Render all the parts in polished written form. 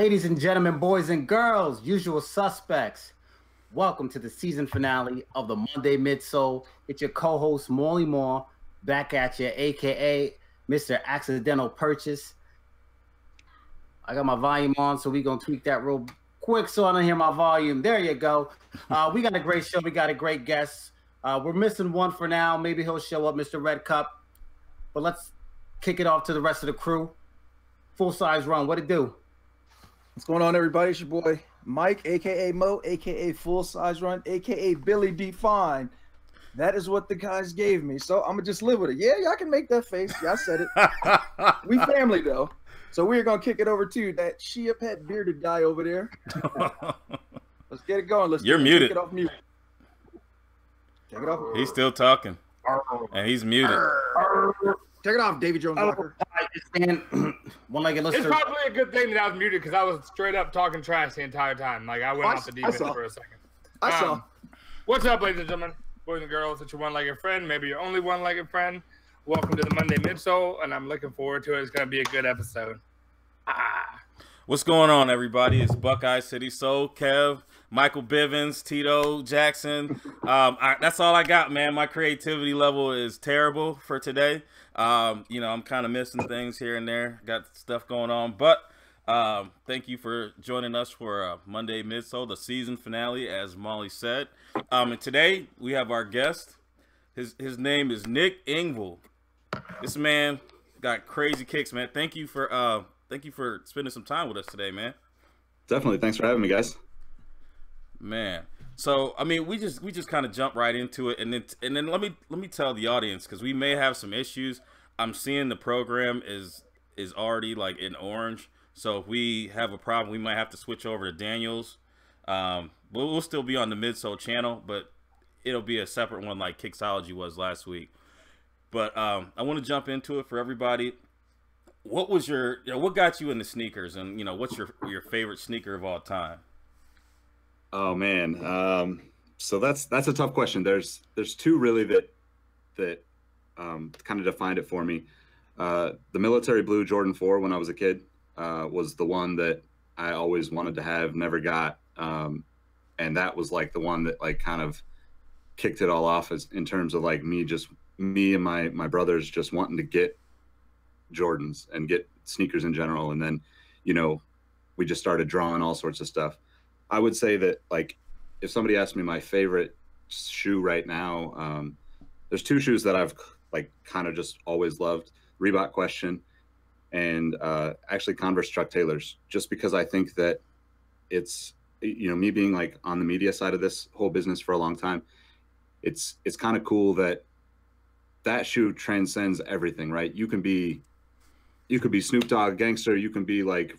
Ladies and gentlemen, boys and girls, usual suspects, welcome to the season finale of the Monday Midsole. It's your co-host, Morley Moore, back at you, a.k.a. Mr. Accidental Purchase. I got my volume on, so we're going to tweak that real quick so I don't hear my volume. There you go. We got a great show. We got a great guest. We're missing one for now. Maybe he'll show up, Mr. Red Cup. But let's kick it off to the rest of the crew. Full size run. What it do? What's going on, everybody? It's your boy Mike, aka Mo, aka Full Size Run, aka Billy D. Fine. That is what the guys gave me, so I'm gonna just live with it. Yeah, y'all can make that face. Y'all said it. We family though, so we're gonna kick it over to that G.A.P bearded guy over there. Let's get it going. You're muted. Take it off mute. Take it off. He's still talking, and he's muted. Take it off, Davy Jones Walker. One-legged listener. It's probably a good thing that I was muted because I was straight up talking trash the entire time. Like I went off the deep end for a second. I saw. What's up, ladies and gentlemen, boys and girls? It's your one-legged friend, maybe your only one-legged friend. Welcome to the Monday Midsole, and I'm looking forward to it. It's gonna be a good episode. What's going on, everybody? It's Buckeye City Soul, Kev, Michael Bivens, Tito Jackson. That's all I got, man. My creativity level is terrible for today. I'm kind of missing things here and there. Got stuff going on, but thank you for joining us for Monday Midsole, the season finale, as Molly said. And today we have our guest. His name is Nick Engvall. This man got crazy kicks, man. Thank you for spending some time with us today, man. Definitely. Thanks for having me, guys. Man. So, I mean, we just kind of jump right into it, and then let me tell the audience, because we may have some issues. I'm seeing the program is already like in orange, so if we have a problem, we might have to switch over to Daniel's. We'll still be on the Midsole channel, but it'll be a separate one like Kicksology was last week. But I want to jump into it for everybody. What got you into sneakers, and what's your favorite sneaker of all time? Oh man, so that's a tough question. There's two really that kind of defined it for me. The military blue Jordan 4 when I was a kid was the one that I always wanted to have, never got, and that was like the one that like kind of kicked it all off in terms of like me and my brothers just wanting to get Jordans and get sneakers in general, and then we just started drawing all sorts of stuff. I would say that, like, if somebody asked me my favorite shoe right now, there's two shoes that I've like kind of just always loved: Reebok Question and actually Converse Chuck Taylors, just because I think that it's me being like on the media side of this whole business for a long time, it's kind of cool that shoe transcends everything, right? You could be Snoop Dogg gangster, you can be like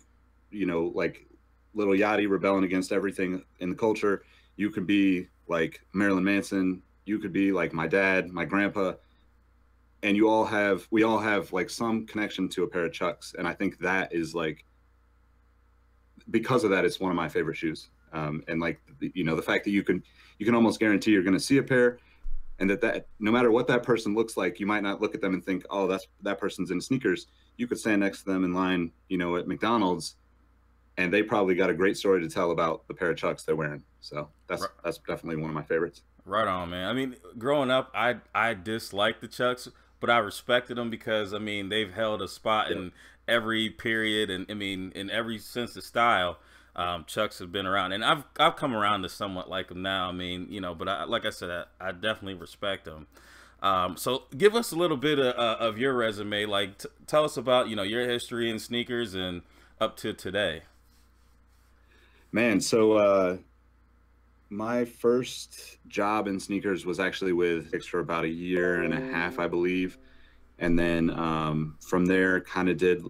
like Little Yachty rebelling against everything in the culture. You could be like Marilyn Manson. You could be like my dad, my grandpa, and we all have like some connection to a pair of Chucks. And I think that is like, because of that, it's one of my favorite shoes. And like, the fact that you can almost guarantee you're going to see a pair, and that no matter what that person looks like, you might not look at them and think, oh, that person's in sneakers. You could stand next to them in line, at McDonald's, and they probably got a great story to tell about the pair of Chucks they're wearing. So that's definitely one of my favorites. Right on, man. I mean, growing up, I disliked the Chucks, but I respected them because, I mean, they've held a spot in every period, and I mean, in every sense of style. Chucks have been around, and I've come around to somewhat like them now. I mean, but like I said, I definitely respect them. So give us a little bit of your resume. Like, tell us about your history in sneakers and up to today. Man, so my first job in sneakers was actually with Hicks for about 1.5 years, I believe. And then from there, kind of did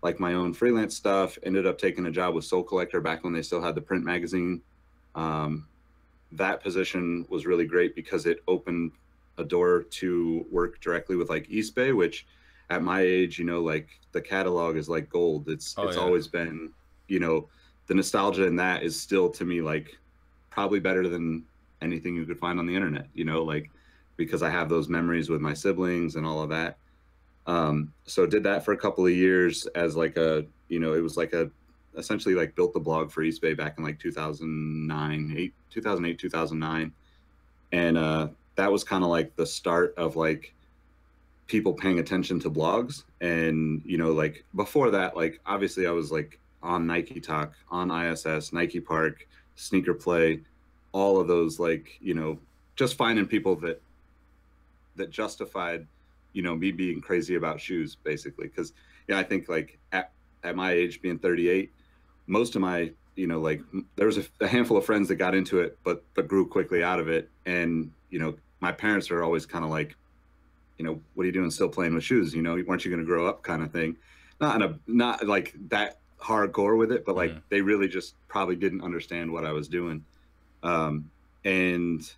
like my own freelance stuff, ended up taking a job with Soul Collector back when they still had the print magazine. That position was really great because it opened a door to work directly with like East Bay, which at my age, like the catalog is like gold. It's always been, the nostalgia in that is still to me like probably better than anything you could find on the internet, like because I have those memories with my siblings and all of that. So did that for a couple of years as like it was like a essentially like built the blog for East Bay back in like 2008, 2009. And that was kind of like the start of like people paying attention to blogs. And, you know, like before that, like obviously I was like on Nike Talk, on ISS, Nike Park, Sneaker Play, all of those, like, you know, just finding people that justified, you know, me being crazy about shoes, basically. Because, yeah, I think like at my age, being 38, most of my, you know, like there was a handful of friends that got into it, but grew quickly out of it. And, you know, my parents are always kind of like, you know, what are you doing still playing with shoes? You know, weren't you going to grow up, kind of thing. Not like that hardcore with it, but like they really just probably didn't understand what I was doing. And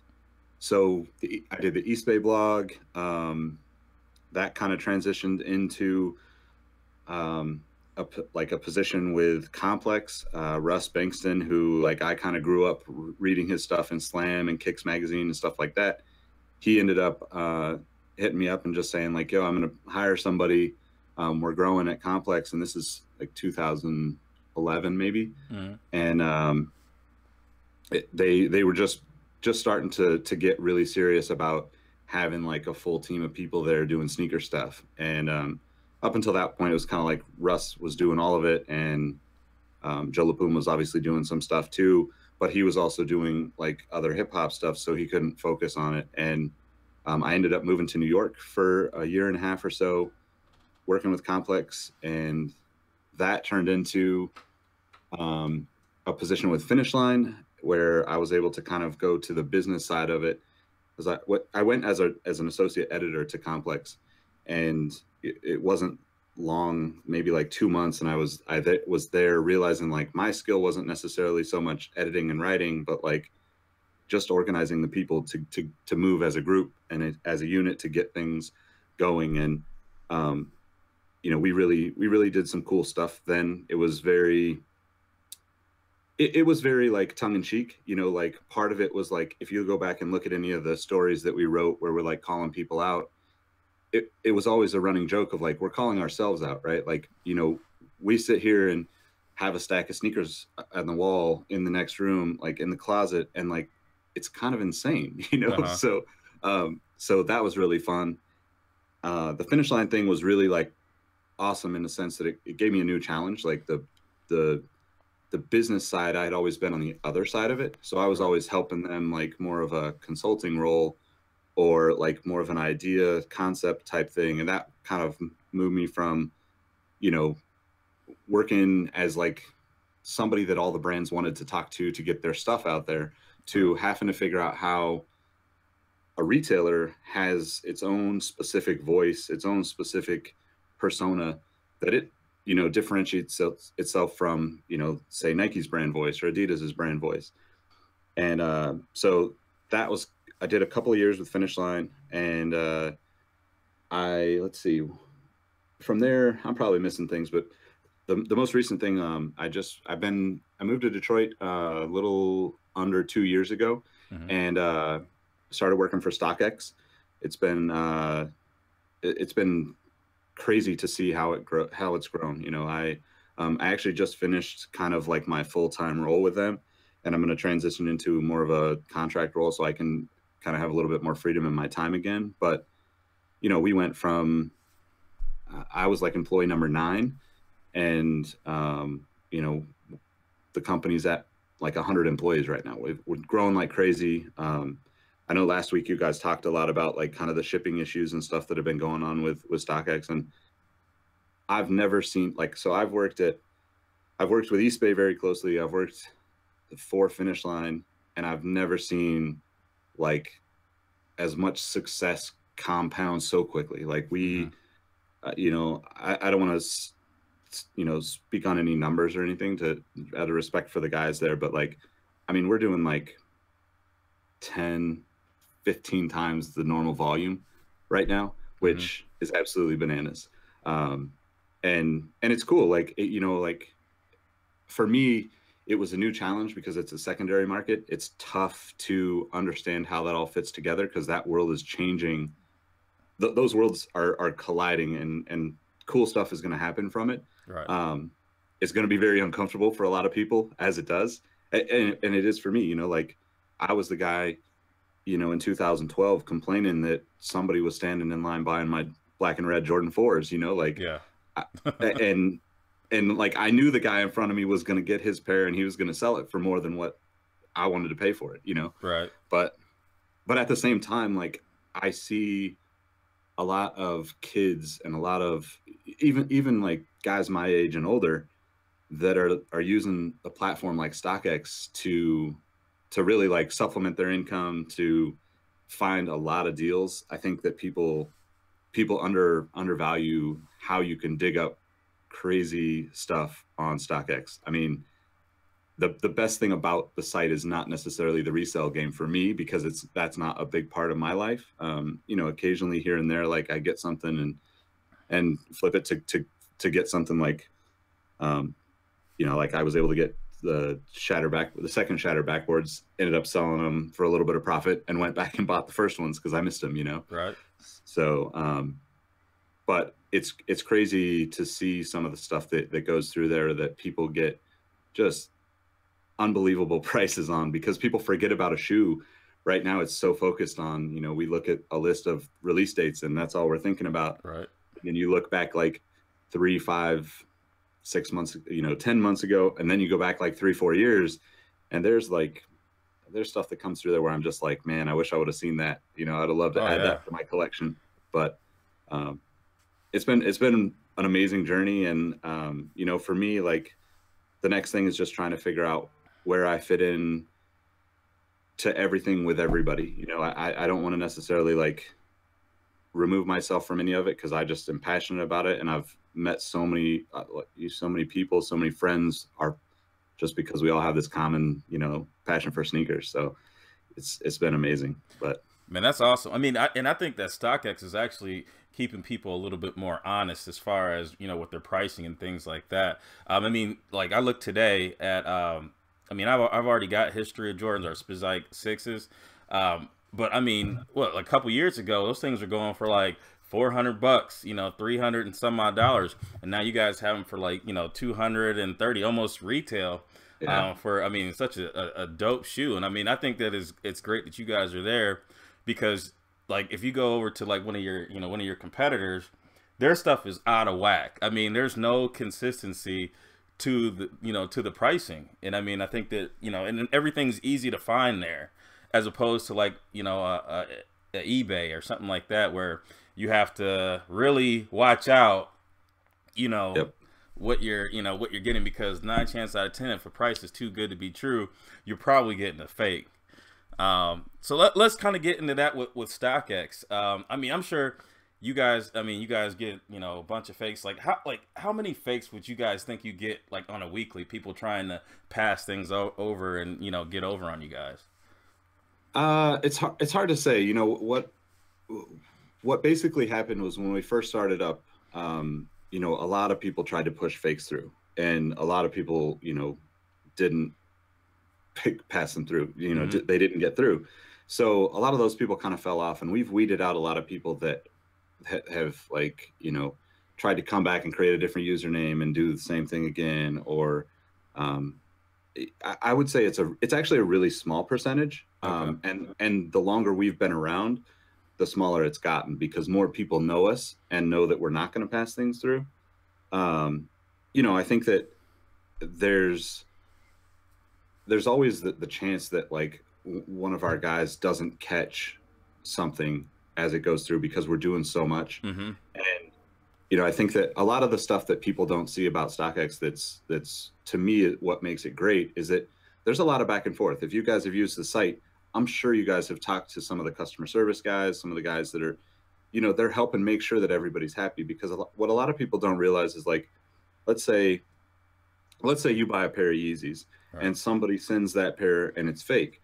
so I did the East Bay blog. That kind of transitioned into a position with Complex. Russ Bankston, who like I kind of grew up reading his stuff in Slam and Kicks magazine and stuff like that. He ended up hitting me up and just saying like, yo, I'm going to hire somebody. We're growing at Complex, and this is like 2011 maybe. And they were just starting to get really serious about having like a full team of people there doing sneaker stuff. And up until that point, it was kind of like Russ was doing all of it, and Joe LaPoom was obviously doing some stuff too, but he was also doing like other hip hop stuff, so he couldn't focus on it. And I ended up moving to New York for a year and a half or so, working with Complex, and that turned into a position with Finish Line, where I was able to kind of go to the business side of it. Because I went as an associate editor to Complex, and it wasn't long, maybe like 2 months, and I was there realizing like my skill wasn't necessarily so much editing and writing, but like just organizing the people to move as a group and as a unit to get things going. And you know, we really did some cool stuff then. It was very like tongue-in-cheek, you know, like part of it was like, if you go back and look at any of the stories that we wrote where we're like calling people out, it was always a running joke of like, we're calling ourselves out, right? Like, you know, we sit here and have a stack of sneakers on the wall in the next room, like in the closet, and like it's kind of insane, you know. So so that was really fun. The Finish Line thing was really like awesome in the sense that it gave me a new challenge. Like the business side, I had always been on the other side of it, so I was always helping them, like more of a consulting role or like more of an idea concept type thing. And that kind of moved me from, you know, working as like somebody that all the brands wanted to talk to get their stuff out there, to having to figure out how a retailer has its own specific voice, its own specific persona that it, you know, differentiates itself from, you know, say Nike's brand voice or Adidas's brand voice. And so that was, I did a couple of years with Finish Line, and let's see, from there, I'm probably missing things, but the most recent thing, I moved to Detroit a little under 2 years ago, and started working for StockX. It's been crazy to see how it's grown. You know, I actually just finished kind of like my full-time role with them, and I'm going to transition into more of a contract role so I can kind of have a little bit more freedom in my time again. But, you know, we went from, I was like employee number 9, and, you know, the company's at like 100 employees right now. We're growing like crazy. I know last week you guys talked a lot about like kind of the shipping issues and stuff that have been going on with StockX. And I've never seen like, so I've worked with East Bay very closely. I've worked for Finish Line, and I've never seen like as much success compound so quickly. Like we, you know, I don't want to, you know, speak on any numbers or anything to out of respect for the guys there, but like, I mean, we're doing like 10, 15 times the normal volume right now, which is absolutely bananas. And it's cool. Like, you know, like for me, it was a new challenge because it's a secondary market. It's tough to understand how that all fits together because that world is changing. Those worlds are colliding, and cool stuff is going to happen from it. Right. it's going to be very uncomfortable for a lot of people, as it does, and it is for me. You know, like I was the guy, you know, in 2012 complaining that somebody was standing in line buying my black and red Jordan 4s. You know, like Yeah. and like I knew the guy in front of me was going to get his pair and he was going to sell it for more than what I wanted to pay for it. You know, Right. But at the same time, like I see a lot of kids and a lot of even like guys my age and older that are using a platform like StockX to really like supplement their income, to find a lot of deals. I think that people undervalue how you can dig up crazy stuff on StockX. I mean, the best thing about the site is not necessarily the resale game for me, because that's not a big part of my life. You know, occasionally here and there, like I get something and flip it to get something like, you know, like I was able to get the second shatter backboards, ended up selling them for a little bit of profit and went back and bought the first ones because I missed them, you know? Right. So, but it's crazy to see some of the stuff that goes through there that people get just unbelievable prices on, because people forget about a shoe. Right now it's so focused on, you know, we look at a list of release dates and that's all we're thinking about. Right. And you look back like 3, 5, 6 months, you know, 10 months ago, and then you go back like 3, 4 years, and there's stuff that comes through there where I'm just like, man, I wish I would have seen that. You know, I'd have loved to add that to my collection. But it's been an amazing journey, and you know, for me, like the next thing is just trying to figure out where I fit in to everything with everybody. You know, I don't want to necessarily like remove myself from any of it, because I just am passionate about it, and I've met so many people, so many friends, are just because we all have this common, you know, passion for sneakers. So it's been amazing. But man, that's awesome. I mean, I think that StockX is actually keeping people a little bit more honest as far as, you know, with their pricing and things like that. I mean, like I looked today at, I mean, I've already got history of Jordans or Spizike 6s. But I mean, what, like a couple years ago, those things were going for like $400, you know, 300 and some odd dollars. And now you guys have them for like, you know, 230, almost retail. yeah. For, I mean, such a dope shoe. And I mean, I think that it's great that you guys are there, because like if you go over to like one of your competitors, their stuff is out of whack. I mean, there's no consistency to the pricing. And I mean, I think that, you know, and everything's easy to find there, as opposed to like, you know, a eBay or something like that, where you have to really watch out, you know, Yep. what you're getting, because 9 chances out of 10, if a price is too good to be true, you're probably getting a fake. So let's kind of get into that with StockX. I mean, I'm sure you guys get, you know, a bunch of fakes. Like how many fakes would you guys think you get like on a weekly? People trying to pass things over and, you know, get over on you guys. It's hard to say. You know, what basically happened was when we first started up, you know, a lot of people tried to push fakes through, and a lot of people, you know, didn't pass them through. You know, they didn't get through. So a lot of those people kind of fell off, and we've weeded out a lot of people that have like, you know, tried to come back and create a different username and do the same thing again. Or I would say it's actually a really small percentage. Okay. And the longer we've been around, the smaller it's gotten, because more people know us and know that we're not going to pass things through. You know, I think that there's always the chance that like one of our guys doesn't catch something as it goes through, because we're doing so much. Mm-hmm. And, you know, I think that a lot of the stuff that people don't see about StockX that's to me what makes it great is that there's a lot of back and forth. If you guys have used the site, I'm sure you guys have talked to some of the customer service guys, some of the guys that are, you know, they're helping make sure that everybody's happy. Because what a lot of people don't realize is, like, let's say you buy a pair of Yeezys, right, and somebody sends that pair and it's fake.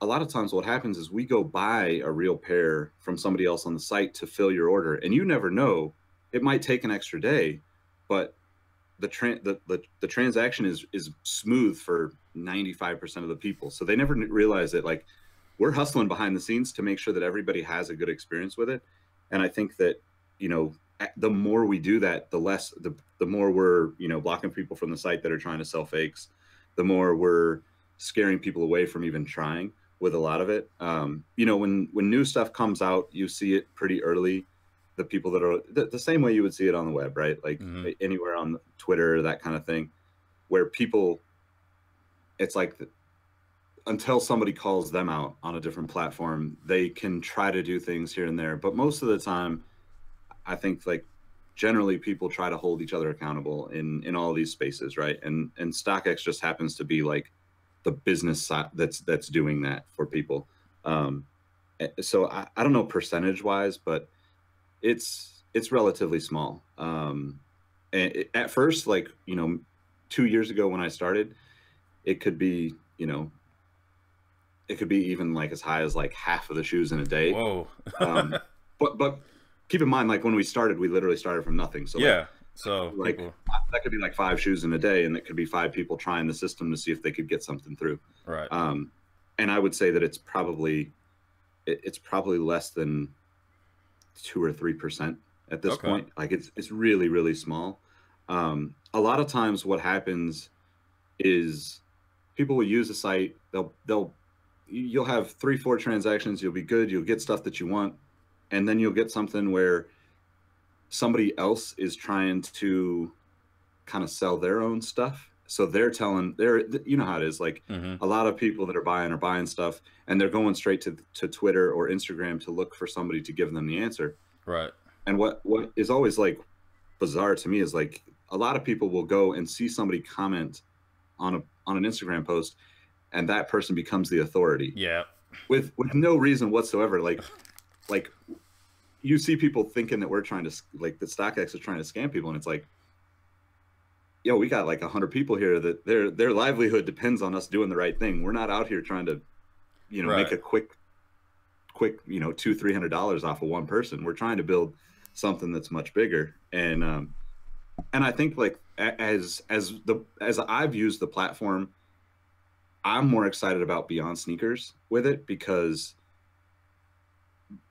A lot of times what happens is we go buy a real pair from somebody else on the site to fill your order, and you never know. It might take an extra day, but the transaction is smooth for 95% of the people. So they never realize that, like, we're hustling behind the scenes to make sure that everybody has a good experience with it. And I think that, you know, the more we do that, the more we're, you know, blocking people from the site that are trying to sell fakes, the more we're scaring people away from even trying with a lot of it. You know, when new stuff comes out, you see it pretty early. The people that are the same way you would see it on the web, right? Like anywhere on Twitter, that kind of thing, where people, it's like until somebody calls them out on a different platform, they can try to do things here and there. But most of the time, I think like generally people try to hold each other accountable in all these spaces, right? And StockX just happens to be like the business side that's doing that for people. So I don't know percentage wise, but it's relatively small. And at first, like, you know, 2 years ago when I started, it could be, you know, it could be even like as high as like half of the shoes in a day. Whoa. But keep in mind, like when we started, we literally started from nothing. So yeah, like, so like people... that could be like 5 shoes in a day, and it could be 5 people trying the system to see if they could get something through. Right. And I would say that it's probably less than 2 or 3% at this point. Like it's really, really small. A lot of times what happens is people will use the site. You'll have 3-4 transactions. You'll be good. You'll get stuff that you want. And then you'll get something where somebody else is trying to kind of sell their own stuff. So you know how it is. Like a lot of people that are buying stuff, and they're going straight to Twitter or Instagram to look for somebody to give them the answer. Right. And what is always like bizarre to me is like a lot of people will go and see somebody comment on an Instagram post, and that person becomes the authority. Yeah. With no reason whatsoever. Like you see people thinking that we're trying to, like, that StockX is trying to scam people, and it's like, yo, we got like 100 people here that their livelihood depends on us doing the right thing. We're not out here trying to, you know, make a quick, you know, $200-300 off of one person. We're trying to build something that's much bigger. And I think like as I've used the platform, I'm more excited about Beyond Sneakers with it because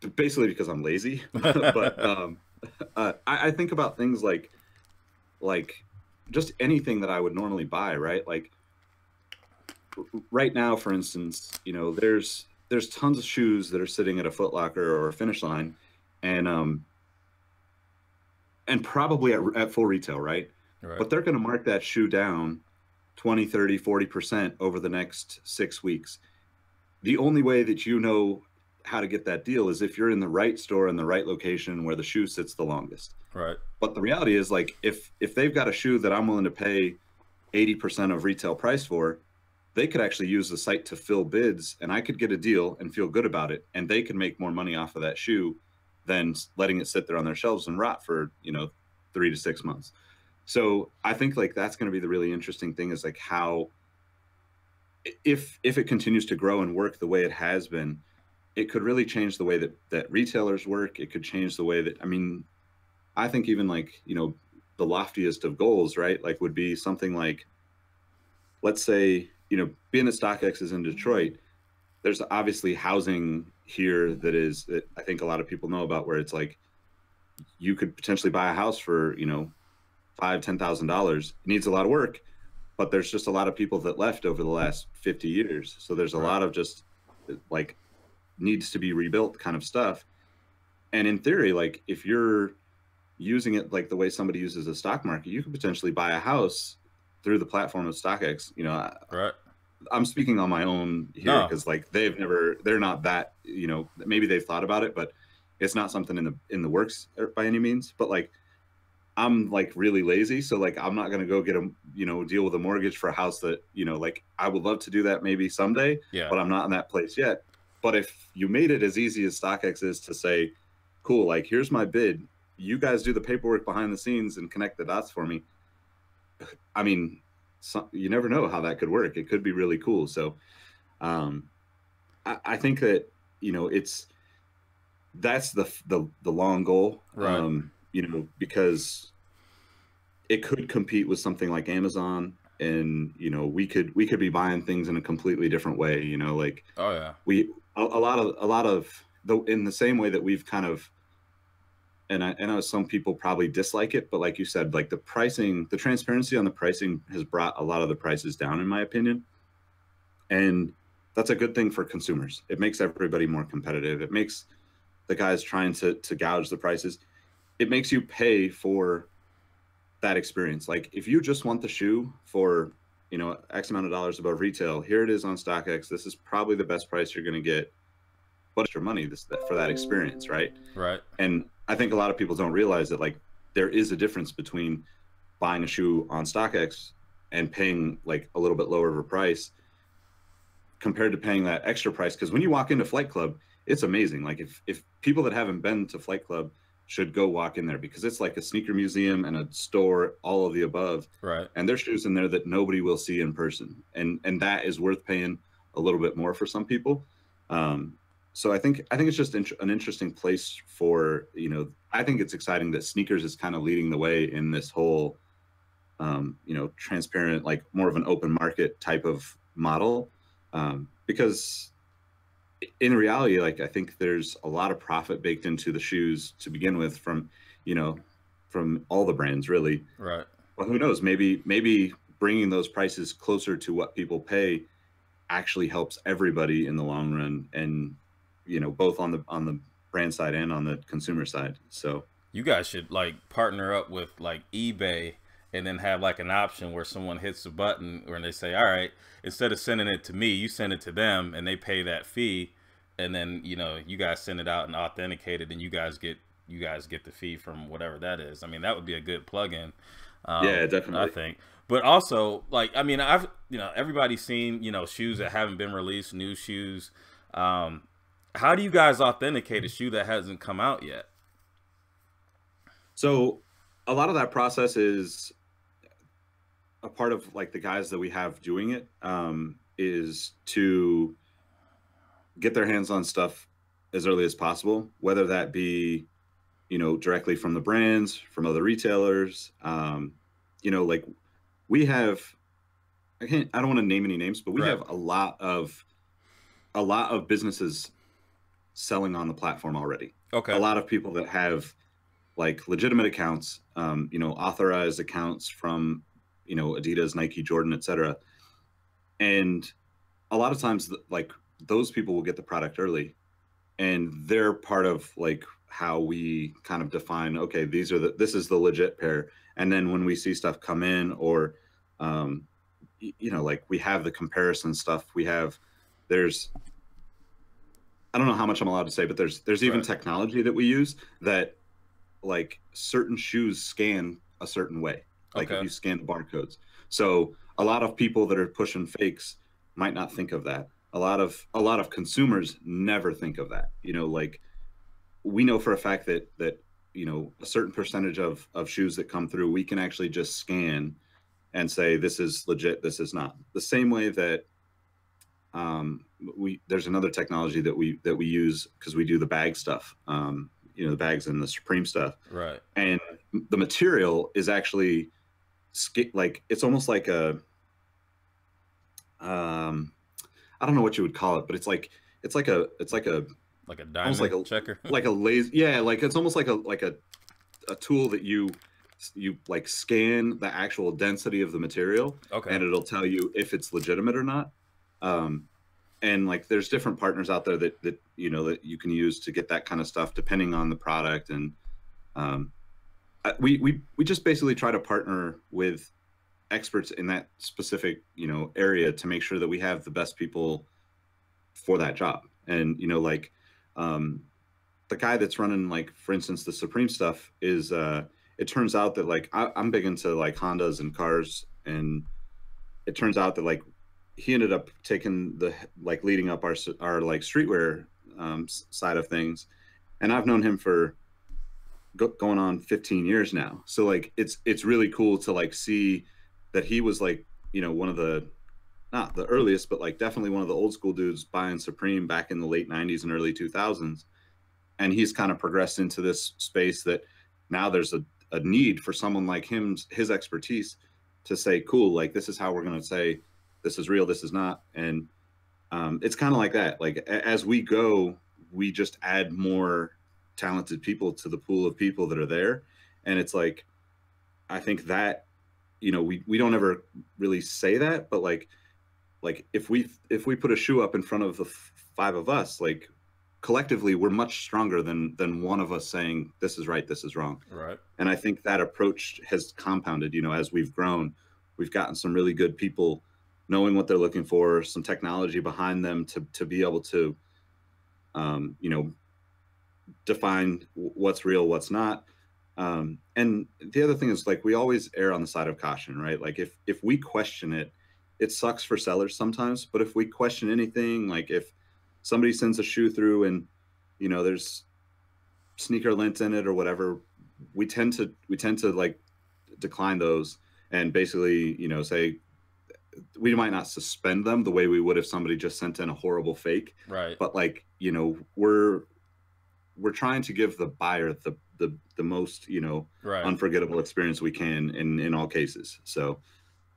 I'm lazy. But I think about things like just anything that I would normally buy, right? Like right now, for instance, you know, there's tons of shoes that are sitting at a Foot Locker or a Finish Line, and probably at full retail, right? But they're going to mark that shoe down 20, 30, 40% over the next 6 weeks. The only way that you know how to get that deal is if you're in the right store in the right location where the shoe sits the longest. Right. But the reality is, like, if they've got a shoe that I'm willing to pay 80% of retail price for, they could actually use the site to fill bids, and I could get a deal and feel good about it, and they can make more money off of that shoe than letting it sit there on their shelves and rot for, you know, 3 to 6 months. So I think like that's going to be the really interesting thing, is like how, if it continues to grow and work the way it has been, it could really change the way that retailers work. It could change the way that, I mean, I think even like, you know, the loftiest of goals, right? Like would be something like, let's say, you know, being that StockX is in Detroit, there's obviously housing here that I think a lot of people know about, where it's like, you could potentially buy a house for, you know, $5,000-10,000. It needs a lot of work, but there's just a lot of people that left over the last 50 years. So there's a lot of just like needs to be rebuilt kind of stuff. And in theory, like if you're using it like the way somebody uses a stock market, you could potentially buy a house through the platform of StockX. You know, I'm speaking on my own here because like they're not that, you know, maybe they've thought about it, but it's not something in the works by any means. But like, I'm like really lazy, so like I'm not gonna go get a, you know, deal with a mortgage for a house that, you know, like I would love to do that maybe someday, but I'm not in that place yet. But if you made it as easy as StockX is to say, cool, like here's my bid, you guys do the paperwork behind the scenes and connect the dots for me. I mean, you never know how that could work. It could be really cool. So I think that, you know, that's the long goal. Right. You know, because it could compete with something like Amazon, and, you know, we could be buying things in a completely different way, you know, like, a lot of in the same way that we've kind of and I know some people probably dislike it, but like you said, like the pricing, the transparency on the pricing has brought a lot of the prices down, in my opinion. And that's a good thing for consumers. It makes everybody more competitive. It makes the guys trying to gouge the prices. It makes you pay for that experience. Like if you just want the shoe for, you know, X amount of dollars above retail, here it is on StockX. This is probably the best price you're going to get. What extra money for that experience, right? Right. And I think a lot of people don't realize that like there is a difference between buying a shoe on StockX and paying like a little bit lower of a price compared to paying that extra price. Because when you walk into Flight Club, it's amazing. Like if people that haven't been to Flight Club should go walk in there, because it's like a sneaker museum and a store, all of the above. Right. And there's shoes in there that nobody will see in person, and that is worth paying a little bit more for some people. So I think it's just an interesting place for, you know, I think it's exciting that sneakers is kind of leading the way in this whole, you know, transparent, like more of an open market type of model. Because in reality, like I think there's a lot of profit baked into the shoes to begin with from, you know, from all the brands really. Right. Well, who knows? Maybe bringing those prices closer to what people pay actually helps everybody in the long run, and you know, both on the brand side and on the consumer side. So you guys should like partner up with like eBay, and then have like an option where someone hits a button where they say, all right, instead of sending it to me, you send it to them and they pay that fee. And then, you know, you guys send it out and authenticate it, and you guys get the fee from whatever that is. I mean, that would be a good plug-in. Yeah, definitely. I think. But also, like, I mean, you know, everybody's seen, you know, shoes that haven't been released, new shoes. How do you guys authenticate a shoe that hasn't come out yet? So a lot of that process is a part of like the guys that we have doing it, is to get their hands on stuff as early as possible, whether that be, you know, directly from the brands, from other retailers. You know, like we have, I don't want to name any names, but we have a lot of businesses selling on the platform already. Okay. A lot of people that have like legitimate accounts, you know, authorized accounts from, you know, Adidas, Nike, Jordan, etc. And a lot of times, like those people will get the product early, and they're part of like how we kind of define, okay, this is the legit pair. And then when we see stuff come in, or you know, like we have the comparison stuff, there's, I don't know how much I'm allowed to say, but there's even technology that we use that like certain shoes scan a certain way. Like if you scan the barcodes. So a lot of people that are pushing fakes might not think of that. A lot of consumers never think of that. You know, like we know for a fact that you know, a certain percentage of shoes that come through, we can actually just scan and say, this is legit, this is not. The same way that there's another technology that we use, because we do the bag stuff, you know, the bags and the Supreme stuff. Right. And the material is actually like, it's almost like a, I don't know what you would call it, but it's like a diamond, like a checker, like a laser. Yeah, like it's almost like a tool that you like scan the actual density of the material, and it'll tell you if it's legitimate or not. And like there's different partners out there that you know that you can use to get that kind of stuff depending on the product. And we just basically try to partner with experts in that specific, you know, area to make sure that we have the best people for that job. And you know, like the guy that's running, like for instance, the Supreme stuff is it turns out that like I'm big into like Hondas and cars, and it turns out that like he ended up taking the like leading up our like streetwear side of things, and I've known him for going on 15 years now. So like it's really cool to like see that he was like, you know, one of the, not the earliest, but like definitely one of the old school dudes buying Supreme back in the late 90s and early 2000s. And he's kind of progressed into this space that now there's a need for someone like him, his expertise, to say, cool, like this is how we're going to say this is real, this is not. And it's kind of like that. Like as we go, we just add more talented people to the pool of people that are there. And it's like, I think that, you know, we don't ever really say that, but like if we put a shoe up in front of the five of us, like collectively we're much stronger than one of us saying this is right, this is wrong. Right. And I think that approach has compounded, you know, as we've grown. We've gotten some really good people knowing what they're looking for, some technology behind them to be able to you know, define what's real, what's not. And the other thing is, like, we always err on the side of caution, right? Like if we question it, it sucks for sellers sometimes, but if we question anything, like if somebody sends a shoe through and, you know, there's sneaker lint in it or whatever, we tend to like decline those and basically, you know, say we might not suspend them the way we would if somebody just sent in a horrible fake. Right. But like, you know, we're trying to give the buyer the most, you know, Right. unforgettable experience we can in all cases. So,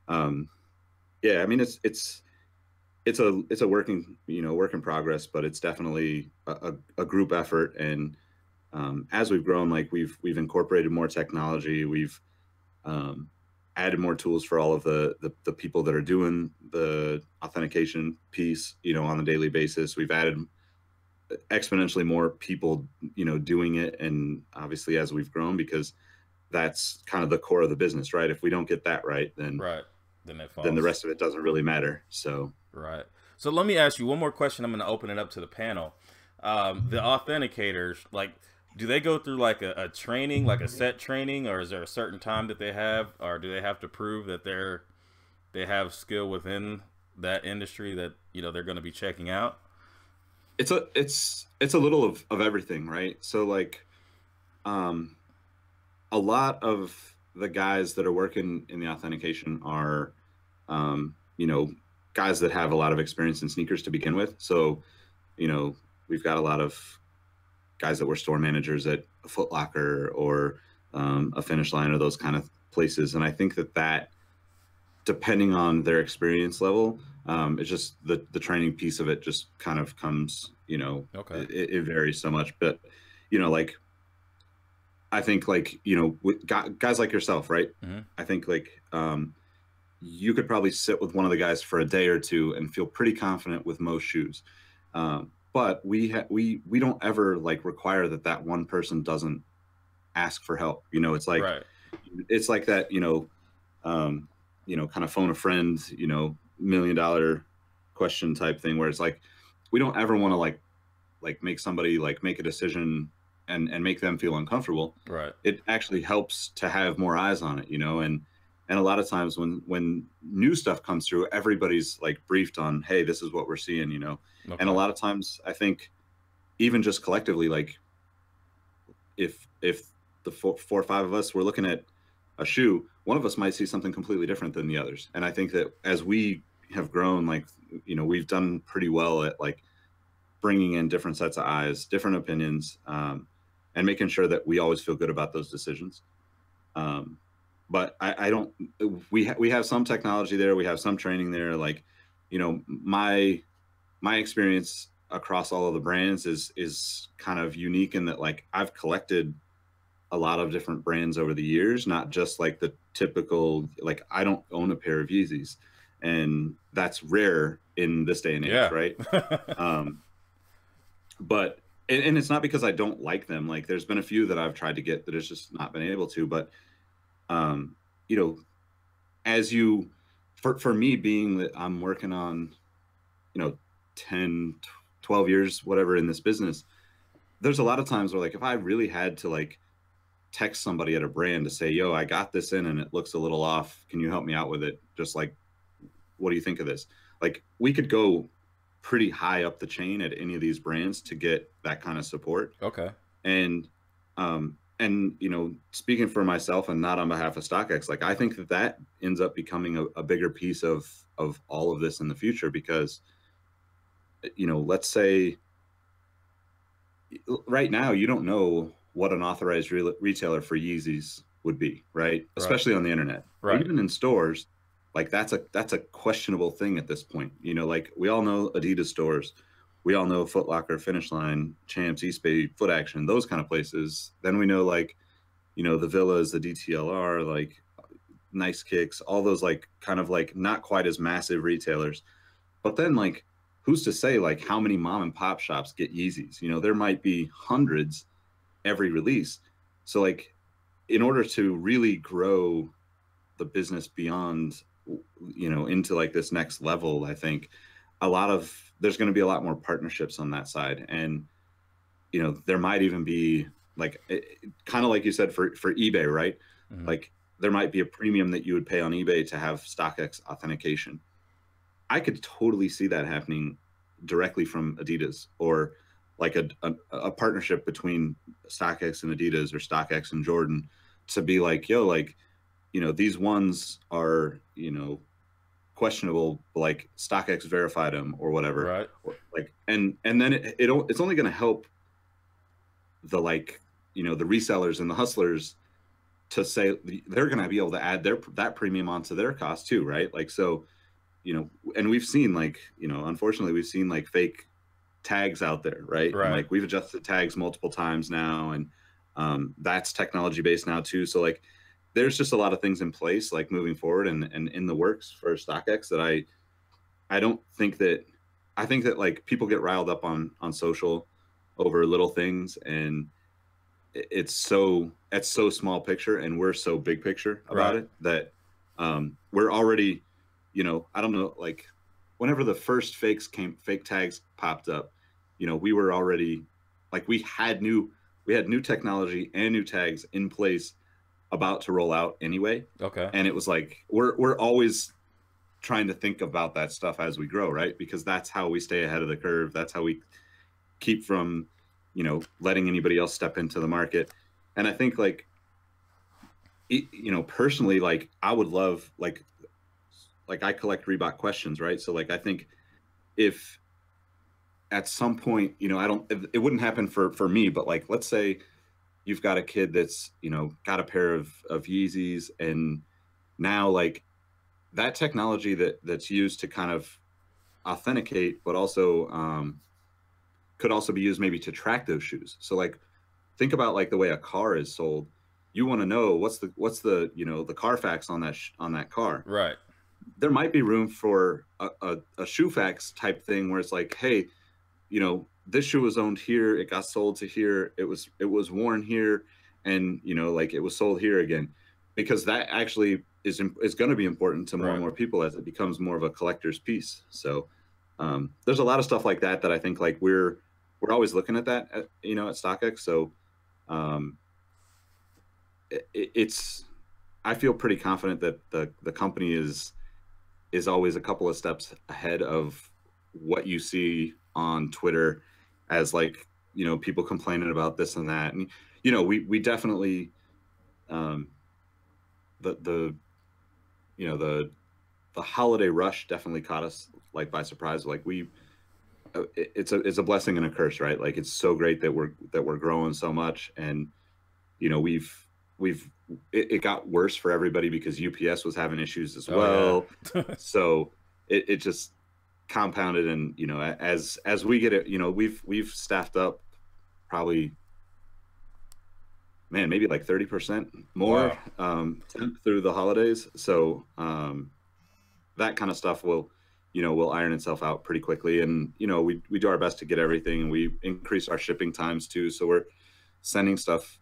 yeah, I mean, it's a working, you know, work in progress, but it's definitely a group effort. And as we've grown, like we've incorporated more technology, we've added more tools for all of the people that are doing the authentication piece, you know, on a daily basis. We've added exponentially more people, you know, doing it. And obviously as we've grown, because that's kind of the core of the business, right? If we don't get that right, then right. Then it falls. Then the rest of it doesn't really matter. So right. So let me ask you one more question. I'm going to open it up to the panel. The authenticators, like, do they go through like a training, like a set training, or is there a certain time that they have, or do they have to prove that they have skill within that industry that, you know, they're going to be checking out? It's a little of everything, right? So like, a lot of the guys that are working in the authentication are, you know, guys that have a lot of experience in sneakers to begin with. So, you know, we've got a lot of guys that were store managers at a Foot Locker or a Finish Line or those kind of places. And I think that depending on their experience level, it's just the training piece of it just kind of comes, you know, okay. It varies so much. But, you know, like, I think like, you know, with guys like yourself, right? Mm-hmm. I think like you could probably sit with one of the guys for a day or two and feel pretty confident with most shoes. But we don't ever like require that one person doesn't ask for help. You know, it's like, right. It's like that, you know, kind of phone a friend, you know, $1 million question type thing where it's like, we don't ever want to like make somebody like make a decision and make them feel uncomfortable. Right. It actually helps to have more eyes on it, you know, and a lot of times when new stuff comes through, everybody's like briefed on, hey, this is what we're seeing, you know. Okay. And a lot of times I think even just collectively, like if the four or five of us were looking at a shoe, one of us might see something completely different than the others. And I think that as we have grown, like, you know, we've done pretty well at like bringing in different sets of eyes, different opinions, and making sure that we always feel good about those decisions. But I don't, we have some technology there. We have some training there. Like, you know, my experience across all of the brands is kind of unique in that, like, I've collected a lot of different brands over the years, not just like the typical, like, I don't own a pair of Yeezys, and that's rare in this day and age. Yeah. Right. But, and it's not because I don't like them. Like, there's been a few that I've tried to get that it's just not been able to, but, you know, as you, for me being that I'm working on, you know, 10, 12 years, whatever in this business, there's a lot of times where like, if I really had to like text somebody at a brand to say, yo, I got this in and it looks a little off, can you help me out with it? Just like, what do you think of this? Like, we could go pretty high up the chain at any of these brands to get that kind of support. Okay. And you know, speaking for myself and not on behalf of StockX, like, I think that ends up becoming a bigger piece of all of this in the future, because, you know, let's say right now, you don't know what an authorized retailer for Yeezys would be, right? Especially on the internet, right? Even in stores, like that's a questionable thing at this point. You know, like, we all know Adidas stores we all know Foot Locker, Finish Line, Champs, Eastbay, Foot Action, those kind of places. Then we know like, you know, the Villas, the DTLR, like Nice Kicks, all those like kind of like not quite as massive retailers. But then like, who's to say like how many mom and pop shops get Yeezys? You know, there might be hundreds every release. So like, in order to really grow the business beyond, you know, into like this next level, I think there's going to be a lot more partnerships on that side. And, you know, there might even be like, kind of like you said for eBay, right? Mhm. Like there might be a premium that you would pay on eBay to have StockX authentication. I could totally see that happening directly from Adidas, or like a partnership between StockX and Adidas, or StockX and Jordan, to be like, yo, like, you know, these ones are, you know, questionable, like StockX verified them or whatever. Right. Or like, and then it's only going to help the, like, you know, the resellers and the hustlers to say they're going to be able to add that premium onto their cost too, right? Like, so, you know, and we've seen like, you know, unfortunately we've seen like fake tags out there, right? Right. And like we've adjusted tags multiple times now, and that's technology based now too. So like there's just a lot of things in place like moving forward and in the works for StockX that I don't think that, I think that like people get riled up on social over little things, and it's so small picture, and we're so big picture about Right. it that we're already, you know, I don't know, like whenever the first fake tags popped up, you know, we were already like, we had new technology and new tags in place about to roll out anyway. Okay. And it was like we're always trying to think about that stuff as we grow, right? Because that's how we stay ahead of the curve. That's how we keep from, you know, letting anybody else step into the market. And I think like, you know, personally, like I would love like I collect Reebok questions, right? So like I think if at some point, you know, it wouldn't happen for me, but like let's say you've got a kid that's, you know, got a pair of Yeezys, and now like that technology that's used to kind of authenticate, but also could also be used maybe to track those shoes. So like think about like the way a car is sold. You want to know what's the you know, the Carfax on that car. Right. There might be room for a Shoefax type thing where it's like, hey, you know, this shoe was owned here, it got sold to here, it was worn here, and you know, like it was sold here again, because that actually is going to be important to more Right. and more people as it becomes more of a collector's piece. So there's a lot of stuff like that I think like we're always looking at that at, you know, at StockX. So it's I feel pretty confident that the company is always a couple of steps ahead of what you see on Twitter as like, you know, people complaining about this and that. And, you know, we definitely, the you know, the holiday rush definitely caught us like by surprise. Like it's a blessing and a curse, right? Like it's so great that we're growing so much. And, you know, it got worse for everybody because UPS was having issues as well. Yeah. So it just compounded, and you know, as we get it, you know, we've staffed up probably, man, maybe like 30% more through the holidays. So that kind of stuff will iron itself out pretty quickly. And you know, we do our best to get everything, and we increase our shipping times too, so we're sending stuff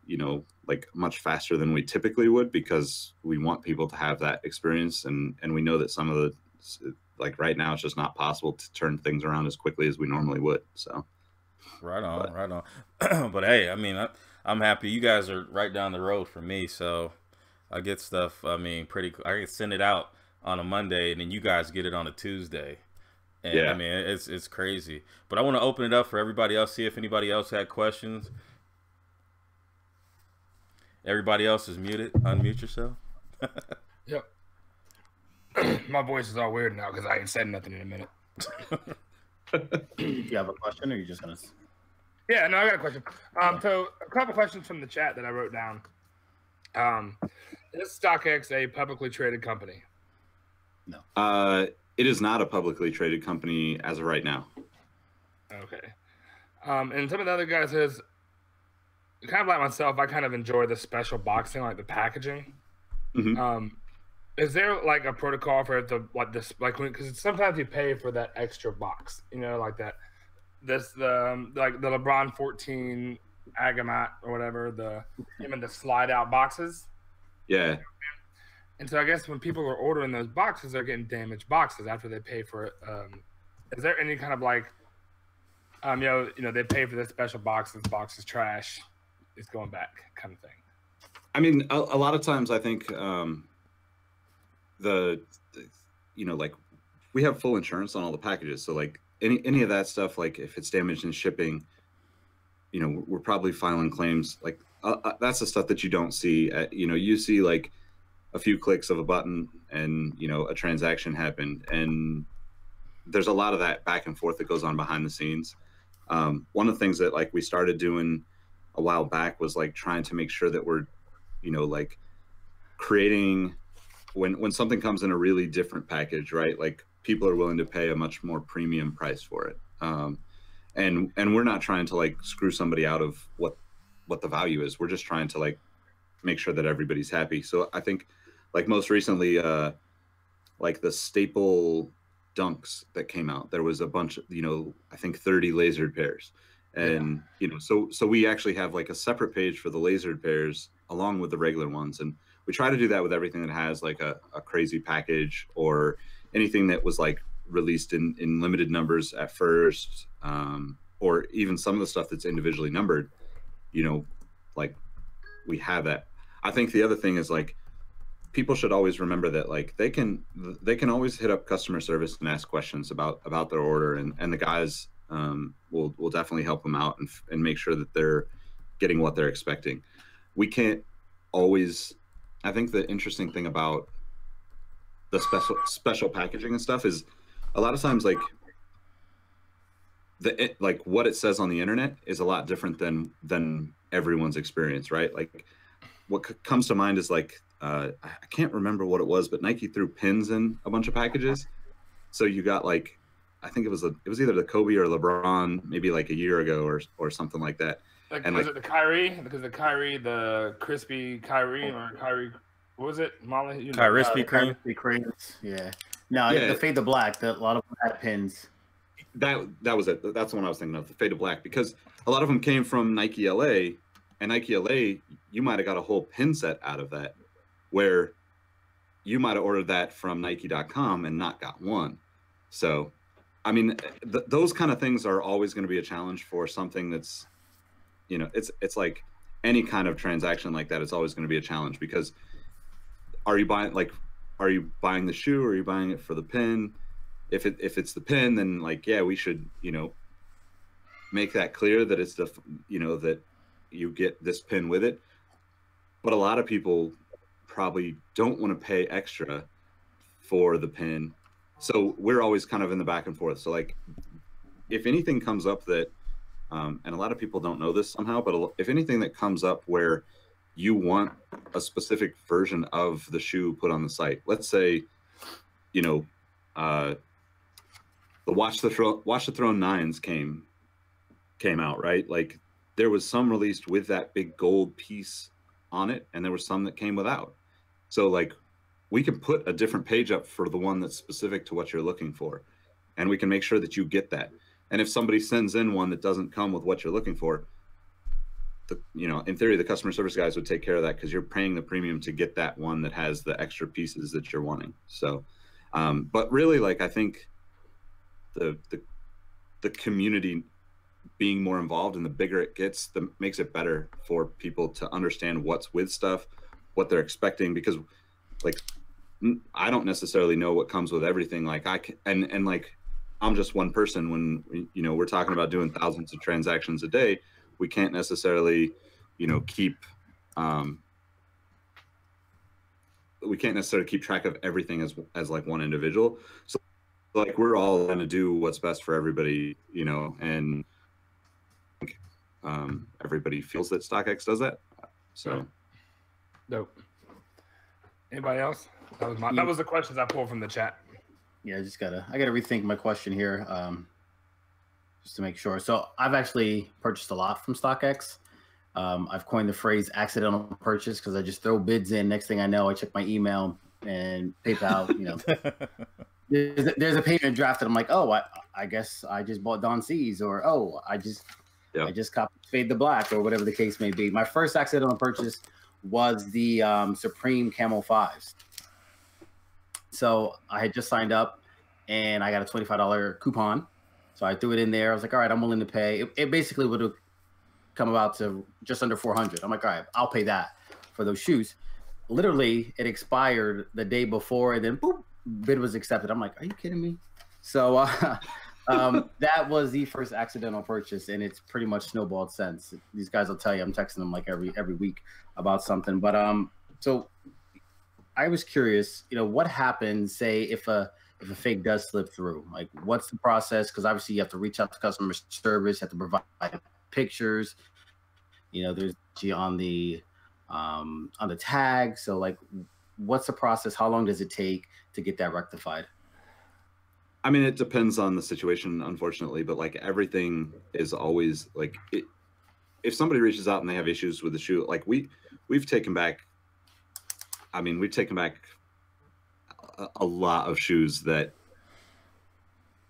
you know, like much faster than we typically would, because we want people to have that experience, and we know that some of the, like right now, it's just not possible to turn things around as quickly as we normally would. So right on. But hey, I mean, I'm happy you guys are right down the road for me, so I get stuff, I mean, I can send it out on a Monday, and then you guys get it on a Tuesday. And yeah, I mean, it's crazy. But I want to open it up for everybody else, see if anybody else had questions. Everybody else is muted. Unmute yourself. Yep. My voice is all weird now because I ain't said nothing in a minute. Do you have a question, or are you just gonna? Yeah, no, I got a question. So a couple questions from the chat that I wrote down. Is StockX a publicly traded company? No. It is not a publicly traded company as of right now. Okay. And some of the other guys is kind of like myself. I kind of enjoy the special boxing, like the packaging. Mhm. Is there like a protocol for the because sometimes you pay for that extra box, like that. Like the LeBron 14 Agamat or whatever, even the slide out boxes. Yeah. And so I guess when people are ordering those boxes, they're getting damaged boxes after they pay for it. Is there any kind of like, they pay for this special box, this box is trash, it's going back kind of thing? I mean, a lot of times I think like we have full insurance on all the packages. So like any of that stuff, like if it's damaged in shipping, we're probably filing claims. Like that's the stuff that you don't see. You see like a few clicks of a button and, a transaction happened. And there's a lot of that back and forth that goes on behind the scenes. One of the things that like we started doing a while back was like trying to make sure that we're, like creating when something comes in a really different package, right? Like people are willing to pay a much more premium price for it. And we're not trying to like screw somebody out of what the value is. We're just trying to like make sure that everybody's happy. So I think like most recently, like the staple dunks that came out, there was a bunch of, I think 30 lasered pairs. And, so we actually have like a separate page for the lasered pairs along with the regular ones. And we try to do that with everything that has like a crazy package or anything that was like released in limited numbers at first, or even some of the stuff that's individually numbered, like we have that. I think the other thing is like people should always remember that like they can always hit up customer service and ask questions about their order, and the guys will definitely help them out and make sure that they're getting what they're expecting. We can't always. I think the interesting thing about the special packaging and stuff is a lot of times like like what it says on the internet is a lot different than everyone's experience, right? Like what comes to mind is like I can't remember what it was, but Nike threw pins in a bunch of packages. So you got like, I think it was either the Kobe or LeBron, maybe like a year ago or something like that. Like, and was like, it the Kyrie? Because the crispy Kyrie or Kyrie, what was it, Molly? Krispy Kreme. Krispy Kremes. Yeah. No, Yeah. the Fade to Black. A lot of them had pins. That was it. That's the one I was thinking of, the Fade to Black, because a lot of them came from Nike LA, and Nike LA, you might have got a whole pin set out of that, where you might have ordered that from Nike.com and not got one. So, I mean, those kind of things are always going to be a challenge for something that's, it's like any kind of transaction like that. It's always going to be a challenge because are you buying the shoe or are you buying it for the pin? If it's the pin, then like, yeah, we should, make that clear that it's that you get this pin with it. But a lot of people probably don't want to pay extra for the pin. So we're always kind of in the back and forth. So like if anything comes up that, and a lot of people don't know this somehow, but if anything that comes up where you want a specific version of the shoe put on the site, let's say, the Watch the Throne 9s came out, right? Like there was some released with that big gold piece on it, and there was some that came without. So like we can put a different page up for the one that's specific to what you're looking for, and we can make sure that you get that. And if somebody sends in one that doesn't come with what you're looking for, in theory, the customer service guys would take care of that because you're paying the premium to get that one that has the extra pieces that you're wanting. So, but really, like I think the community being more involved, and the bigger it gets, the makes it better for people to understand what's with stuff, what they're expecting, because like I don't necessarily know what comes with everything. Like and like I'm just one person. When we're talking about doing thousands of transactions a day, we can't necessarily keep track of everything as like one individual. So like we're all going to do what's best for everybody, and everybody feels that StockX does that. So dope. Anybody else? That was the questions I pulled from the chat. Yeah, I gotta rethink my question here. just to make sure. So I've actually purchased a lot from StockX. I've coined the phrase accidental purchase because I just throw bids in. Next thing I know, I check my email and PayPal, there's a payment drafted. I'm like, oh, I guess I just bought Don C's, or oh, I just copied Fade the Black, or whatever the case may be. My first accidental purchase was the Supreme Camo 5s. So I had just signed up and I got a $25 coupon. So I threw it in there. I was like, all right, I'm willing to pay. It basically would have come about to just under $400. I'm like, all right, I'll pay that for those shoes. Literally, it expired the day before, and then boop, bid was accepted. I'm like, are you kidding me? So that was the first accidental purchase, and it's pretty much snowballed since. These guys will tell you, I'm texting them like every week about something. But so I was curious, what happens, say, if a fake does slip through? Like, what's the process? Because obviously you have to reach out to customer service, you have to provide pictures. There's on the tag. So, like, what's the process? How long does it take to get that rectified? I mean, it depends on the situation, unfortunately, but like everything is always like if somebody reaches out and they have issues with the shoe, like we've taken back. I mean, we've taken back a lot of shoes that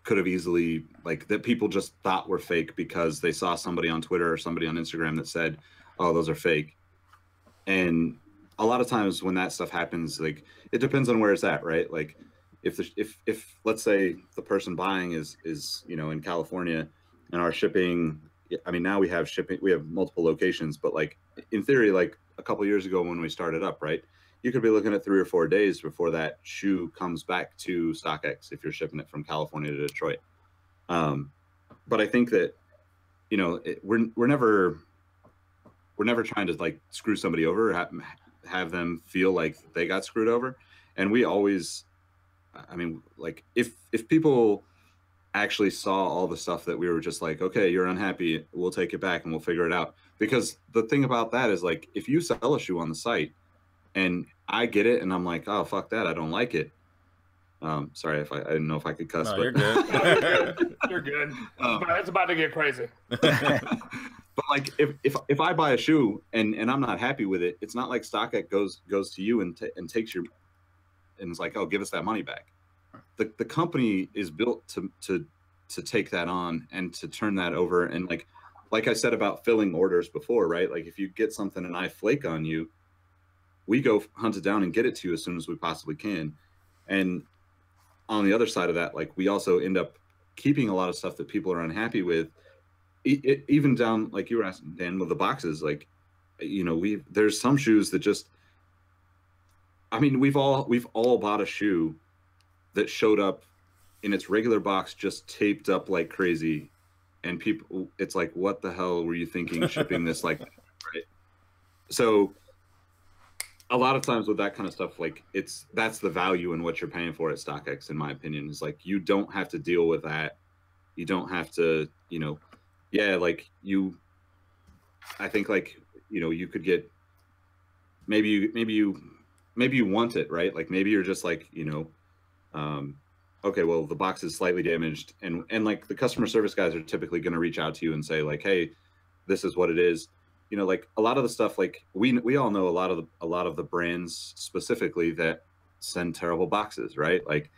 could have easily, like, that people just thought were fake because they saw somebody on Twitter or somebody on Instagram that said, oh, those are fake. And a lot of times when that stuff happens, like, it depends on where it's at, right? Like, if let's say the person buying is in California, and our shipping, I mean, now we have multiple locations, but like in theory, like a couple of years ago when we started up, right, you could be looking at 3 or 4 days before that shoe comes back to StockX if you're shipping it from California to Detroit. But I think that we're never trying to like screw somebody over, have them feel like they got screwed over. And we always, I mean, like if people actually saw all the stuff that we were just like, okay, you're unhappy, we'll take it back and we'll figure it out. Because the thing about that is, like, if you sell a shoe on the site and I get it and I'm like, oh, fuck that, I don't like it. Sorry if I didn't know if I could cuss. No, but you're good. You're good. It's about to get crazy. But like, if I buy a shoe and I'm not happy with it, it's not like StockX goes to you and takes your, and it's like, oh, give us that money back. The company is built to take that on and to turn that over. And like I said about filling orders before, right? Like, if you get something and I flake on you, we go hunt it down and get it to you as soon as we possibly can. And on the other side of that, like, we also end up keeping a lot of stuff that people are unhappy with. Even down, like you were asking, Dan, with the boxes, like, there's some shoes that just, I mean, we've all bought a shoe that showed up in its regular box just taped up like crazy, and people, it's like, what the hell were you thinking shipping this like that, right? So a lot of times with that kind of stuff, like, that's the value in what you're paying for at StockX, in my opinion, is like, you don't have to deal with that. You don't have to, like, I think, like, you could get, maybe you want it, right? Like, maybe you're just like, okay, well, the box is slightly damaged, and like, the customer service guys are typically going to reach out to you and say, like, hey, this is what it is. Like, a lot of the stuff, like, we all know a lot of the brands specifically that send terrible boxes, right? Like,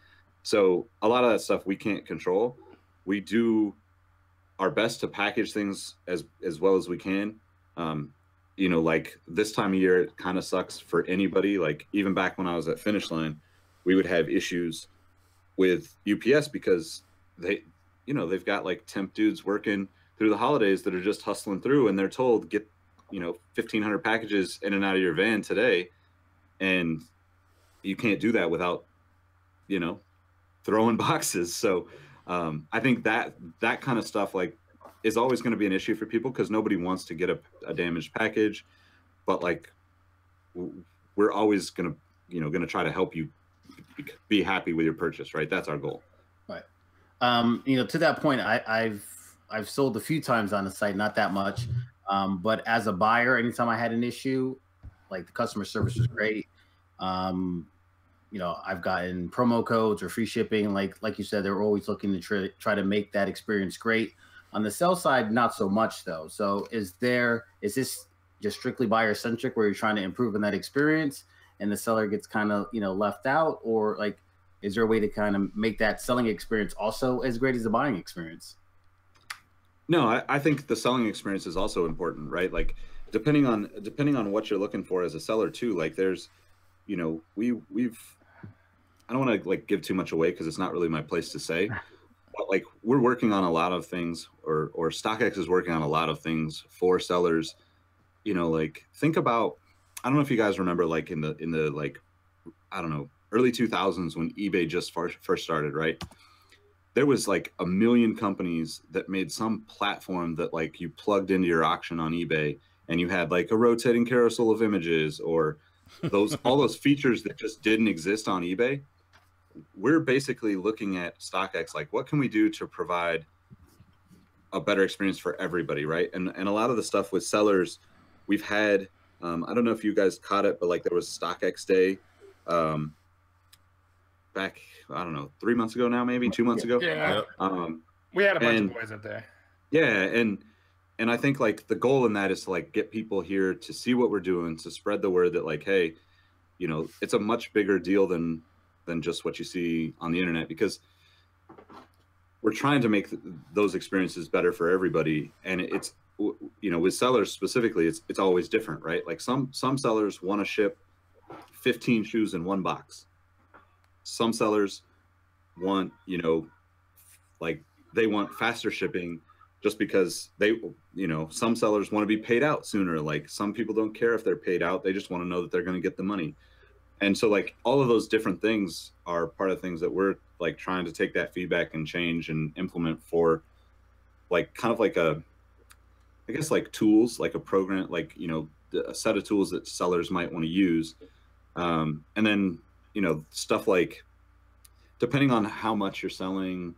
so a lot of that stuff we can't control. We do our best to package things as well as we can. Like, this time of year, it kind of sucks for anybody. Like, even back when I was at Finish Line, we would have issues with UPS because they've got like temp dudes working through the holidays that are just hustling through, and they're told, get 1,500 packages in and out of your van today, and you can't do that without throwing boxes. So I think that kind of stuff, like, is always going to be an issue for people because nobody wants to get a damaged package, but like, we're always going to try to help you be happy with your purchase, right? That's our goal. Right. To that point, I've sold a few times on the site, not that much. But as a buyer, anytime I had an issue, like, the customer service was great. I've gotten promo codes or free shipping. Like you said, they're always looking to try to make that experience great. On the sell side, not so much though. So is this just strictly buyer centric where you're trying to improve on that experience and the seller gets kind of, left out, or like, is there a way to kind of make that selling experience also as great as the buying experience? No, I think the selling experience is also important, right? Like depending on what you're looking for as a seller too, like there's, we've I don't want to like give too much away because it's not really my place to say, but like we're working on a lot of things, or StockX is working on a lot of things for sellers. Like think about, I don't know if you guys remember, like in the like, I don't know, early 2000s when eBay just first started, right? There was like a million companies that made some platform that like you plugged into your auction on eBay and you had like a rotating carousel of images or all those features that just didn't exist on eBay. We're basically looking at StockX, like what can we do to provide a better experience for everybody, right? And a lot of the stuff with sellers, we've had, I don't know if you guys caught it, but like there was StockX Day back, I don't know, 3 months ago now, maybe 2 months ago. Yeah. We had a bunch of boys up there. Yeah, and I think like the goal in that is to like get people here to see what we're doing, to spread the word that like, hey, it's a much bigger deal than just what you see on the internet, because we're trying to make those experiences better for everybody. And it's, with sellers specifically, it's always different, right? Like some sellers want to ship 15 shoes in one box. Some sellers want, like they want faster shipping just because they, some sellers want to be paid out sooner. Like some people don't care if they're paid out. They just want to know that they're going to get the money. And so like all of those different things are part of things that we're like trying to take that feedback and change and implement for like kind of like I guess like tools, like a program, like, a set of tools that sellers might want to use. And then, stuff like, depending on how much you're selling,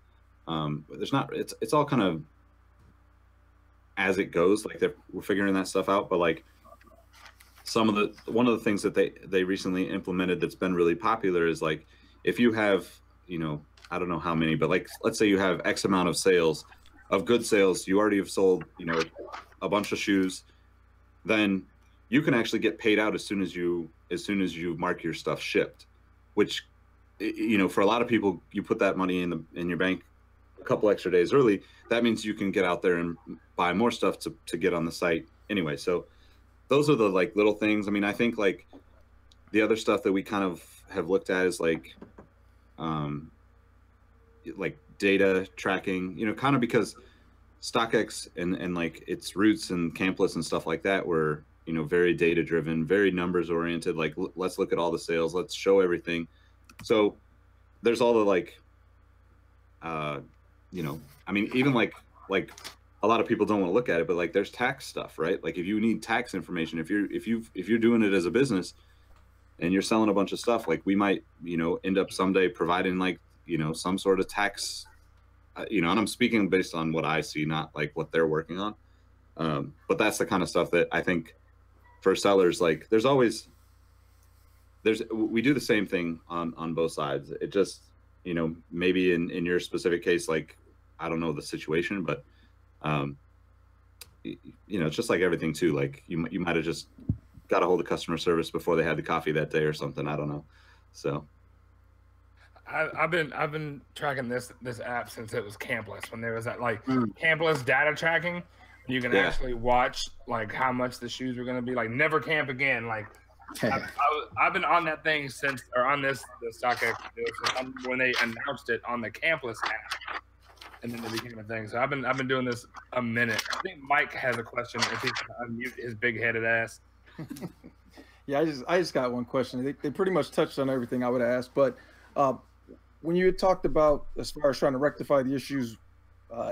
it's all kind of as it goes, like we're figuring that stuff out. But like one of the things that they recently implemented that's been really popular is like, if you have, I don't know how many, but like, let's say you have X amount of sales, of good sales, you already have sold, a bunch of shoes, then you can actually get paid out as soon as you mark your stuff shipped, which, for a lot of people, you put that money in your bank a couple extra days early. That means you can get out there and buy more stuff to get on the site anyway. So those are the like little things. I mean, I think like the other stuff that we kind of have looked at is like data tracking, kind of because StockX and like its roots and Campless and stuff like that were, very data driven, very numbers oriented. Like, let's look at all the sales, let's show everything. So there's all the like, I mean, even like a lot of people don't want to look at it, but like there's tax stuff, right? Like if you need tax information, if you're doing it as a business and you're selling a bunch of stuff, like we might, end up someday providing like, some sort of tax, and I'm speaking based on what I see, not like what they're working on. But that's the kind of stuff that I think for sellers, like we do the same thing on both sides. It just, maybe in your specific case, like, I don't know the situation, but, it's just like everything too. Like you might've just got a hold of customer service before they had the coffee that day or something. I don't know. So. I've been tracking this app since it was Campless, when there was that like Campless data tracking. You can actually watch like how much the shoes were going to be. Like never camp again. Like I've been on that thing since, or on the StockX when they announced it on the Campless app, and then it became a thing. So I've been doing this a minute. I think Mike has a question if he can unmute his big headed ass. Yeah, I just got one question. They pretty much touched on everything I would ask, but when you had talked about as far as trying to rectify the issues,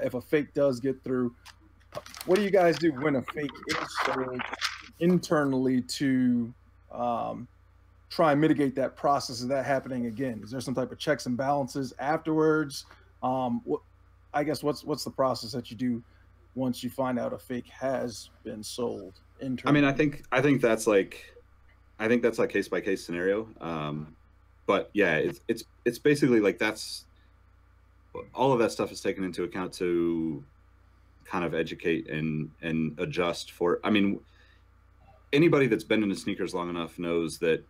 if a fake does get through, what do you guys do when a fake is sold internally to try and mitigate that process of that happening again? Is there some type of checks and balances afterwards? I guess what's the process that you do once you find out a fake has been sold internally? I mean, I think that's like case by case scenario. But yeah, it's basically like that's all of that stuff is taken into account to kind of educate and adjust for. I mean, anybody that's been into sneakers long enough knows that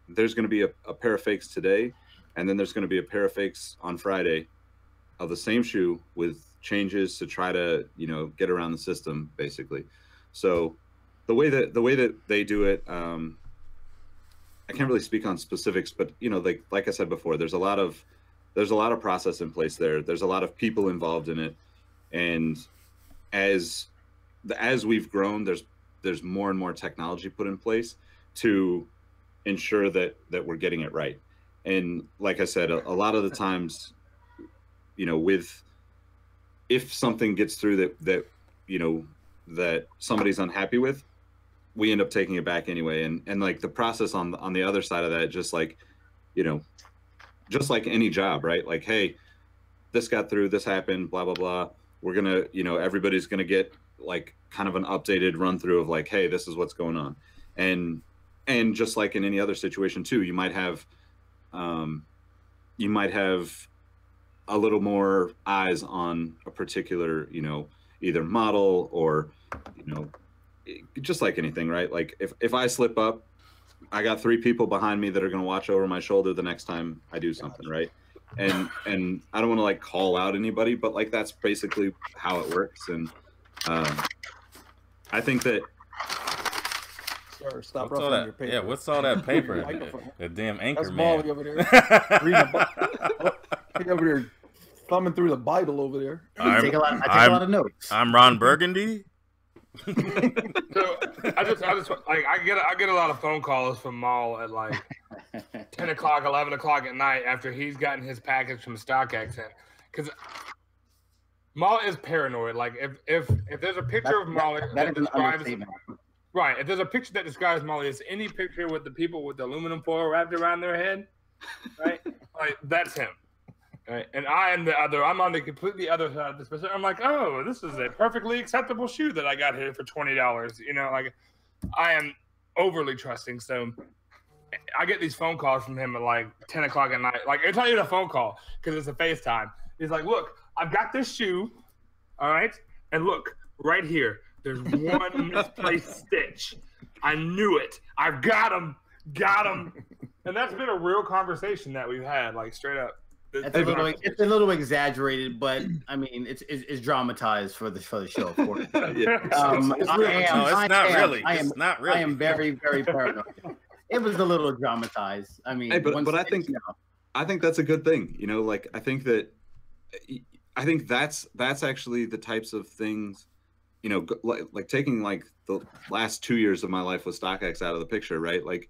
there's going to be a pair of fakes today, and then there's going to be a pair of fakes on Friday of the same shoe with changes to try to, you know, get around the system, basically. So the way that they do it, I can't really speak on specifics, but you know, like I said before, there's a lot of process in place there. There's a lot of people involved in it, and as we've grown, there's more and more technology put in place to ensure that we're getting it right. And like I said, a lot of the times, you know, if something gets through that you know that somebody's unhappy with, we end up taking it back anyway. And like the process on the other side of that, just like, you know, just like any job, right? Like, hey, this got through, this happened, blah, blah, blah. We're gonna, you know, everybody's gonna get like kind of an updated run through of like, hey, this is what's going on. And just like in any other situation too, you might have a little more eyes on a particular, you know, either model or, you know, just like anything, right? Like if I slip up, I got 3 people behind me that are going to watch over my shoulder the next time I do something, right? And I don't want to like call out anybody, but like that's basically how it works. And I think that. Sir, stop ruffling your paper. Yeah, what's all that paper? That damn anchor That's man. Molly over there. He's over there thumbing through the Bible over there. I take a lot of notes. I'm Ron Burgundy. So I just like I get a lot of phone calls from Maul at like 10 o'clock, 11 o'clock at night after he's gotten his package from StockX in, because Maul is paranoid. Like if there's a picture of Molly that describes right, if there's a picture that describes Molly, it's any picture with the people with the aluminum foil wrapped around their head, right? Like that's him. Right. And I'm on the completely other side of the spectrum. I'm like, oh, this is a perfectly acceptable shoe that I got here for $20. You know, like I am overly trusting. So I get these phone calls from him at like 10 o'clock at night. Like it's not even a phone call because it's a FaceTime. He's like, look, I've got this shoe. All right. And look right here. There's one misplaced stitch. I knew it. I've got him. Got him. And that's been a real conversation that we've had, like straight up. It's a little exaggerated, but I mean, it's dramatized for the show, of course. It's not really. I am very, very paranoid. It was a little dramatized. I mean, hey, but I think that's a good thing. You know, like I think that's actually the types of things. You know, like taking like the last 2 years of my life with StockX out of the picture, right? Like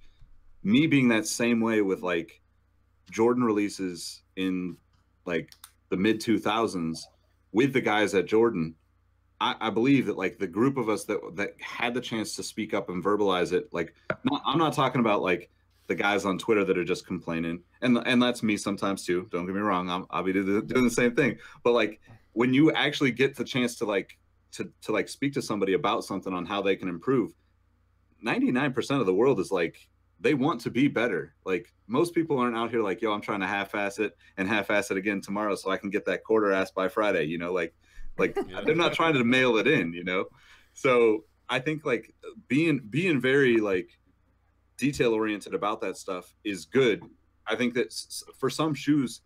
me being that same way with like Jordan releases in like the mid 2000s with the guys at Jordan. I believe that like the group of us that had the chance to speak up and verbalize it, like I'm not talking about like the guys on Twitter that are just complaining, and that's me sometimes too. Don't get me wrong, I'll be doing the same thing. But like when you actually get the chance to like to speak to somebody about something on how they can improve, 99% of the world is like they want to be better. Like most people aren't out here like, yo, I'm trying to half-ass it and half-ass it again tomorrow so I can get that quarter ass by Friday, you know, like they're not trying to mail it in, you know? So I think like being very like detail oriented about that stuff is good. I think that for some shoes,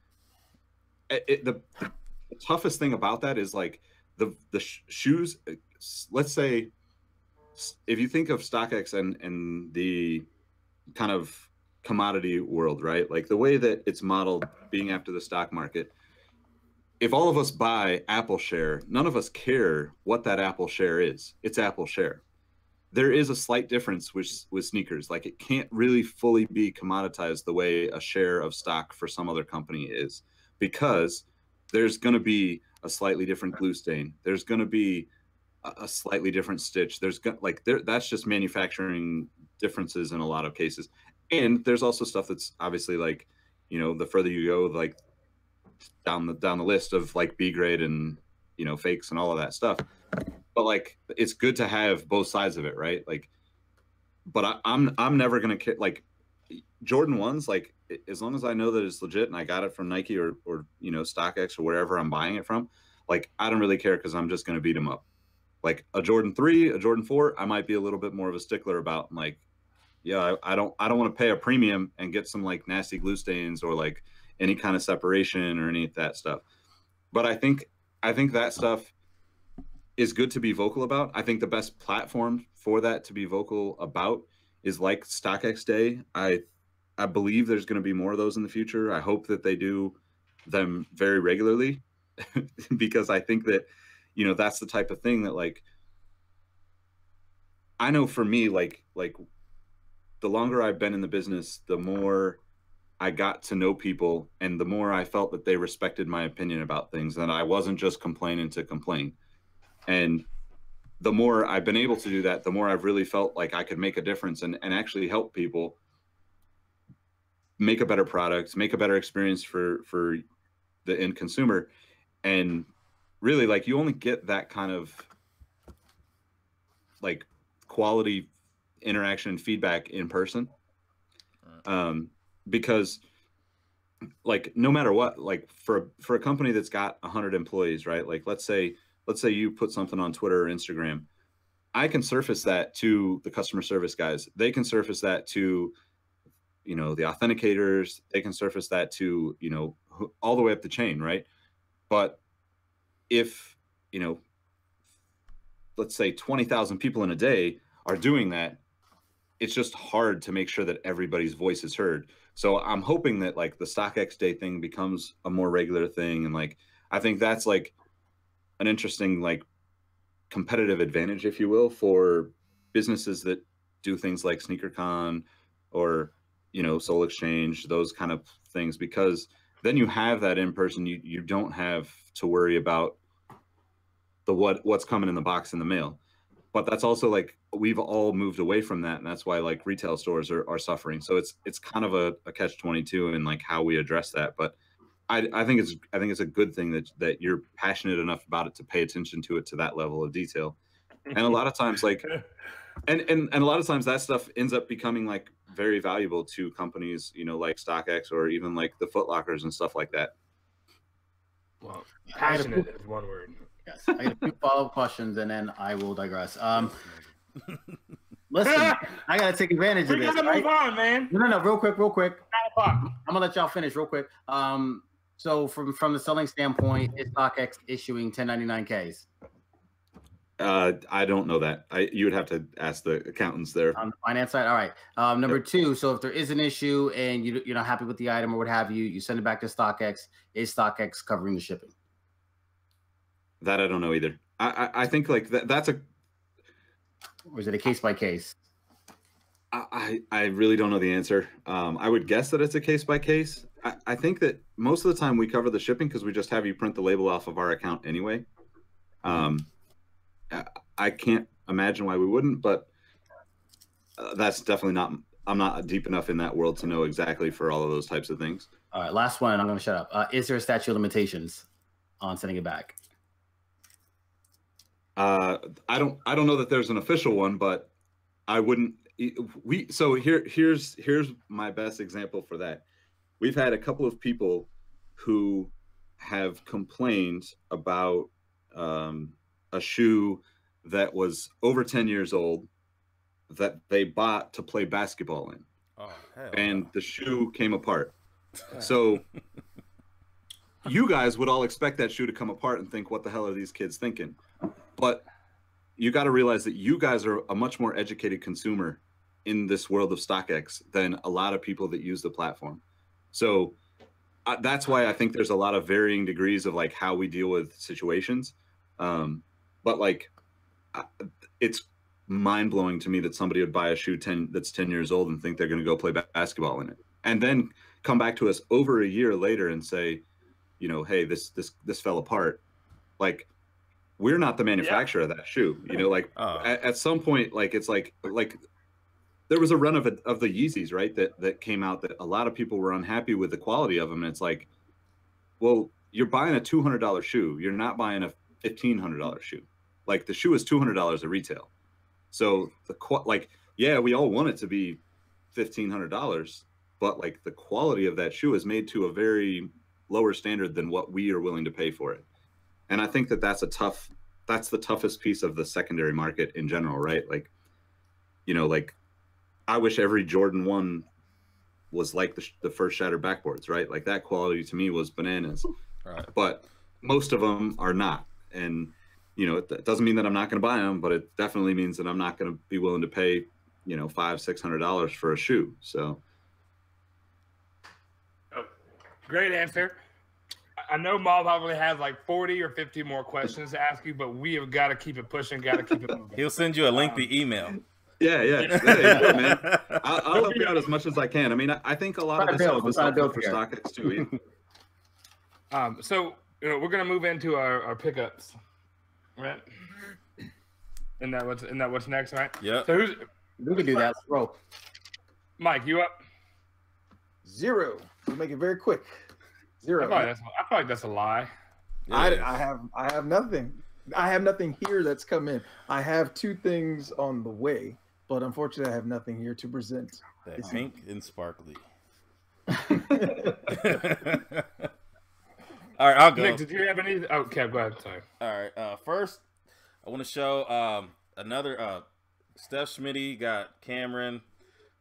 the toughest thing about that is like the shoes, let's say, if you think of StockX and the kind of commodity world, right? Like the way that it's modeled being after the stock market, if all of us buy Apple share, none of us care what that Apple share is. It's Apple share. There is a slight difference with sneakers. Like it can't really fully be commoditized the way a share of stock for some other company is, because there's going to be a slightly different glue stain. There's going to be a slightly different stitch. That's just manufacturing differences in a lot of cases. And there's also stuff that's obviously like, you know, the further you go, like down the list of like B grade and, you know, fakes and all of that stuff. But like, it's good to have both sides of it, right? Like, but I'm never gonna like Jordan 1s. Like, as long as I know that it's legit and I got it from Nike or you know StockX or wherever I'm buying it from, like, I don't really care because I'm just going to beat them up. Like a Jordan 3, a Jordan 4, I might be a little bit more of a stickler about. Like, yeah, I don't want to pay a premium and get some like nasty glue stains or like any kind of separation or any of that stuff. But I think that stuff is good to be vocal about. I think the best platform for that to be vocal about is like StockX Day. I believe there's going to be more of those in the future. I hope that they do them very regularly because I think that, you know, that's the type of thing that, like, I know for me, like the longer I've been in the business, the more I got to know people and the more I felt that they respected my opinion about things, and I wasn't just complaining to complain. And the more I've been able to do that, the more I've really felt like I could make a difference and actually help people make a better product, make a better experience for the end consumer. And really, like, you only get that kind of like quality interaction and feedback in person. Because like, no matter what, like for a company that's got 100 employees, right? Like, let's say you put something on Twitter or Instagram, I can surface that to the customer service guys. They can surface that to, you know, the authenticators. They can surface that to, you know, all the way up the chain, right? But if, you know, let's say 20,000 people in a day are doing that, it's just hard to make sure that everybody's voice is heard. So I'm hoping that like the StockX Day thing becomes a more regular thing. And like, I think that's like an interesting, like, competitive advantage, if you will, for businesses that do things like SneakerCon or, you know, Soul Exchange, those kind of things, because then you have that in person. You don't have to worry about the what's coming in the box in the mail. But that's also like, we've all moved away from that, and that's why like retail stores are suffering. So it's kind of a catch-22 in like how we address that. But I think it's a good thing that you're passionate enough about it to pay attention to it to that level of detail. And a lot of times, like, and a lot of times that stuff ends up becoming like very valuable to companies, you know, like StockX or even like the Foot Lockers and stuff like that. Well, passionate is one word. Yes, I got a few follow-up questions, and then I will digress. Listen, I gotta take advantage of this. We gotta move on, man. No, real quick. 9 o'clock. I'm gonna let y'all finish real quick. So from the selling standpoint, is StockX issuing 1099Ks? I don't know that. You would have to ask the accountants there. On the finance side? All right. Number two, so if there is an issue and you're not happy with the item or what have you, you send it back to StockX. Is StockX covering the shipping? That I don't know either. I think like that's a... Or is it a case by case? I really don't know the answer. I would guess that it's a case by case. I think that most of the time we cover the shipping because we just have you print the label off of our account anyway. I can't imagine why we wouldn't, but that's definitely not... I'm not deep enough in that world to know exactly for all of those types of things. All right, last one, and I'm going to shut up. Is there a statute of limitations on sending it back? I don't know that there's an official one, but I wouldn't... So here's my best example for that. We've had a couple of people who have complained about a shoe that was over 10 years old that they bought to play basketball in. Oh, hell and no. The shoe came apart. So you guys would all expect that shoe to come apart and think, what the hell are these kids thinking? But you got to realize that you guys are a much more educated consumer in this world of StockX than a lot of people that use the platform. So that's why I think there's a lot of varying degrees of like how we deal with situations. But like, it's mind-blowing to me that somebody would buy a shoe that's 10 years old and think they're going to go play basketball in it, and then come back to us over a year later and say, you know, hey, this fell apart. Like, we're not the manufacturer of that shoe, you know, like at some point, like, it's like there was a run of the Yeezys, right? That came out that a lot of people were unhappy with the quality of them. And it's like, well, you're buying a $200 shoe. You're not buying a $1,500 shoe. Like, the shoe is $200 at retail. So yeah, we all want it to be $1,500, but like the quality of that shoe is made to a very lower standard than what we are willing to pay for it. And I think that that's the toughest piece of the secondary market in general, right? Like, like I wish every Jordan 1 was like the first shattered backboards, right? Like that quality to me was bananas. Right. But most of them are not. And, it doesn't mean that I'm not going to buy them, but it definitely means that I'm not going to be willing to pay, $500-$600 for a shoe. So. Oh, great answer. I know Maul probably has like 40 or 50 more questions to ask you, but we have got to keep it pushing, got to keep it moving. He'll send you a lengthy email. Yeah. Hey, man. I'll help you out as much as I can. I mean, I think a lot of this stuff is helpful for StockX too. So we're gonna move into our pickups, right? And that what's next, right? Yeah. So we can do that. Bro. Mike, you up? 0. We'll make it very quick. 0. I feel like that's a lie. I have nothing. I have nothing here that's come in. I have 2 things on the way, but unfortunately, I have nothing here to present. That pink and sparkly. All right, I'll go. Nick, did you have any? Oh, Kev, go ahead. Sorry. All right. First, I want to show another Steph Schmitty got Cameron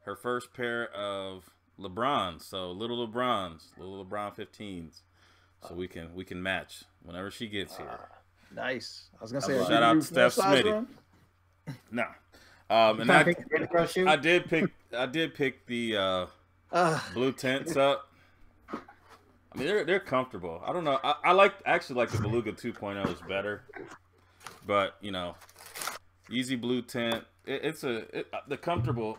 her first pair of LeBrons. So little LeBron 15s. So we can match whenever she gets here. Nice. I was gonna say shout out to Steph Schmitty. No. And I did pick the blue tints up. I mean, they're comfortable. I don't know. I actually like the Beluga 2.0 is better, but easy blue tint. It's a comfortable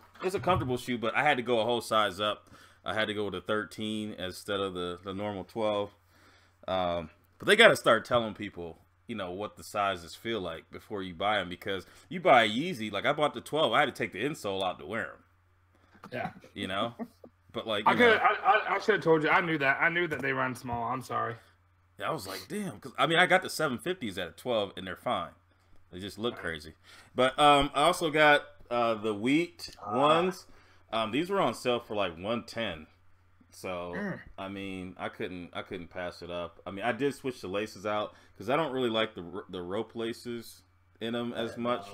shoe, but I had to go a whole size up. I had to go with a 13 instead of the normal 12. But they got to start telling people, what the sizes feel like before you buy them, because you buy a Yeezy, like I bought the 12, I had to take the insole out to wear them. Yeah. But like, I should have told you. I knew that they run small. I'm sorry. Yeah, I was like, damn, because I got the 750s at a 12, and they're fine. They just look crazy. But I also got the wheat ones. These were on sale for like $110. So I mean, I couldn't pass it up. I mean, I did switch the laces out because I don't really like the rope laces in them as much.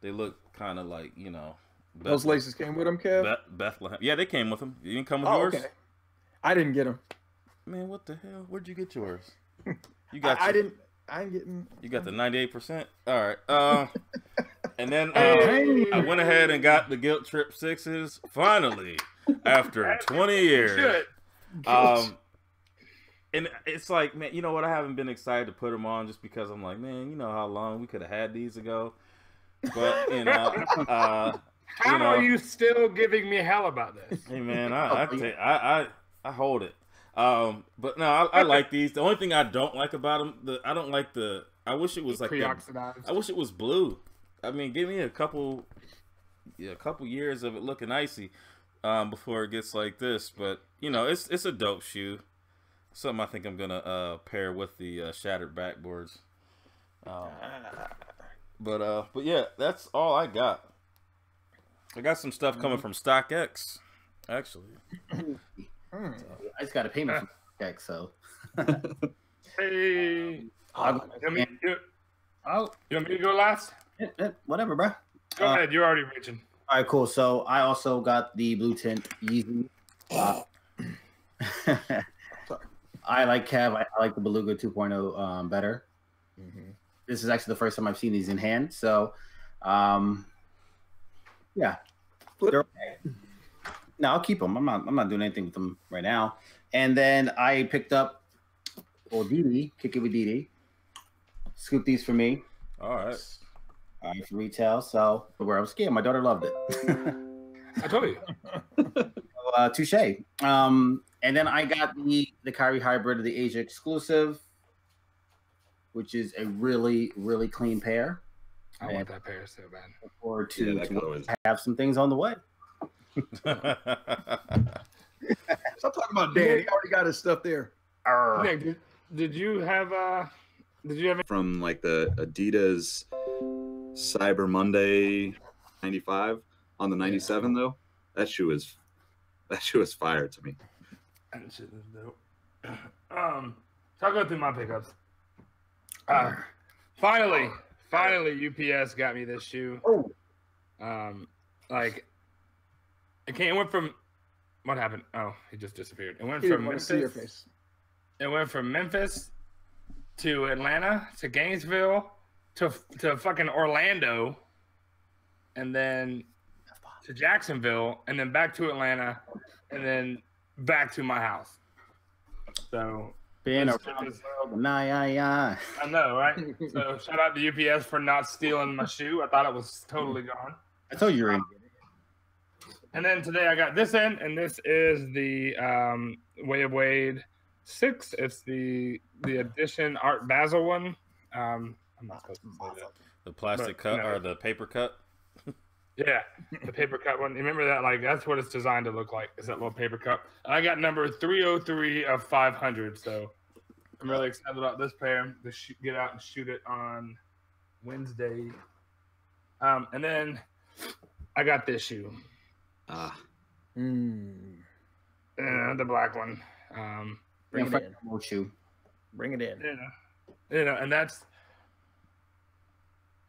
They look kind of like those laces came with them, Kev? Bethlehem. Yeah, they came with them. You didn't come with yours? Okay. I didn't get them. Man, what the hell? Where'd you get yours? You got. I ain't getting. You got the 98%. All right. And then I went ahead and got the Guilt Trip 6s finally after 20 years. And it's like, man, you know what? I haven't been excited to put them on just because I'm like, man, you know how long we could have had these ago. But how are you still giving me hell about this? Hey man, I hold it. But no, I like these. The only thing I don't like about them, I wish it was like pre-oxidized. I wish it was blue. I mean, give me a couple years of it looking icy before it gets like this. But it's a dope shoe. Something I think I'm gonna pair with the shattered backboards. But yeah, that's all I got. I got some stuff coming from StockX, actually. I just got a payment from StockX, so. Hey, you want me to go last? Whatever, bro. Go ahead. You're already reaching. All right, cool. So I also got the blue tint Yeezy. I like Kev. I like the Beluga 2.0 better. Mm-hmm. This is actually the first time I've seen these in hand. So, yeah. They're okay. No, I'll keep them. I'm not doing anything with them right now. And then I picked up Didi, Kick It With Didi. Scoop these for me. All right. For retail. So, where I was scared, my daughter loved it. I told you. Touche. And then I got the Kyrie Hybrid of the Asia exclusive, which is a really, really clean pair. I want that pair so bad. Look forward to have some things on the way. Stop talking about Dan. He already got his stuff there. Nick, did you have from like the Adidas Cyber Monday 95 on the 97 though? That shoe is fire to me. That shit is dope. So I'll go through my pickups. Finally, UPS got me this shoe. Oh, Like it went from what happened? Oh, he just disappeared. It went He from didn't want to see your Memphis. face. It went from Memphis to Atlanta to Gainesville to fucking Orlando, and then to Jacksonville, and then back to Atlanta, and then back to my house. So being this around is- the world, nah. I know, right? So shout out to UPS for not stealing my shoe. I thought it was totally gone. I told you, Randy. And then today I got this in, and this is the Way of Wade 6. It's the edition Art Basel one. I'm not supposed to say that. The plastic But, cut no. or the paper cut? Yeah, the paper cut one. You remember that? Like that's what it's designed to look like. Is that little paper cut? And I got number 303 of 500. So I'm really excited about this pair. To get out and shoot it on Wednesday. And then I got this shoe. The black one. Bring it in. More shoe. Bring it in. And that's.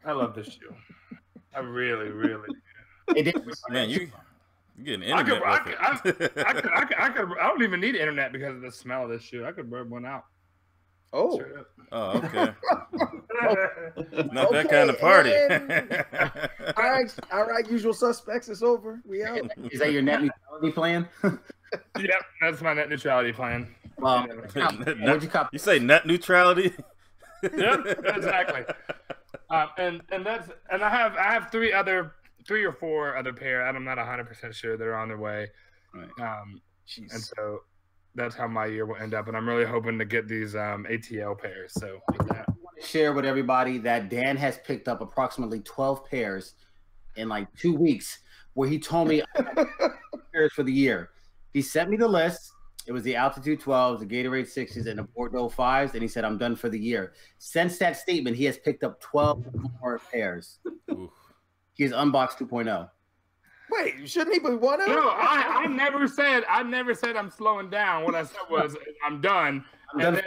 I love this shoe. I really, really. It did. Man, you getting I internet with it. I don't even need internet because of the smell of this shoe. I could burn one out. Oh, Straight up. Oh, okay. Not that kind of party. all right. Usual suspects. It's over. We out. Is that your net neutrality plan? Yep, that's my net neutrality plan. Well, what'd you cop? You say net neutrality? Yep, exactly. And I have three or four other pair. I'm not 100% sure they're on their way. Right. And so that's how my year will end up. And I'm really hoping to get these ATL pairs. So with that, I want to share with everybody that Dan has picked up approximately 12 pairs in like 2 weeks, where he told me pairs for the year. He sent me the list. It was the Altitude 12s, the Gatorade 6s, and the Bordeaux 5s, and he said, I'm done for the year. Since that statement, he has picked up 12 more pairs. Oof. He has unboxed 2.0. Wait, shouldn't he be one out? no, I never said I'm slowing down. What I said was I'm done. And then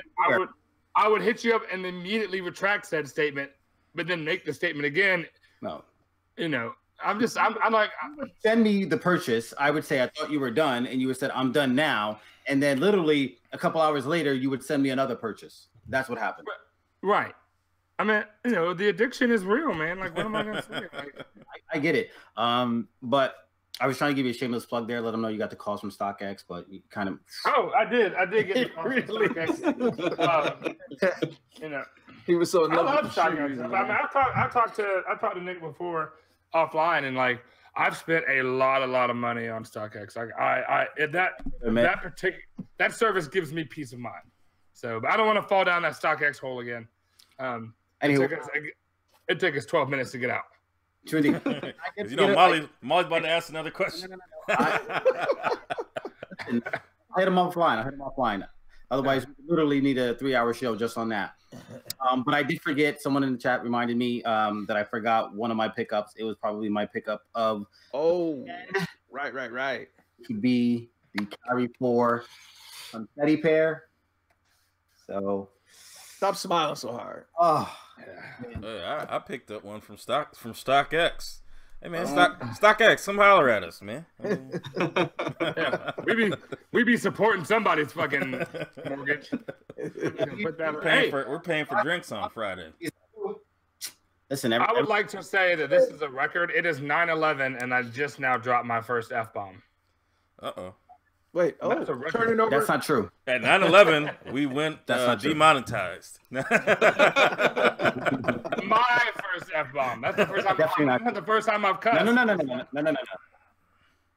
I would hit you up and immediately retract said statement, but then make the statement again. No. I'm like, Send me the purchase. I would say, I thought you were done, and you would said, I'm done now. And then literally a couple hours later, you would send me another purchase. That's what happened. right. I mean, the addiction is real, man. Like, what am I gonna say? Like, I get it. But I was trying to give you a shameless plug there. Let them know you got the calls from StockX, but you kind of. oh, I did get the calls from StockX. He was so in I love love with the StockX. shoes, I mean, man. I talked to Nick before offline, and like I've spent a lot of money on StockX. Like that service gives me peace of mind. So, but I don't want to fall down that StockX hole again. Anyway, It took us 12 minutes to get out. Trinity, Molly's about to ask another question. I hit him offline. Otherwise, we literally need a 3-hour show just on that. But I did forget. Someone in the chat reminded me that I forgot one of my pickups. It was probably my pickup of. Oh, right. To be the Carry 4 confetti pair. So. Stop smiling so hard. Oh. I picked up one from StockX. Hey man, StockX, come holler at us, man. Yeah, we be supporting somebody's fucking mortgage. We're paying for drinks on Friday. Listen, I would like to say that this is a record. It is 9/11, and I just now dropped my first F-bomb. Uh-oh. Wait, That's a record. turning over. That's not true. At 9/11, we went That's not true. demonetized. My first F-bomb. That's the first time. Definitely not. That's the first time I've cussed.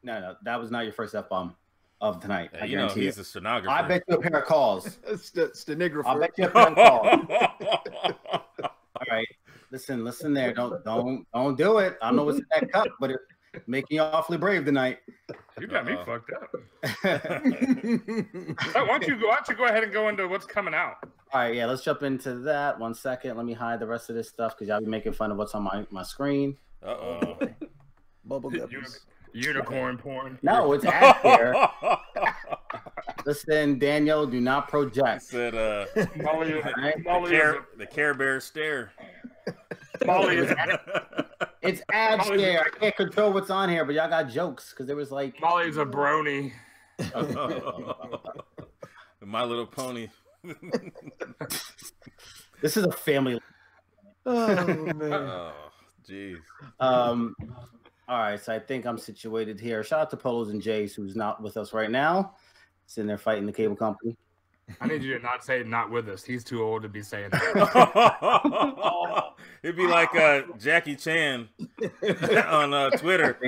No. That was not your first F-bomb of tonight. I guarantee he's a stenographer. I bet you a pair of calls. Stenographer. I'll bet you a pair of calls. All right. Listen there. Don't do it. I don't know what's in that cup, but it's making you awfully brave tonight. You got me fucked up. Why don't you go ahead and go into what's coming out? All right, yeah, let's jump into that. 1 second. Let me hide the rest of this stuff because y'all be making fun of what's on my screen. Uh-oh. Bubble guppies. Unicorn porn. No, it's ad there. Listen, Daniel, do not He project. said, Molly, Right? Molly, the Care Bear stare. Molly is It's ad scare. I can't control what's on here, but y'all got jokes because there was like Molly's a brony. My Little Pony. this is a family. Oh man. Oh, jeez. All right, so I think I'm situated here. Shout out to Polos and Jace, who's not with us right now. Sitting there fighting the cable company. I need you to not say not with us. He's too old to be saying that. It'd be like Jackie Chan on Twitter.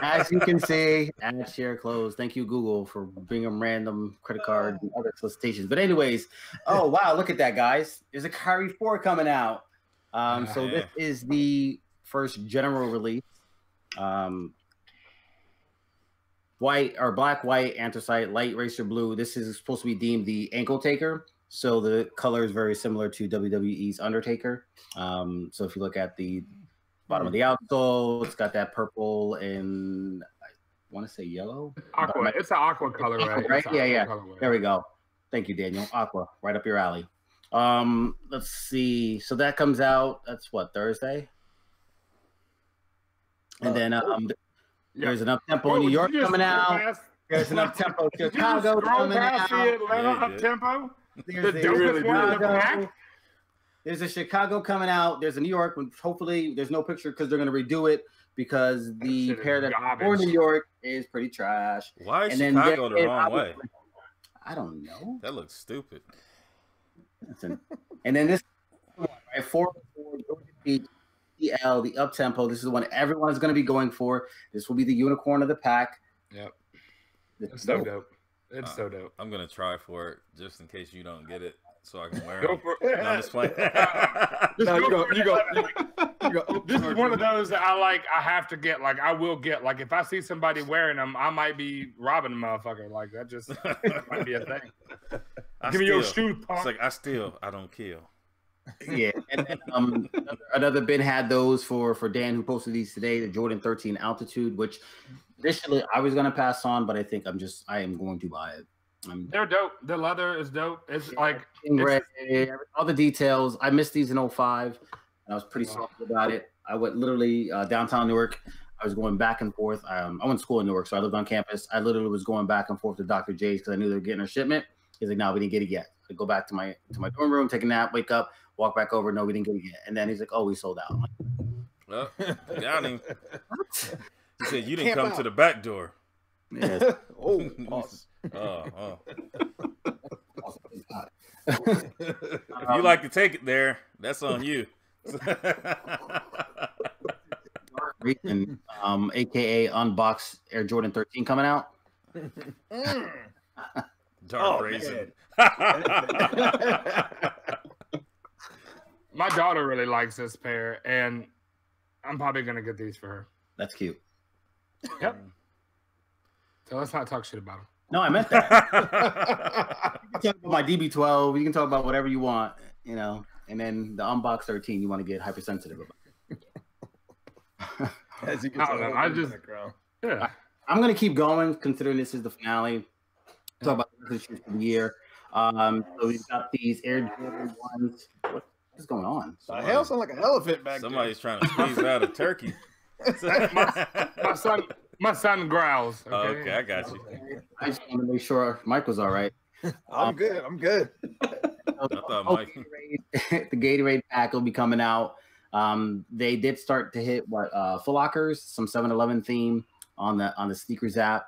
As you can see, ad share closed. Thank you, Google, for bringing random credit card and other solicitations. But anyways, oh wow, look at that, guys. There's a Kyrie 4 coming out. So this is the first general release. White or black, white, anthracite, light racer blue. This is supposed to be deemed the ankle taker. So the color is very similar to WWE's Undertaker. So if you look at the bottom of the outsole, it's got that purple and I want to say yellow. Aqua. It's an aqua color, right? Right? It's an Yeah, aqua yeah. colorway. There we go. Thank you, Daniel. Aqua, right up your alley. Let's see. So that comes out. That's what, Thursday? And then there's an up-tempo New York coming out. There's an up-tempo Chicago coming out. Up-tempo? There's The dopest one in the pack? There's a Chicago coming out. There's a New York one. Hopefully, there's no picture because they're going to redo it because the shit is pair that's garbage. for New York is pretty trash. Why is And then Chicago the wrong way? I don't know. That looks stupid. Listen. And then this right, 4 EL, the up tempo. This is the one everyone is going to be going for. This will be the unicorn of the pack. Yep. It's so dope. It's so dope. I'm gonna try for it just in case you don't get it, so I can wear Go them. for No, I'm just playing. No, you go. This is one of those that I like. I have to get. Like I will get. Like if I see somebody wearing them, I might be robbing a motherfucker. Like that just might be a thing. Give me your shoes, punk. It's like I steal, I don't kill. Yeah, and then another bin had those for Dan, who posted these today, the Jordan 13 Altitude, which initially I was gonna pass on, but I think I am going to buy it. They're dope. The leather is dope. It's like Red, all the details. I missed these in 05, and I was pretty salty about it. I went literally downtown Newark. I was going back and forth. I went to school in Newark, so I lived on campus. I literally was going back and forth to Dr. J's because I knew they were getting a shipment. He's like, "No, we didn't get it yet." I go back to my dorm room, take a nap, wake up, walk back over. No, we didn't get it yet. And then he's like, "Oh, we sold out." I'm like, Well, got him. "What?" He said you didn't come to the back door. Yes. Oh, pause. Oh. If you like to take it there, that's on you. Reason, aka Unbox Air Jordan 13 coming out. Dark raisin. my daughter really likes this pair, and I'm probably gonna get these for her. That's cute. Yep. So let's not talk shit about them. No, I meant that. You can talk about my DB12. You can talk about whatever you want, you know. And then the Unbox 13, you want to get hypersensitive about. As he I don't know. I just yeah. I'm gonna keep going, considering this is the finale. Talk about the shoes for the year. So we've got these Air Jordan ones. What is going on? The hell sound like an elephant back Somebody's trying to squeeze out a turkey. my son growls. Okay, Okay, I got you. I just want to make sure Mike was all right. there. I'm good. I thought Mike. The Gatorade pack will be coming out. They did start to hit Foot Lockers, some 7-Eleven theme on the sneakers app.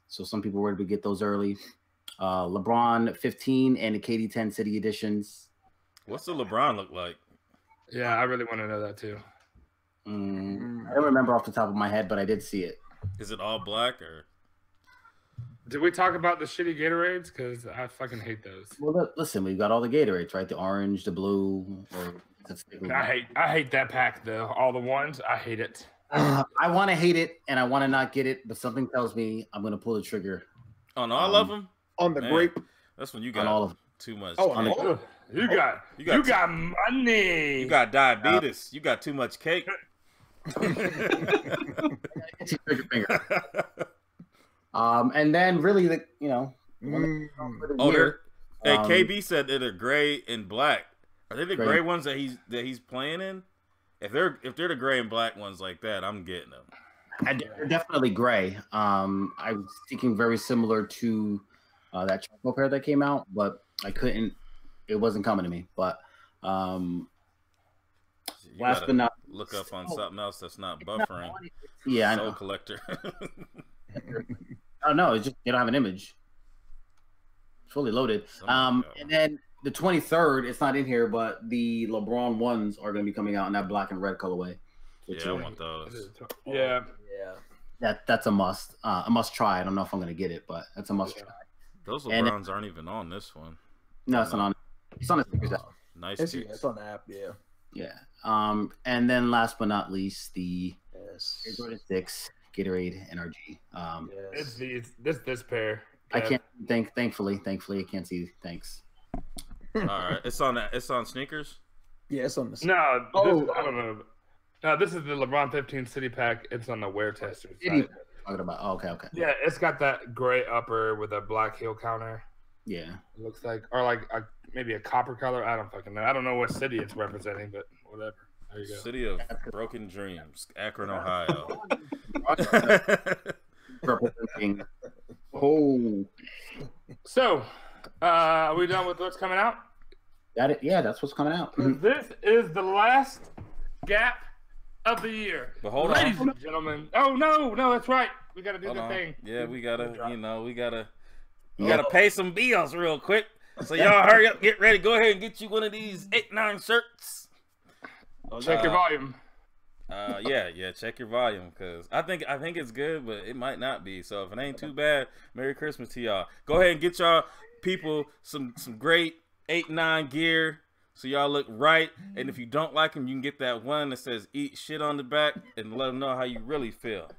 So some people were able to get those early. LeBron 15 and the KD 10 City editions. What's the LeBron look like? Yeah, I really want to know that too. I don't remember off the top of my head, but I did see it. Is it all black or? Did we talk about the shitty Gatorades? Because I fucking hate those. Well, listen, we've got all the Gatorades, right? The orange, the blue. I hate that pack though. All the ones, I hate it. I want to hate it and I want to not get it, but something tells me I'm going to pull the trigger On all of them? On the Man, grape. That's when you on all got of them. too much. Oh, cake. on You got money. You got diabetes. You got too much cake. It's your trigger finger. And then really the Oh, year, hey, KB said that they're gray and black. Are they the Gray. gray ones that he's playing in? If they're the gray and black ones like that, I'm getting them. they're definitely gray. I was thinking very similar to that charcoal pair that came out, but I couldn't. It wasn't coming to me. But last but not look up on something else that's not buffering. Yeah, I Soul know. Collector. Oh no, it's just they don't have an image. It's fully loaded. And then the 23rd, it's not in here, but the LeBron ones are going to be coming out in that black and red colorway. Yeah, I want those. Yeah. That's a must. A must try. I don't know if I'm going to get it, but that's a must try. Those LeBrons aren't even on this one. No, it's not on. It's on the stickers. Nice. It's on the app. Yeah. Yeah. And then last but not least, the Jordan 6 Gatorade NRG. It's this pair. I can't thankfully I can't see. Thanks. All right, it's on sneakers. Yeah, it's on the. No, I don't know. No, this is the LeBron 15 City Pack. It's on the Wear Tester site. Talking about okay. Yeah, it's got that gray upper with a black heel counter. Yeah, it looks like, or like maybe a copper color. I don't fucking know. I don't know what city it's representing, but whatever. There you go. City of Broken Dreams, Akron, Ohio. Representing. Oh. So, are we done with what's coming out? Yeah, that's what's coming out. This is the last G.A.P of the year. But hold Ladies on, and gentlemen. Oh no, that's right. We gotta do the thing. Yeah, we gotta pay some bills real quick. So y'all hurry up, get ready, go ahead and get you one of these 8-9 shirts. Check your volume. Yeah, check your volume, because I think it's good, but it might not be. So if it ain't too bad, Merry Christmas to y'all. Go ahead and get y'all people some great 8-9 gear, so y'all look right. And if you don't like them, you can get that one that says "Eat shit" on the back, and let them know how you really feel.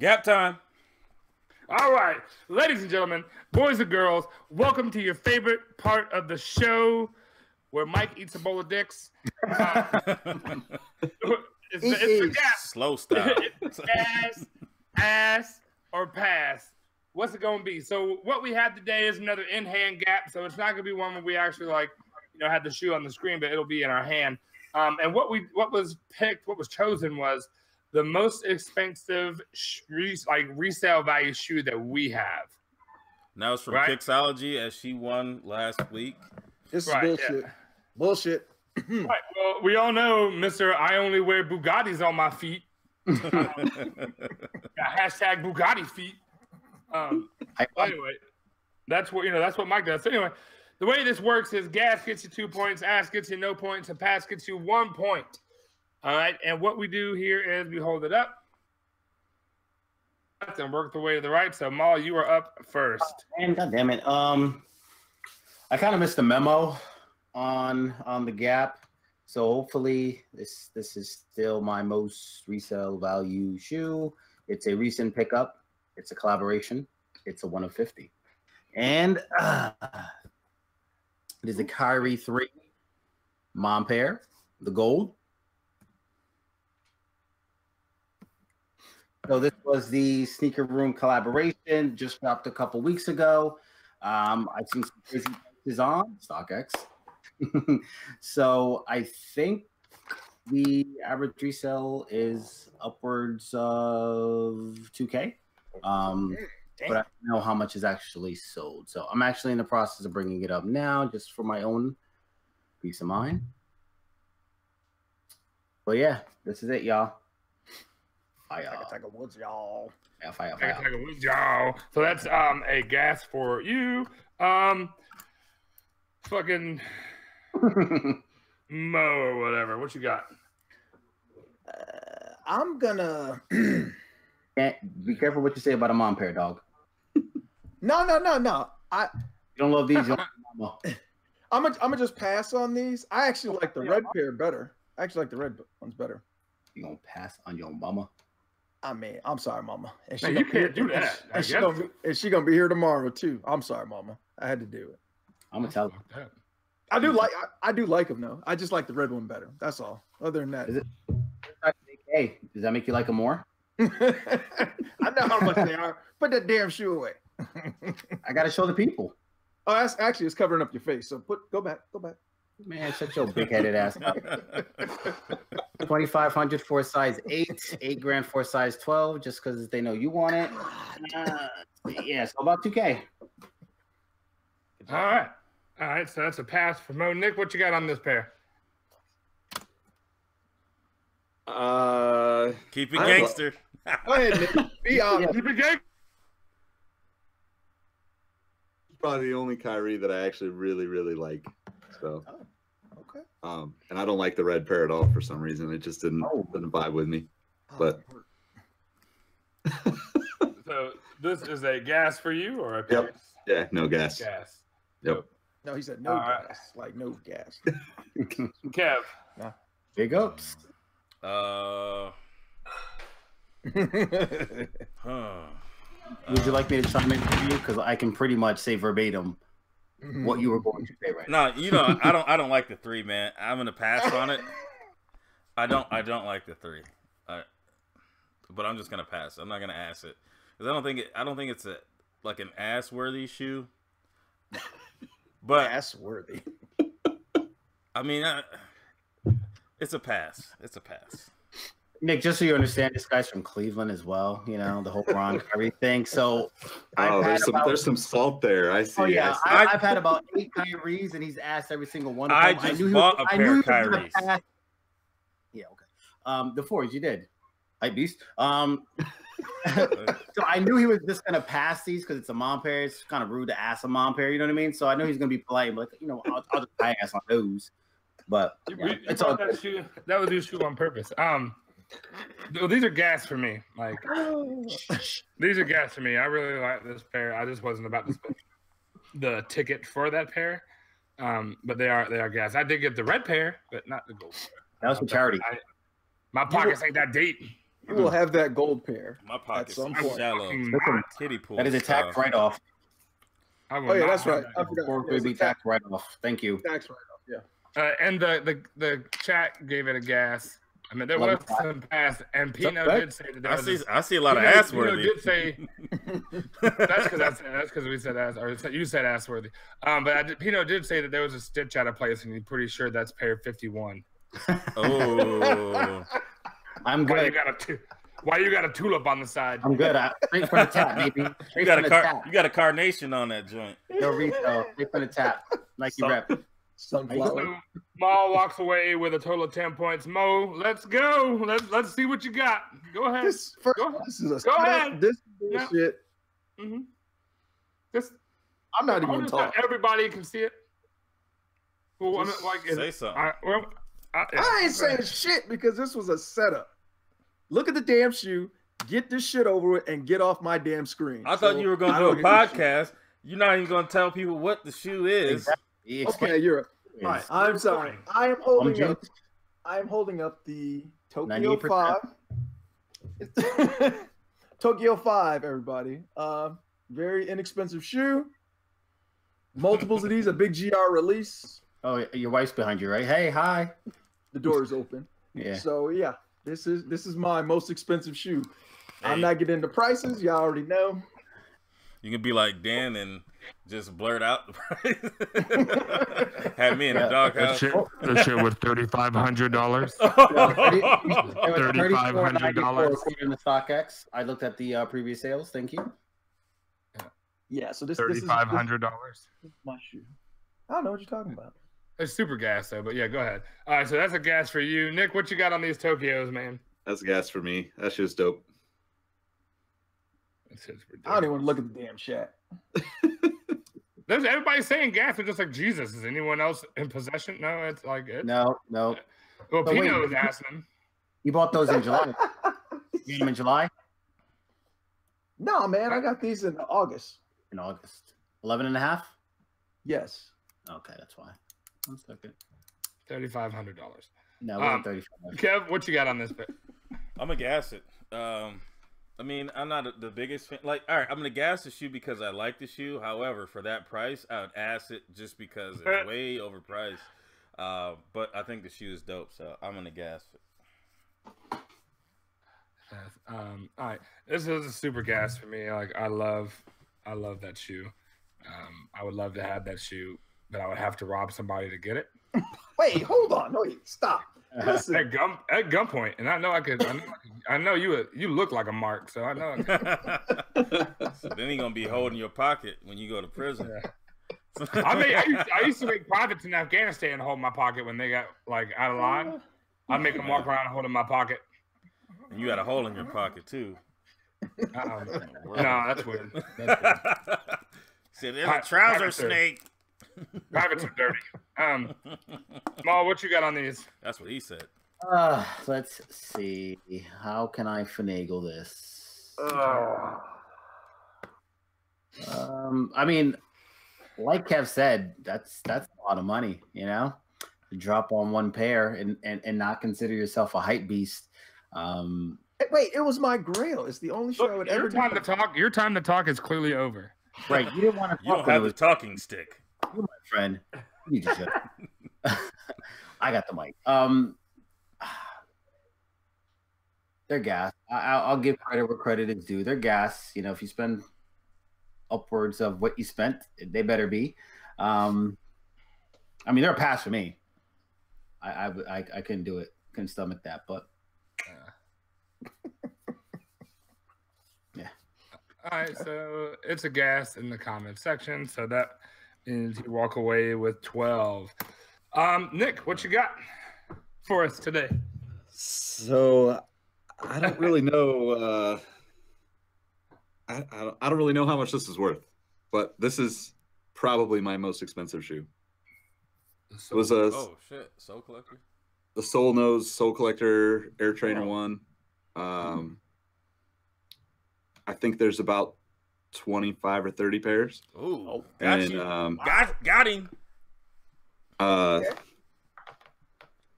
G.A.P time. All right, ladies and gentlemen, boys and girls, welcome to your favorite part of the show, where Mike eats a bowl of dicks. It's the G.A.P. Slow style. ass, or pass. What's it gonna be? So what we have today is another in-hand G.A.P. So it's not gonna be one where we actually have the shoe on the screen, but it'll be in our hand. And what was chosen was the most expensive resale value shoe that we have. Now it's from Kixology, as she won last week. This is bullshit. Yeah. Bullshit. Right. Well, we all know, Mr. I only wear Bugattis on my feet. Hashtag Bugatti feet. Anyway, that's what Mike does. So anyway, the way this works is gas gets you 2 points, ass gets you no points, and pass gets you 1 point. All right, and what we do here is we hold it up and work the way to the right. So, Maul, you are up first. Oh, man, God damn it. I kind of missed the memo on the G.A.P. So hopefully this is still my most resale value shoe. It's a recent pickup. It's a collaboration. It's a 1 of 50. And it is a Kyrie 3 Mom pair, the gold. So this was the Sneaker Room collaboration, just dropped a couple weeks ago. I've seen some crazy prices on StockX. So I think the average resale is upwards of 2K. But I don't know how much is actually sold. So I'm actually in the process of bringing it up now, just for my own peace of mind. But yeah, this is it, y'all. Tiger Woods, y'all. Yeah, fire. Tiger Woods, y'all. So that's a gas for you. Fucking Mo or whatever. What you got? I'm gonna. Be careful what you say about a mom pair, dog. No. You don't love these. You don't love mama. I'm gonna just pass on these. I actually like the red pair better. I actually like the red ones better. You gonna pass on your mama? I mean, I'm sorry, Mama. And Man, you can't do that. And she gonna be here tomorrow too. I'm sorry, Mama. I had to do it. I'm gonna tell you. I do like them though. I just like the red one better. That's all. Other than that, Hey, does that make you like them more? I know how much they are. Put that damn shoe away. I gotta show the people. Oh, that's actually it's covering up your face. So go back. Man, shut your big-headed ass up. 2,500 for a size 8, $8,000 for a size 12, just because they know you want it. Yeah, so about 2K. All right. So that's a pass for Mo. Nick, what you got on this pair? Keep it gangster. Go ahead, Nick. Be honest. Keep it gangster. Probably the only Kyrie that I actually really like. So, Okay. And I don't like the red pair at all for some reason. It just didn't vibe with me. But So this is a gas for you or a pass? Yep. Yeah, no gas. Gas. Yep. No, he said no All gas. Like no gas. Kev. Big ups. Would you like me to chime in for you? Because I can pretty much say verbatim what you were going to say right now. No, you know, I don't like the 3, man. I'm gonna pass on it. I don't like the 3. But I'm just gonna pass. I'm not gonna ass it because I don't think it's like an ass worthy shoe. But Ass worthy. I mean, it's a pass. It's a pass. Nick, just so you understand, this guy's from Cleveland as well. You know, the whole Ron Kyrie thing. So, there's some salt there. I see. Oh yeah, I see. I've had about 8 Kyries, and he's asked every single one of I them. just bought a pair of Kyries. Yeah, okay. The 4s you did, hype beast. So I knew he was just gonna pass these because it's a mom pair. It's kind of rude to ask a mom pair. You know what I mean? So I know he's gonna be polite, but you know, I'll just pass on those. But yeah, it's all good. That was your shoe on purpose. These are gas for me. Like these are gas for me. I really like this pair. I just wasn't about to spend the ticket for that pair. But they are gas. I did get the red pair, but not the gold pair. That was for charity. My pockets ain't that deep. You will have that gold pair. My pockets some are point. shallow. Listen, Kitty pool. that is a tax style. write-off. Oh yeah, that's right. I forgot. Or it would be tax write-off. Thank you. Tax write-off. Yeah. And the chat gave it a gas. I mean, there was some pass, and Pino did say that there was. I see a lot of ass Pino worthy. did say that's because we said ass, or you said ass worthy. But Pino did say that there was a stitch out of place, and he's pretty sure that's pair 51. Oh, I'm good. Why you got a tulip on the side? I'm good. Straight from the tap, baby. you got a carnation on that joint. No retail. Straight from the tap. Like you rep. Sunflower. So, Maul walks away with a total of 10 points. Mo, let's go. Let's see what you got. Go ahead. This is a Go ahead. This bullshit. Mm-hmm. I'm not even talking. Everybody can see it. Well, Say something. I ain't saying shit because this was a setup. Look at the damn shoe. Get this shit over with and get off my damn screen. I thought you were going to do a podcast. You're not even going to tell people what the shoe is. Exactly. Okay, you're right. I'm sorry. I am holding up the Tokyo 5. Tokyo 5, everybody. Very inexpensive shoe. Multiples of these, a big GR release. Oh, your wife's behind you, right? Hey, hi. The door is open. Yeah. So yeah, this is my most expensive shoe. Hey. I'm not getting into prices. Y'all already know. You can be like Dan and just blurt out the price. Had me in the doghouse. That shit was $3,500. $3,500 in the StockX. I looked at the previous sales. Thank you. Yeah, so this $3,500. is my shoe. I don't know what you're talking about. It's super gas though, but yeah, go ahead. All right, so that's a gas for you, Nick. What you got on these Tokyos, man? That's gas for me. That shit's dope. I don't even want to look at the damn chat. There's everybody saying gas. They're just like, Jesus, is anyone else in possession? No, it's like it. No. Well, So Pino wait. was asking him. You bought those in July. You get them in July? No, man, I got these in August. In August. 11 and a half? Yes. Okay, that's why. 1 second. $3,500. No, it wasn't 35. Kev, what you got on this bit? I'm gonna gas it. I mean, I'm not the biggest fan. Like, all right, I'm gonna gas the shoe because I like the shoe. However, for that price, I would ass it just because it's way overpriced. But I think the shoe is dope, so I'm gonna gas it. All right, this is a super gas for me. Like, I love that shoe. I would love to have that shoe, but I would have to rob somebody to get it. Wait, hold on. Wait, stop. Listen. At gunpoint, and I know I could. I know you look like a mark, so I know. So then he's gonna be holding your pocket when you go to prison. Yeah. I used to make privates in Afghanistan hold my pocket when they got like out of line. I make them walk around holding my pocket. And you got a hole in your pocket too. No, that's weird. See, there's a trouser snake. Privates are dirty. Maul, what you got on these? That's what he said. Let's see. How can I finagle this? I mean, like Kev said, that's a lot of money, you know, to drop on one pair and not consider yourself a hype beast. Wait, it was my grail. It's the only show I would ever Your time to talk. Your time to talk is clearly over. Right, you didn't want to talk. You don't have the talking stick. You, my friend. You need to shut up. I got the mic. They're gas. I'll give credit where credit is due. They're gas. You know, if you spend upwards of what you spent, they better be. I mean, they're a pass for me. I couldn't do it. Couldn't stomach that, but yeah. All right, so it's a gas in the comment section. So that means you walk away with 12. Nick, what you got for us today? So I don't really know. I don't really know how much this is worth, but this is probably my most expensive shoe. It was oh shit, Soul Collector. The Soul Nose Soul Collector Air Trainer one. I think there's about 25 or 30 pairs. Ooh, got and, you. Got him. I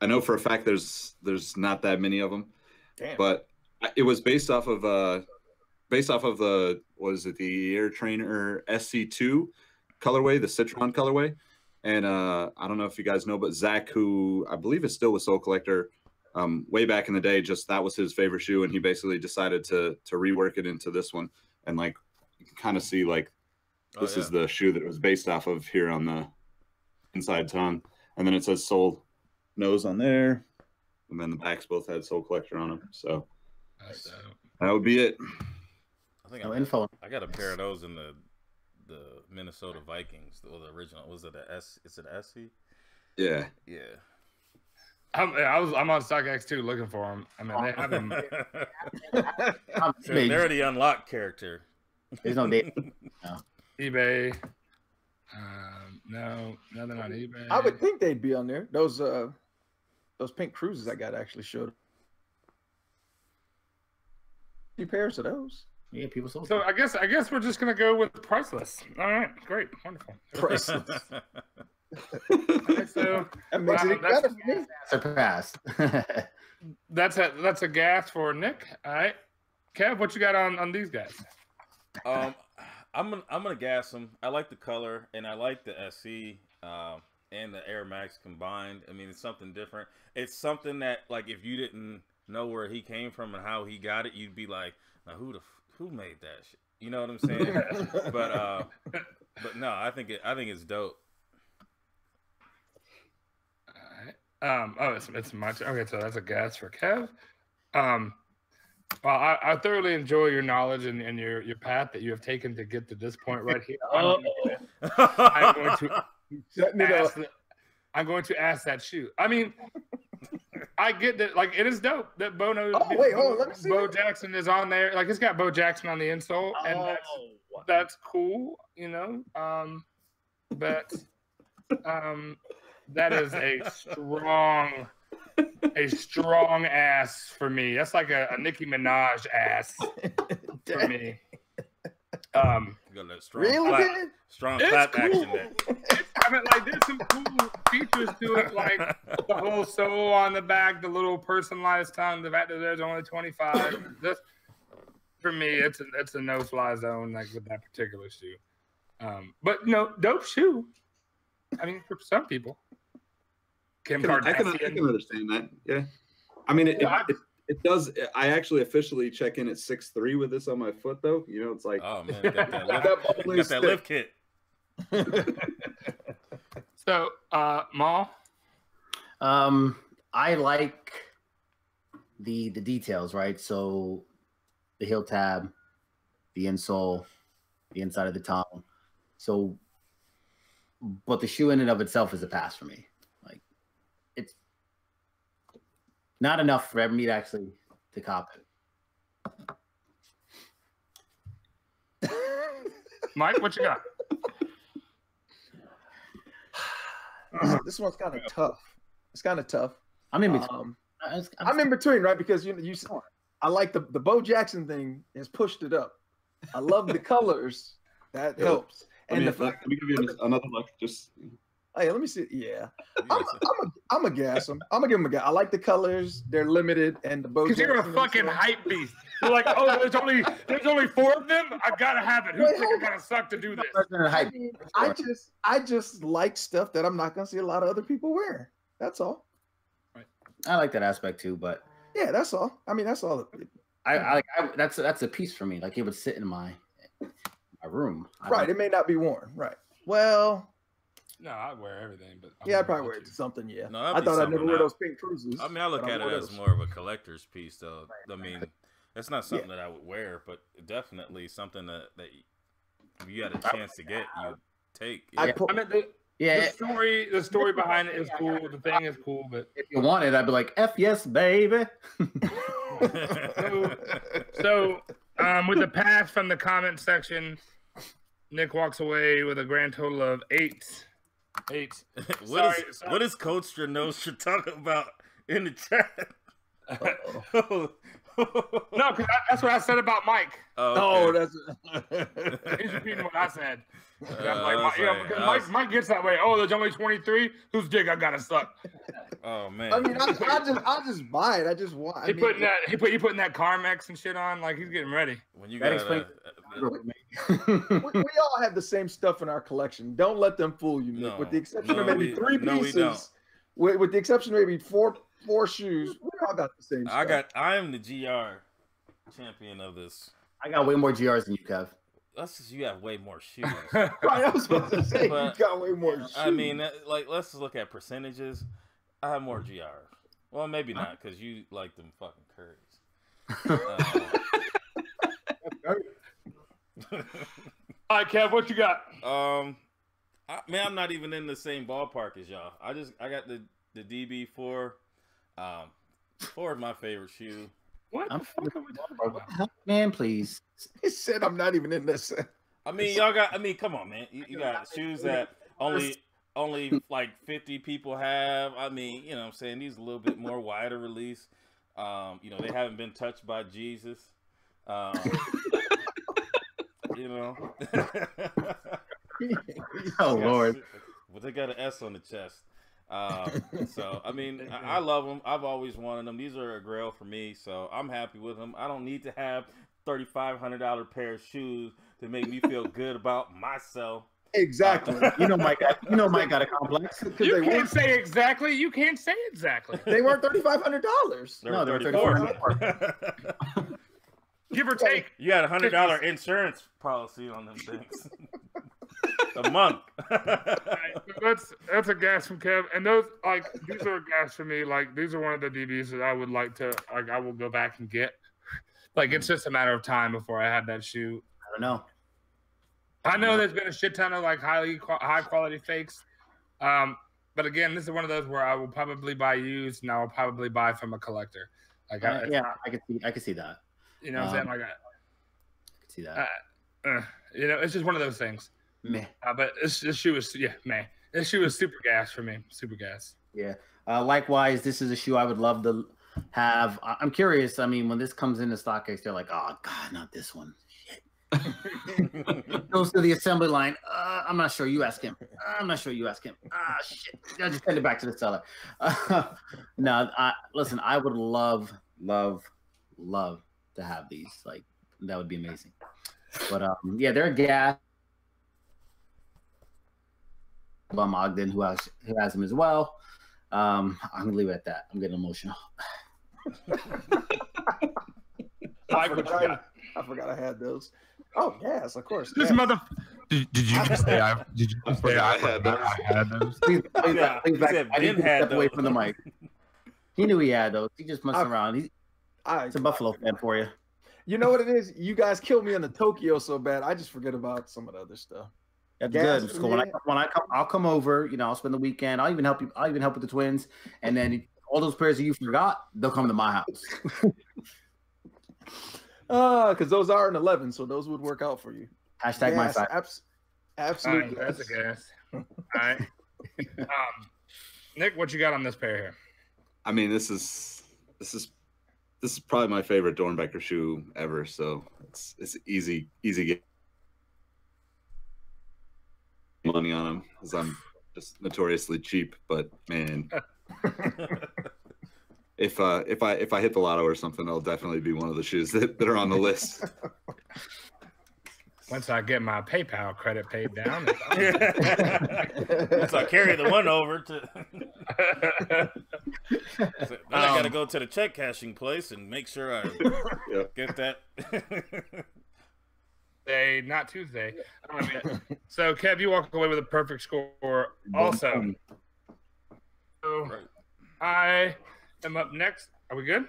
know for a fact there's not that many of them. Damn. But it was based off of the the Air Trainer SC2 colorway, the Citron colorway. And I don't know if you guys know, but Zach, who I believe is still with Soul Collector, way back in the day, just that was his favorite shoe, and he basically decided to rework it into this one. And like you can kind of see like this is the shoe that it was based off of here on the inside tongue. And then it says Soul Nose on there. And then the backs both had Soul Collector on them. So that would be it. I think No info. I got a pair of those in the Minnesota Vikings, or the original. Was it a S? Is it a SC? Yeah. Yeah. I'm on StockX too looking for them. I mean, they have them. They're the unlocked character. There's no date. No. eBay. No, nothing on eBay. I would think they'd be on there. Those pink cruises I got actually showed. 2 pairs of those. Yeah, people sold. So I guess we're just gonna go with priceless. All right, great, wonderful. Priceless. Okay, so That makes it better for me. Surpassed. that's a gas for Nick. All right, Kev, what you got on these guys? I'm gonna gas them. I like the color, and I like the SC and the Air Max combined. I mean, it's something different. It's something that, like, if you didn't know where he came from and how he got it, you'd be like, now who made that shit? You know what I'm saying? but no, I think it's dope. All right. It's my turn. Okay, so that's a gas for Kev. Well, I thoroughly enjoy your knowledge and your path that you have taken to get to this point right here. I'm going to ask that shoe. I mean, I get that. Like, it is dope that Bo Jackson is on there. Like, it's got Bo Jackson on the insole, and that's cool, you know. But that is a strong a strong ass for me. That's like a Nicki Minaj ass for me. You got that strong Really? clap, strong It's clap cool. action there. I mean, like, there's some cool features to it, like the whole sole on the back, the little personalized tongue, the fact that there's only 25. Just, for me, it's a no-fly zone, like with that particular shoe. But no, dope shoe. I mean, for some people. Kim I Kardashian. can understand that. Yeah. I mean, it does. I actually officially check in at 6'3" with this on my foot, though. You know, it's like, Oh man, you got that lift, That you got that lift kit. So, Maul? I like the details, right? So the heel tab, the insole, the inside of the tongue. So, but the shoe in and of itself is a pass for me. Like, it's not enough for me to actually to cop it. Mike, what you got? This one's kind of tough. It's kind of tough. I'm in between. I'm in between, right? Because you I like the Bo Jackson thing has pushed it up. I love the colors. That helps. And the fact, let me give you another look. Just hey, let me see. Yeah, I'm a gas them. I'm gonna give them a gas. I like the colors. They're limited, and the Bo. Because you're a fucking hype beast. You're like, oh, there's only 4 of them. I gotta have it. Who's thinking gonna suck to do this? I just like stuff that I'm not gonna see a lot of other people wearing. That's all. I like that aspect too, but yeah, that's all. I mean, that's all. That's a piece for me. Like it would sit in my room. Right. It may not be worn. Right. Well. No, I wear everything, but yeah, I probably wear it to something. Yeah. No, I thought I'd never wear those pink cruisers. I mean, I look at it as more of a collector's piece, though. I mean, it's not something that I would wear, but definitely something that if you had a chance to get, you take. Yeah. I mean, the story behind it is cool. The thing is cool, but if you want it, I'd be like, F yes, baby. so with the pass from the comment section, Nick walks away with a grand total of 8. What is Coach Stranostra talking about in the chat? No, because that's what I said about Mike. Oh, that's he's repeating what I said. Mike gets that way. Oh, there's only 23. Whose dick I gotta suck? Oh man. I mean, I just buy it. I just want. He putting that Carmex and shit on, like he's getting ready. When you that got explains. we all have the same stuff in our collection. Don't let them fool you, Nick. No, with the exception of maybe 3 we pieces. don't. With the exception of maybe four shoes, we all got the same stuff. I am the GR champion of this. I got way more GRs than you, Kev. That's just you have way more shoes. Right, I was supposed to say But, you got way more shoes. I mean, like let's look at percentages. I have more GRs. Well, maybe not because you like them fucking curries. All right, Kev, what you got? I'm not even in the same ballpark as y'all. I got the DB4. 4 is my favorite shoe. What the fuck are we talking about? Man, please. He said I'm not even in this. I mean, y'all got. I mean, come on, man. You got shoes that only like 50 people have. I mean, you know what I'm saying? These are a little bit more wider release. You know, they haven't been touched by Jesus. You know. Oh Lord. But they got an S on the chest. So I mean, I love them. I've always wanted them. These are a grail for me, so I'm happy with them. I don't need to have $3,500 pair of shoes to make me feel good about myself. Exactly. Mike got a complex. You can't say exactly. You can't say exactly. They weren't $3,500. No, they were $34. Give or take. You had $100 insurance policy on them things. A month. That's a gas from Kev, and these are a gas for me. Like these are one of the DBs that I would like to I will go back and get. Like it's just a matter of time before I have that shoe. I don't know. I know there's been a shit ton of like high quality fakes, but again, this is one of those where I will probably buy used, and I will probably buy from a collector. Like I can see that. You know what I'm saying? Like I can see that. You know, it's just one of those things. Meh. But this shoe is meh. This shoe is super gas for me. Super gas. Yeah. Likewise, this is a shoe I would love to have. I'm curious. I mean, when this comes into StockX, they're like, "Oh God, not this one." Shit. Goes to the assembly line. I'm not sure. You ask him. I'm not sure. You ask him. Shit. I just send it back to the seller. No, listen. I would love to have these. Like that would be amazing. But yeah, they're a gas. Bum Ogden, who has them as well. I'm gonna leave it at that. I'm getting emotional. I forgot I had those. Oh yes, of course. This yes. mother. Did you just say I? Did you just say I had those? I had those. Please back. He said I Ben didn't had step away those. from the mic. He knew he had those. He just messing around. He's a Buffalo fan for you. You know what it is? You guys killed me on the Tokyo so bad. I just forget about some of the other stuff. That's Gas, good. So when I come, I'll come over. You know, I'll spend the weekend. I'll even help you. I'll even help with the twins. And then all those players that you forgot, they'll come to my house. Because those are an 11, so those would work out for you. Hashtag my side. Absolutely. That's a guess. All right. Nick, what you got on this pair here? I mean, this is probably my favorite Dornbecker shoe ever. So it's easy get money on them because I'm just notoriously cheap. But man, if I hit the lotto or something, I'll definitely be one of the shoes that are on the list. Once I get my PayPal credit paid down. Once I carry the one over to. Then I got to go to the check cashing place and make sure I get that. Not Tuesday. So, Kev, you walk away with a perfect score also. So, Right. I am up next. Are we good?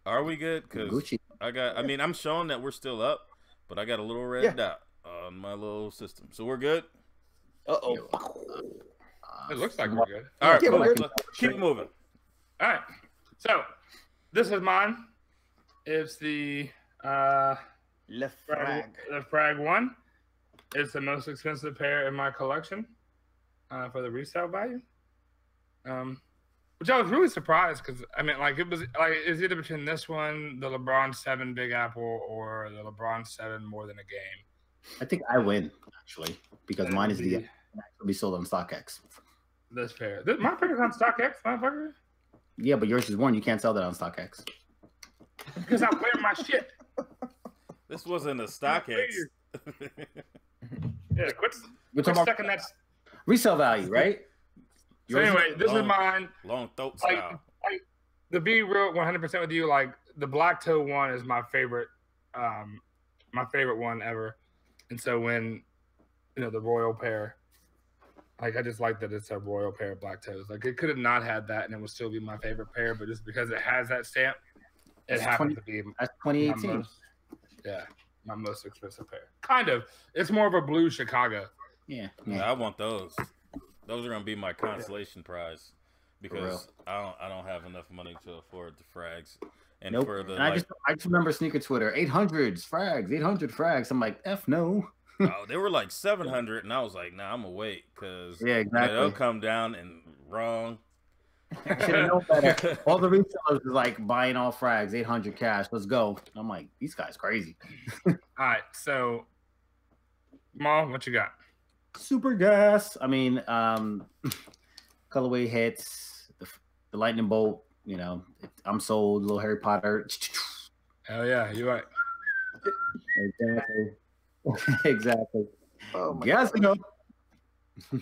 Are we good? Because I'm showing that we're still up, but I got a little red dot on my little system. So we're good? Uh-oh. It looks like we're good. All right, Yeah, cool. we're good. Let's keep moving. All right. So, this is mine. It's the Left frag. the Frag 1. It's the most expensive pair in my collection for the resale value. Which I was really surprised because it was either between this one, the LeBron 7 Big Apple, or the LeBron 7 More Than a Game. I think I win actually because mine is the will be sold on StockX. This pair. My pair is on StockX, motherfucker. Yeah, but yours is one. You can't sell that on StockX. Because I wear my shit. This wasn't a StockX. Yeah, quit We're talking stuck in that. resale value, right? So anyway, this is mine. Long throat style. To be real 100% with you, like the black toe one is my favorite one ever. And so when the royal pair, like I just like that it's a royal pair of black toes. Like it could have not had that and it would still be my favorite pair, but just because it has that stamp, it happens to be that's 2018. My most expensive pair. Kind of. It's more of a blue Chicago. Yeah. I want those. Those are gonna be my consolation prize because I don't have enough money to afford the frags. And for the I just remember sneaker Twitter 800s frags, 800 frags. I'm like, F no. Oh, they were like 700, and I was like, nah, I'm gonna wait because exactly. They'll come down and wrong. I should have known better. All the resellers was like buying all frags, 800 cash. Let's go. I'm like, these guys crazy. All right, so Mom, what you got? Super gas. I mean, colorway hits, the lightning bolt. I'm sold. Little Harry Potter. Hell yeah, you're right. Exactly. Oh my yes, God. All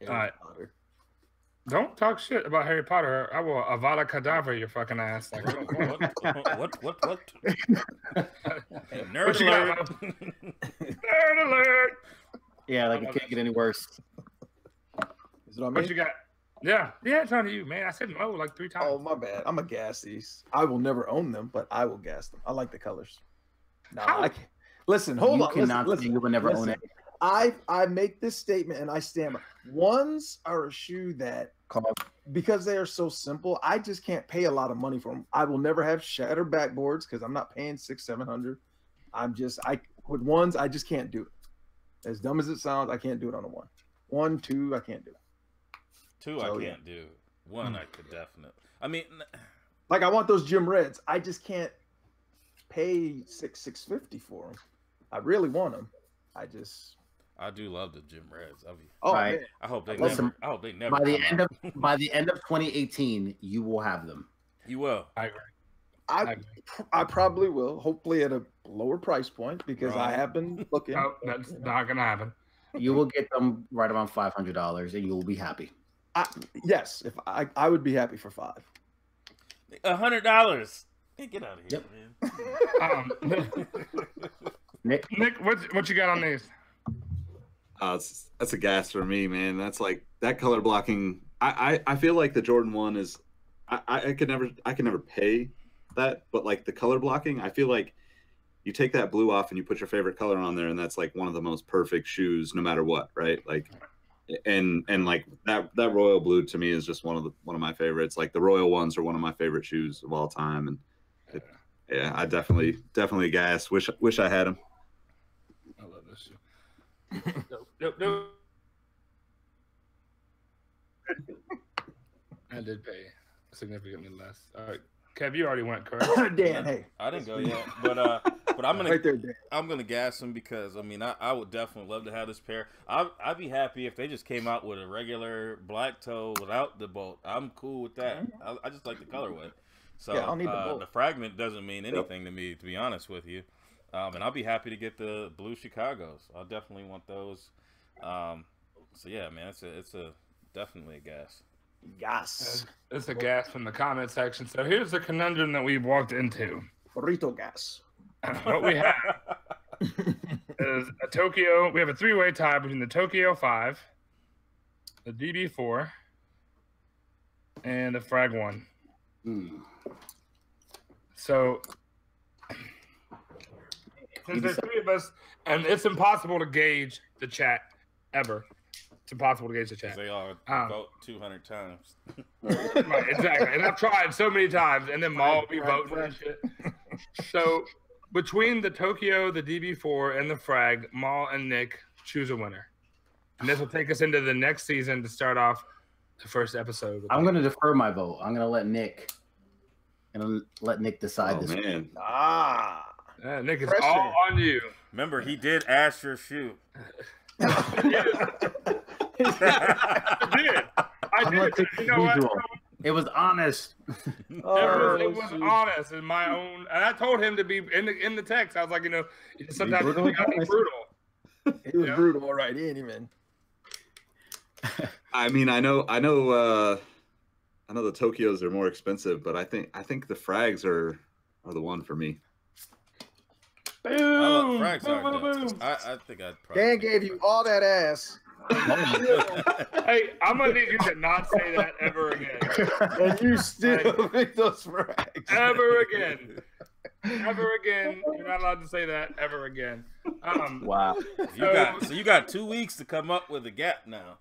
right. Don't talk shit about Harry Potter. I will Avada Kedavra your fucking ass. Like, What? Nerd what you alert. got, Nerd alert. Yeah, like it can't get any worse. Is it on What me? you got? Yeah, it's on you, man. I said no like 3 times. Oh, my bad. I'm going to gas these. I will never own them, but I will gas them. I like the colors. No, I can't. Listen, hold on. Listen, You would never own it. I make this statement and I stammer. Ones are a shoe that, because they are so simple, I just can't pay a lot of money for them. I will never have shattered backboards because I'm not paying $600-700. With ones, I just can't do it. As dumb as it sounds, I can't do it on a 1. 1, 2, I can't do it. 2, I can't do. One I could definitely. I mean, Like I want those gym reds. I just can't pay $650 for them. I really want them. I do love the gym reds. Right. Man. I hope they Listen, never. I hope they never. By the come end out. of by the end of 2018, you will have them. You will. I agree. I probably will. Hopefully at a lower price point because I Right. have been looking. No, that's not gonna happen. You will get them right around $500, and you will be happy. Yes, if I would be happy for $5. $100. Hey, get out of here, man. Nick, what you got on these? That's a gas for me, man. That's like that color blocking. I feel like the Jordan 1 is. I could never pay that, but like the color blocking, I feel like you take that blue off and you put your favorite color on there, and that's like one of the most perfect shoes, no matter what, right? Like, and like that royal blue to me is just one of my favorites. Like the royal ones are one of my favorite shoes of all time, and yeah, I definitely gas. Wish I had them. I love this shoe. Nope. I did pay significantly less. All right, Kev, you already went, correct? Dan, hey. I didn't go yet, but I'm gonna Right there, Dan. I'm gonna gas him because I mean I would definitely love to have this pair. I'd be happy if they just came out with a regular black toe without the bolt. I'm cool with that. I just like the colorway. So Yeah, I'll need the bolt. the fragment doesn't mean anything to me, to be honest with you. And I'll be happy to get the blue Chicago's. I'll definitely want those. So yeah, man, it's a definitely a gas. Gas. It's a gas from the comment section. So here's the conundrum that we've walked into. Burrito gas. What we have is a Tokyo. We have a three-way tie between the Tokyo 5, the DB4, and the Frag 1. So since there's three of us, and it's impossible to gauge the chat ever. It's impossible to gauge the chat. They all vote 200 times. Right, exactly. And I've tried so many times, and then Maul will be voting and shit. So between the Tokyo, the DB4, and the Frag, Maul and Nick choose a winner. And this will take us into the next season to start off the first episode. I'm going to defer my vote. I'm going to let Nick decide this. Man. Nick, it's Pressure. all on you. Remember, he did ask your shoe. I did. You know what? It was honest. It was honest in my own, and I told him to be in the text. I was like, sometimes you gotta be brutal. He was brutal, all right. He ain't even. I mean, I know the Tokyos are more expensive, but I think the Frags are the one for me. Boom! Frags Boom, are boom, good. boom. I think I'd probably. Dan gave you all that ass. Hey, I'm gonna need you to not say that ever again. And you still pick those frags. Ever again. Ever again. You're not allowed to say that ever again. Wow. You got 2 weeks to come up with a gap now.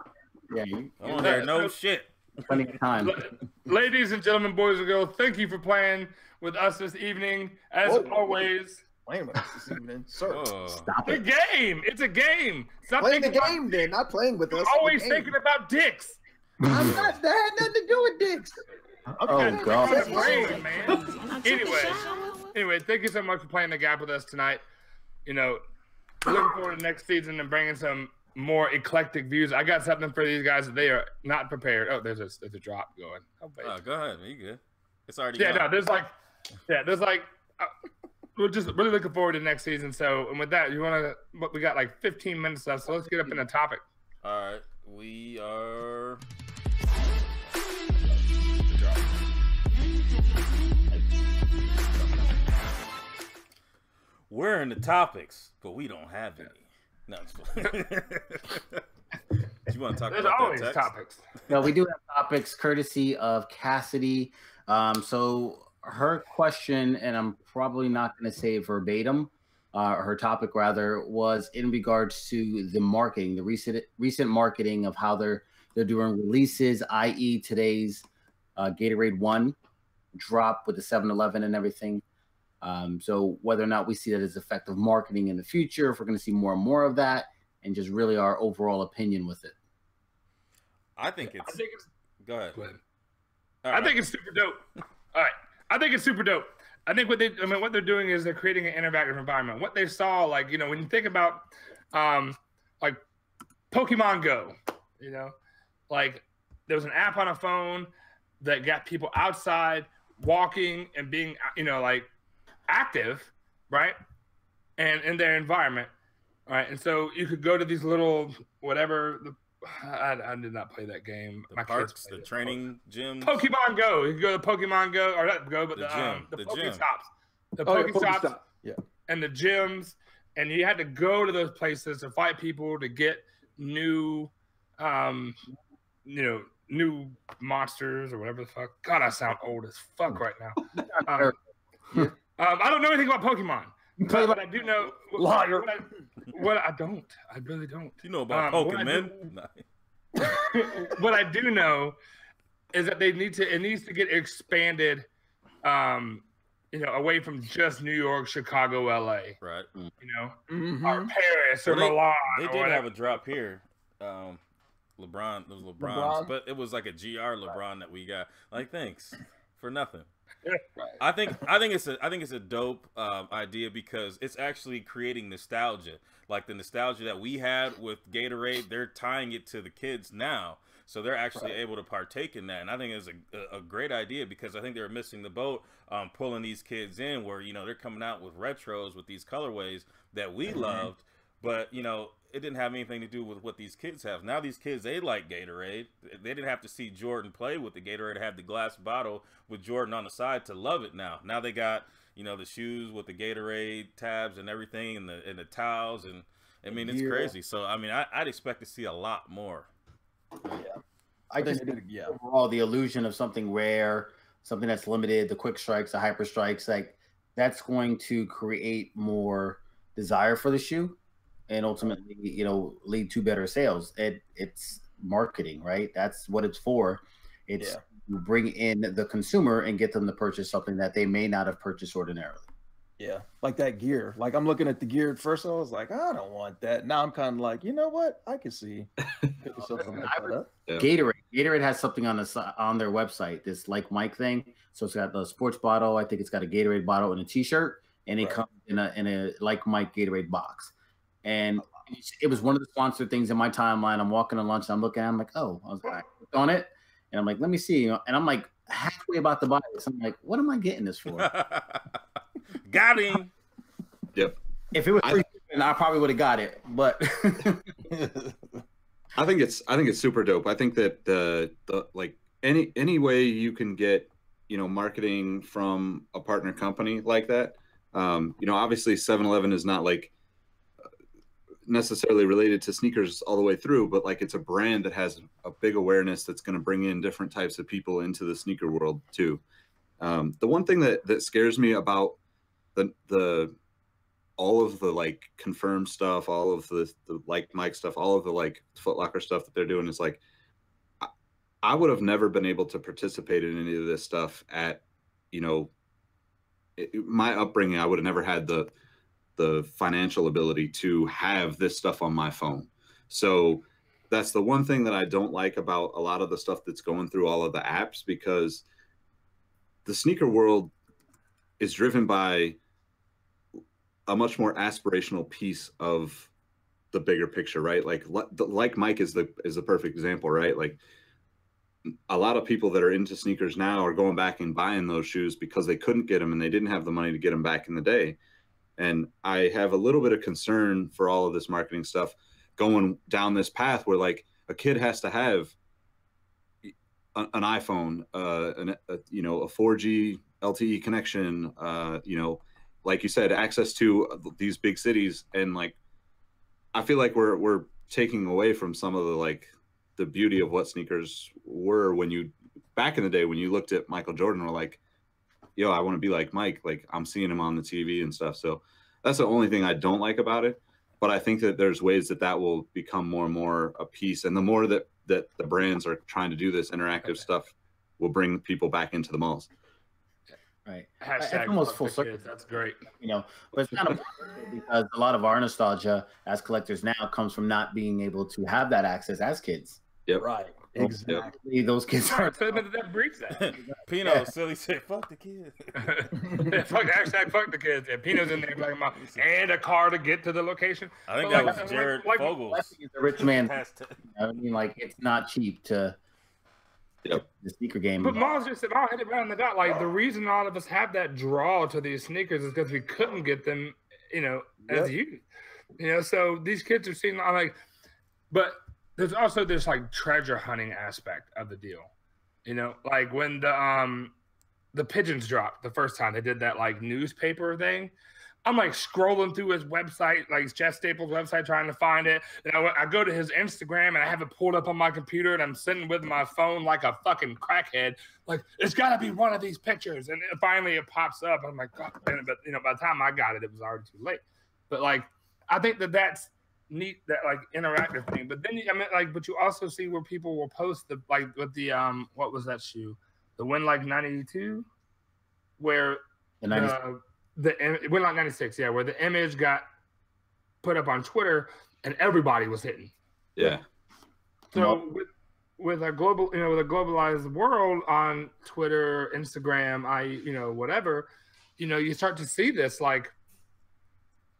Yeah, I don't hear no shit. plenty of time. Ladies and gentlemen, boys and girls, thank you for playing with us this evening. As always, Playing with us this evening, sir. Whoa. Stop the it. game. It's a game. Stop Playing the thinking about- game, then, not playing with us. You're always the game. thinking about dicks. I'm not. That had nothing to do with dicks. Oh, God. Brain, man. Anyway, thank you so much for playing the gap with us tonight. Looking forward to next season and bringing some more eclectic views. I got something for these guys that they are not prepared. Oh, there's a drop going. Oh, go ahead. You good? It's already. Yeah, gone. there's like. We're just really looking forward to next season. So, and with that, we got like 15 minutes left. So let's get up in the topic. All right, we are. We're in the topics, but we don't have any. No, I'm just kidding. You want to talk There's about always that text? topics. No, we do have topics courtesy of Cassidy. So her question, and I'm probably not going to say it verbatim, her topic rather, was in regards to the marketing, the recent marketing of how they're doing releases, i.e. today's Gatorade 1 drop with the 7-Eleven and everything. So whether or not we see that as effective marketing in the future, if we're going to see more and more of that, and just really our overall opinion with it. I think it's. Go ahead. I think it's super dope. All right, I think it's super dope. I think what they're doing is they're creating an interactive environment. What they saw, like, you know, when you think about, like Pokemon Go, you know, like there was an app on a phone that got people outside walking and being, you know, like active, right? And in their environment, right? And so you could go to these little, whatever, I did not play that game. The parks, the training gyms. Pokemon Go. You can go to Pokemon Go, or not Go, but the Pokestops. The Pokestops. Yeah. And the gyms. And you had to go to those places to fight people to get new, you know, new monsters or whatever the fuck. God, I sound old as fuck right now. I don't know anything about Pokemon. But I do know liar. What I don't. I really don't. You know about Pokemon. What I do know is that it needs to get expanded, you know, away from just New York, Chicago, LA. Right. You know, or Paris or Milan. They did have a drop here. LeBron's, but it was like a GR LeBron that we got. Like, thanks for nothing. I think it's a dope idea because it's actually creating nostalgia, like the nostalgia that we had with Gatorade. They're tying it to the kids now, so they're actually able to partake in that. And I think it's a great idea because I think they were missing the boat pulling these kids in, where, you know, they're coming out with retros with these colorways that we loved, but, you know, it didn't have anything to do with what these kids have. Now these kids, they like Gatorade. They didn't have to see Jordan play with the Gatorade, have the glass bottle with Jordan on the side to love it now. Now they got, you know, the shoes with the Gatorade tabs and everything, and the towels, and I mean, it's crazy. So I mean, I'd expect to see a lot more. Yeah. I just think overall the illusion of something rare, something that's limited, the quick strikes, the hyper strikes, like that's going to create more desire for the shoe. And ultimately, you know, lead to better sales. It's marketing, right? That's what it's for. It's you bring in the consumer and get them to purchase something that they may not have purchased ordinarily. Yeah, like that gear. Like, I'm looking at the gear at first. I was like, I don't want that. Now I'm kind of like, you know what? I can see. Gatorade has something on their website. This Like Mike thing. So it's got the sports bottle. I think it's got a Gatorade bottle and a T-shirt, and it comes in a Like Mike Gatorade box. And it was one of the sponsored things in my timeline. I'm walking to lunch, and I'm looking, I'm like, oh, I was like, on it. And I'm like, let me see. And I'm like halfway about to buy this. I'm like, what am I getting this for? Got him. Yep. If it was free, I probably would have got it. But I think it's super dope. I think that the like any way you can get, you know, marketing from a partner company like that. You know, obviously 7-Eleven is not like necessarily related to sneakers all the way through, but like it's a brand that has a big awareness that's going to bring in different types of people into the sneaker world too. The one thing that scares me about the all of the like confirmed stuff, all of the Like Mike stuff, all of the like Foot Locker stuff that they're doing is like, I would have never been able to participate in any of this stuff at, you know, my upbringing. I would have never had the financial ability to have this stuff on my phone. So that's the one thing that I don't like about a lot of the stuff that's going through all of the apps, because the sneaker world is driven by a much more aspirational piece of the bigger picture, right? Like Mike is the perfect example, right? Like a lot of people that are into sneakers now are going back and buying those shoes because they couldn't get them and they didn't have the money to get them back in the day. And I have a little bit of concern for all of this marketing stuff going down this path where like a kid has to have an iPhone, you know, a 4G LTE connection, you know, like you said, access to these big cities. And like, I feel like we're taking away from some of the beauty of what sneakers were when you, back in the day, when you looked at Michael Jordan, were like, yo, I want to be like Mike. Like I'm seeing him on the TV and stuff. So that's the only thing I don't like about it. But I think that there's ways that will become more and more a piece. And the more that the brands are trying to do this interactive stuff will bring people back into the malls. Right. It's almost full circle. That's great. You know, but it's kind of because a lot of our nostalgia as collectors now comes from not being able to have that access as kids. Yep. Right. Exactly. Those kids are. So that breeds that. Pino, silly shit. Fuck the kid. Fuck the kids. And Pino's in there talking about and a car to get to the location. I think But that was Jared Fogel's. He's a rich man. Past I mean, like it's not cheap to. Yep. The sneaker game. But Miles just said, "Oh, hit it right on the dot." Like the reason all of us have that draw to these sneakers is because we couldn't get them, as youth. So these kids are seeing like, but there's also this like treasure hunting aspect of the deal. Like when the pigeons dropped the first time they did that like newspaper thing. I'm like scrolling through his website, like Jeff Staples' website, trying to find it. And I go to his Instagram and I have it pulled up on my computer and I'm sitting with my phone like a fucking crackhead. Like, it's got to be one of these pictures. And finally it pops up. I'm like, God, but by the time I got it, it was already too late. But like, I think that's neat, that like interactive thing. But then, but you also see where people will post with the, what was that shoe? The Win Like 92, where Win Like 96, yeah, where the image got put up on Twitter and everybody was hitting. Yeah. So with a global, with a globalized world on Twitter, Instagram, whatever, you start to see this like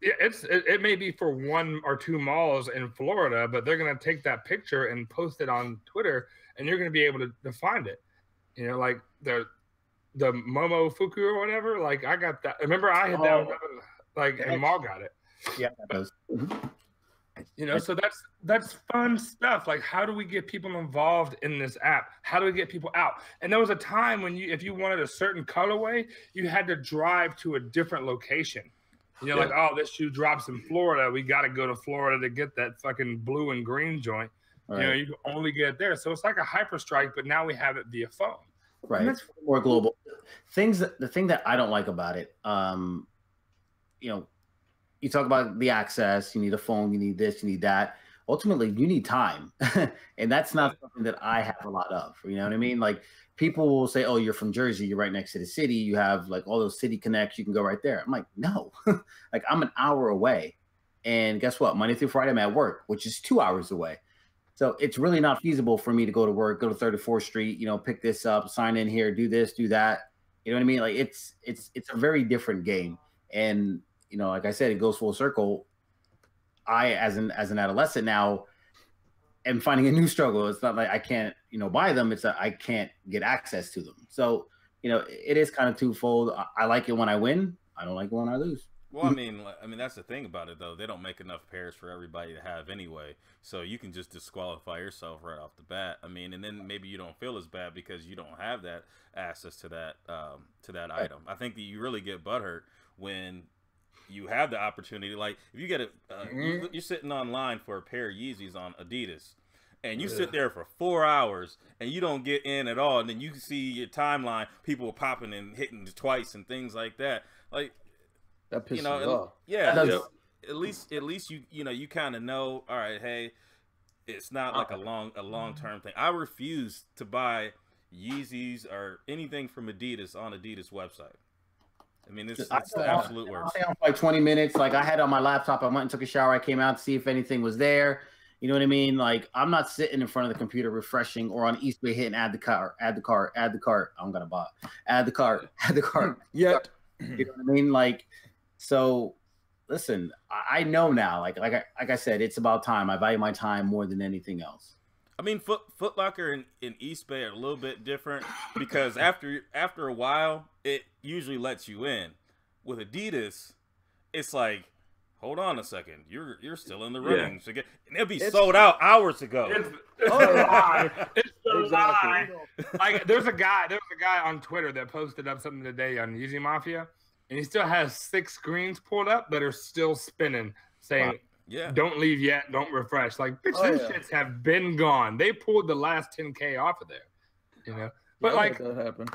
it may be for 1 or 2 malls in Florida, but they're gonna take that picture and post it on Twitter, and you're gonna be able to find it. Like the Momo Fuku or whatever, like I got that. Remember I had that, like, and Maul got it. Yeah, that was. So that's fun stuff. Like, how do we get people involved in this app? How do we get people out? And there was a time when if you wanted a certain colorway, you had to drive to a different location. Like, oh, this shoe drops in Florida. We got to go to Florida to get that fucking blue and green joint. Right. You can only get it there. So it's like a hyper strike, but now we have it via phone. Right. It's more global. The thing that I don't like about it, you talk about the access, you need a phone, you need this, you need that. Ultimately, you need time. And that's not something that I have a lot of. You know what I mean? Like, people will say, oh, you're from Jersey, you're right next to the city, you have like all those city connects, you can go right there. I'm like, no. Like, I'm an hour away. And guess what? Monday through Friday, I'm at work, which is 2 hours away. So it's really not feasible for me to go to work, go to 34th Street, pick this up, sign in here, do this, do that. You know what I mean? Like, it's a very different game. And, like I said, it goes full circle. I, as an adolescent now, am finding a new struggle. It's not like I can't, buy them. It's that I can't get access to them. So, it is kind of twofold. I like it when I win. I don't like it when I lose. Well, I mean, that's the thing about it, though. They don't make enough pairs for everybody to have anyway. So you can just disqualify yourself right off the bat. I mean, and then maybe you don't feel as bad because you don't have that access to that item. I think that you really get butthurt when you have the opportunity. Like, if you get you're sitting online for a pair of Yeezys on Adidas, and you sit there for 4 hours and you don't get in at all, and then you see your timeline, people are popping and hitting twice and things like that. Like, that pisses me off. Yeah, at least you kind of know. All right, hey, it's not like a long term thing. I refuse to buy Yeezys or anything from Adidas on Adidas website. I mean, it's the absolute worst. I like 20 minutes. Like, I had it on my laptop. I went and took a shower. I came out to see if anything was there. You know what I mean? Like, I'm not sitting in front of the computer refreshing or on Eastway hitting add the cart. I'm gonna buy. Add the cart. Yet. You know what I mean? Like. So, listen, I know now, like I said, it's about time. I value my time more than anything else. I mean, Foot Locker and East Bay are a little bit different because after a while, it usually lets you in. With Adidas, it's like, hold on a second, you're still in the running. Yeah. And it'll be sold out hours ago. It's a lie. It's a lie. Like, there's a guy on Twitter that posted up something today on Yeezy Mafia. And he still has 6 screens pulled up that are still spinning, saying, don't leave yet, don't refresh. Like, bitch, those shits have been gone. They pulled the last 10K off of there, But, like, that happened.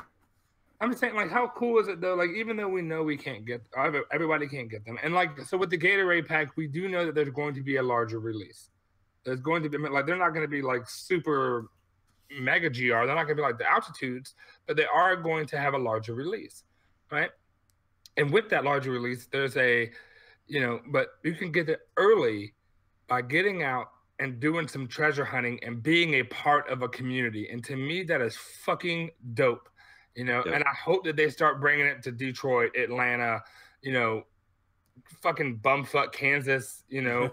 I'm just saying, like, how cool is it, though? Like, even though we know we can't get – everybody can't get them. And, like, so with the Gatorade pack, we do know that there's going to be a larger release. There's going to be – like, they're not going to be, like, super mega GR. They're not going to be like the Altitudes, but they are going to have a larger release, right? And with that larger release, there's but you can get it early by getting out and doing some treasure hunting and being a part of a community. And to me, that is fucking dope, you know. Yep. And I hope that they start bringing it to Detroit, Atlanta, you know, fucking bumfuck Kansas, you know,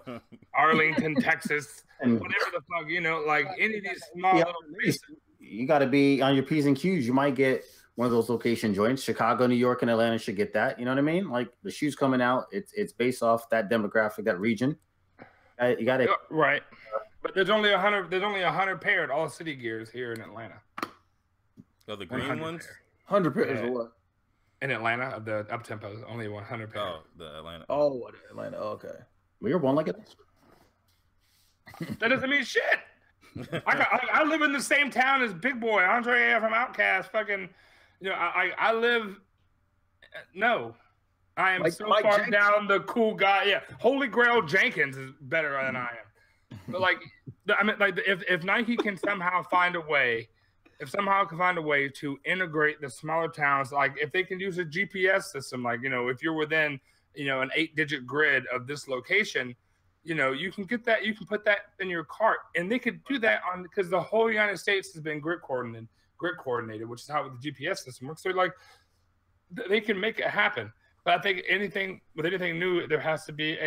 Arlington, Texas, And whatever the fuck, you know, like any of these small little places. you got to be on your P's and Q's. You might get one of those location joints. Chicago, New York, and Atlanta should get that. You know what I mean? Like the shoes coming out, it's based off that demographic, that region. You got it right. But there's only 100. There's only 100 pair at all City Gears here in Atlanta. Oh, the green ones. 100 pairs of what? In Atlanta, of the up tempos, only 100 pair. Oh, the Atlanta. Oh, what Atlanta? Oh, okay. We were one like it. That doesn't mean shit. I live in the same town as Big Boy Andre from Outkast. Fucking, you know, I live. No, I am Mike far Jenkins. down the cool guy. Yeah, Holy Grail Jenkins is better than I am. But like, I mean, like if Nike can somehow find a way. If somehow can find a way to integrate the smaller towns, like if they can use a GPS system, like, you know, if you're within, you know, an 8-digit grid of this location, you know, you can get that, you can put that in your cart, and they could do that on, because the whole United States has been grid coordinated, which is how the GPS system works. So like they can make it happen. But I think anything new, there has to be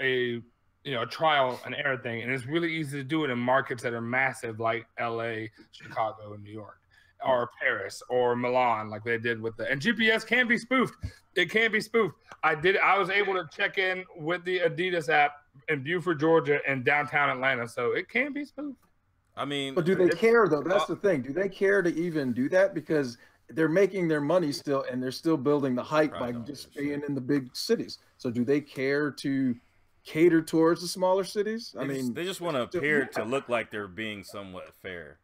a you know, a trial and error thing. And it's really easy to do it in markets that are massive, like LA, Chicago, and New York, or Paris, or Milan, like they did with and GPS can be spoofed. It can be spoofed. I was able to check in with the Adidas app in Beaufort, Georgia, and downtown Atlanta. So it can be spoofed. I mean, But do they care though? That's the thing. Do they care to even do that? Because they're making their money still, and they're still building the hype by just staying in the big cities. So do they care to cater towards the smaller cities? I mean, they just want to appear to look like they're being somewhat fair.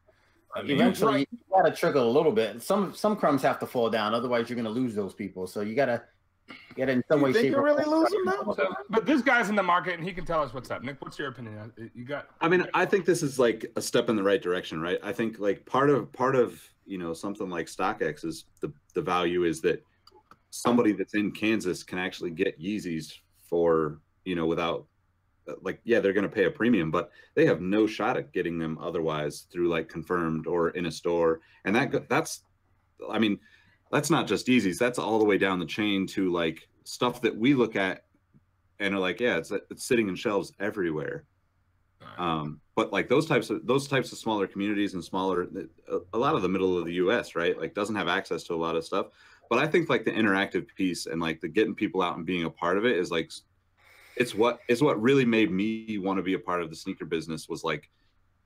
I mean, eventually, you got to trickle a little bit. Some crumbs have to fall down, otherwise you're going to lose those people. So you got to get in some way, shape, or really lose them now. So, but this guy's in the market, and he can tell us what's up. Nick, what's your opinion? You got? I mean, I think this is like a step in the right direction, right? I think like part of you know, something like StockX is the value is that somebody that's in Kansas can actually get Yeezys for, you know, without, like, yeah, they're going to pay a premium, but they have no shot at getting them otherwise through like Confirmed or in a store. And that's, I mean, that's not just Yeezys. That's all the way down the chain to like stuff that we look at and are like, yeah, it's sitting in shelves everywhere. But like those types of smaller communities and smaller, a lot of the middle of the U.S., right, like doesn't have access to a lot of stuff. But I think like the interactive piece and like the getting people out and being a part of it is like, it's what really made me want to be a part of the sneaker business, was like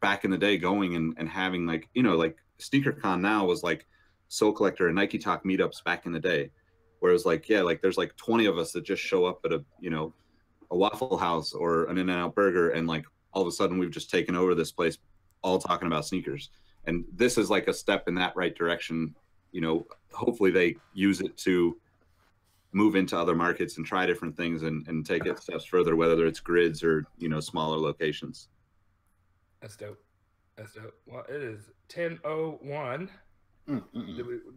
back in the day going and having like, you know, like SneakerCon now was like Soul Collector and Nike Talk meetups back in the day, where it was like, yeah, like there's like 20 of us that just show up at a, you know, a Waffle House or an In-N-Out Burger, and like all of a sudden we've just taken over this place all talking about sneakers. And this is like a step in that right direction. You know, hopefully they use it to move into other markets and try different things and take it steps further, whether it's grids or, you know, smaller locations. That's dope. That's dope. Well, it is 10:01. Do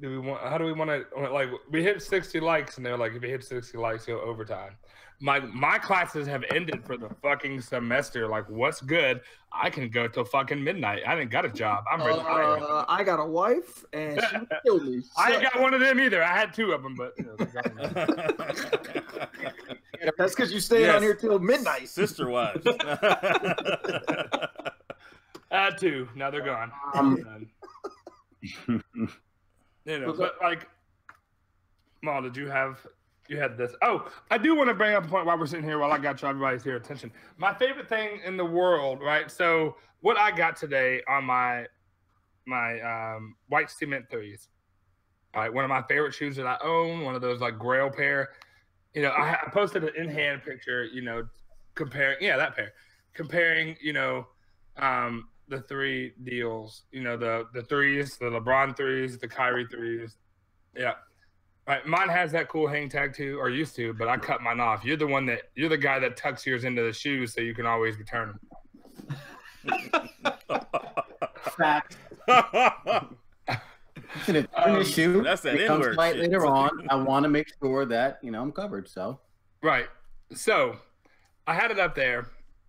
we want? How do we want to? Like, we hit 60 likes, and they're like, if you hit 60 likes, go overtime. My classes have ended for the fucking semester. Like, what's good? I can go till fucking midnight. I didn't got a job. I'm retired. I got a wife, and she killed me. I ain't got one of them either. I had two of them, but you know, that's because you stayed on here till midnight. Sister wives. I had two. Now they're gone. You know, but like, Maul, you had this? Oh, I do want to bring up a point while we're sitting here, while I got everybody's here attention. My favorite thing in the world, right? So what I got today on my white cement threes, all right, one of my favorite shoes that I own, one of those like Grail pair. You know, I posted an in-hand picture, you know, comparing, that pair, comparing, you know, the three deals, you know, the threes, the LeBron threes, the Kyrie threes. Yeah. Right. Mine has that cool hang tag too, or used to, but I cut mine off. You're the guy that tucks yours into the shoes so you can always return them. Fact. Issue. That's that it comes N-word right shit. later on. I want to make sure that, you know, I'm covered. So Right. So I had it up there,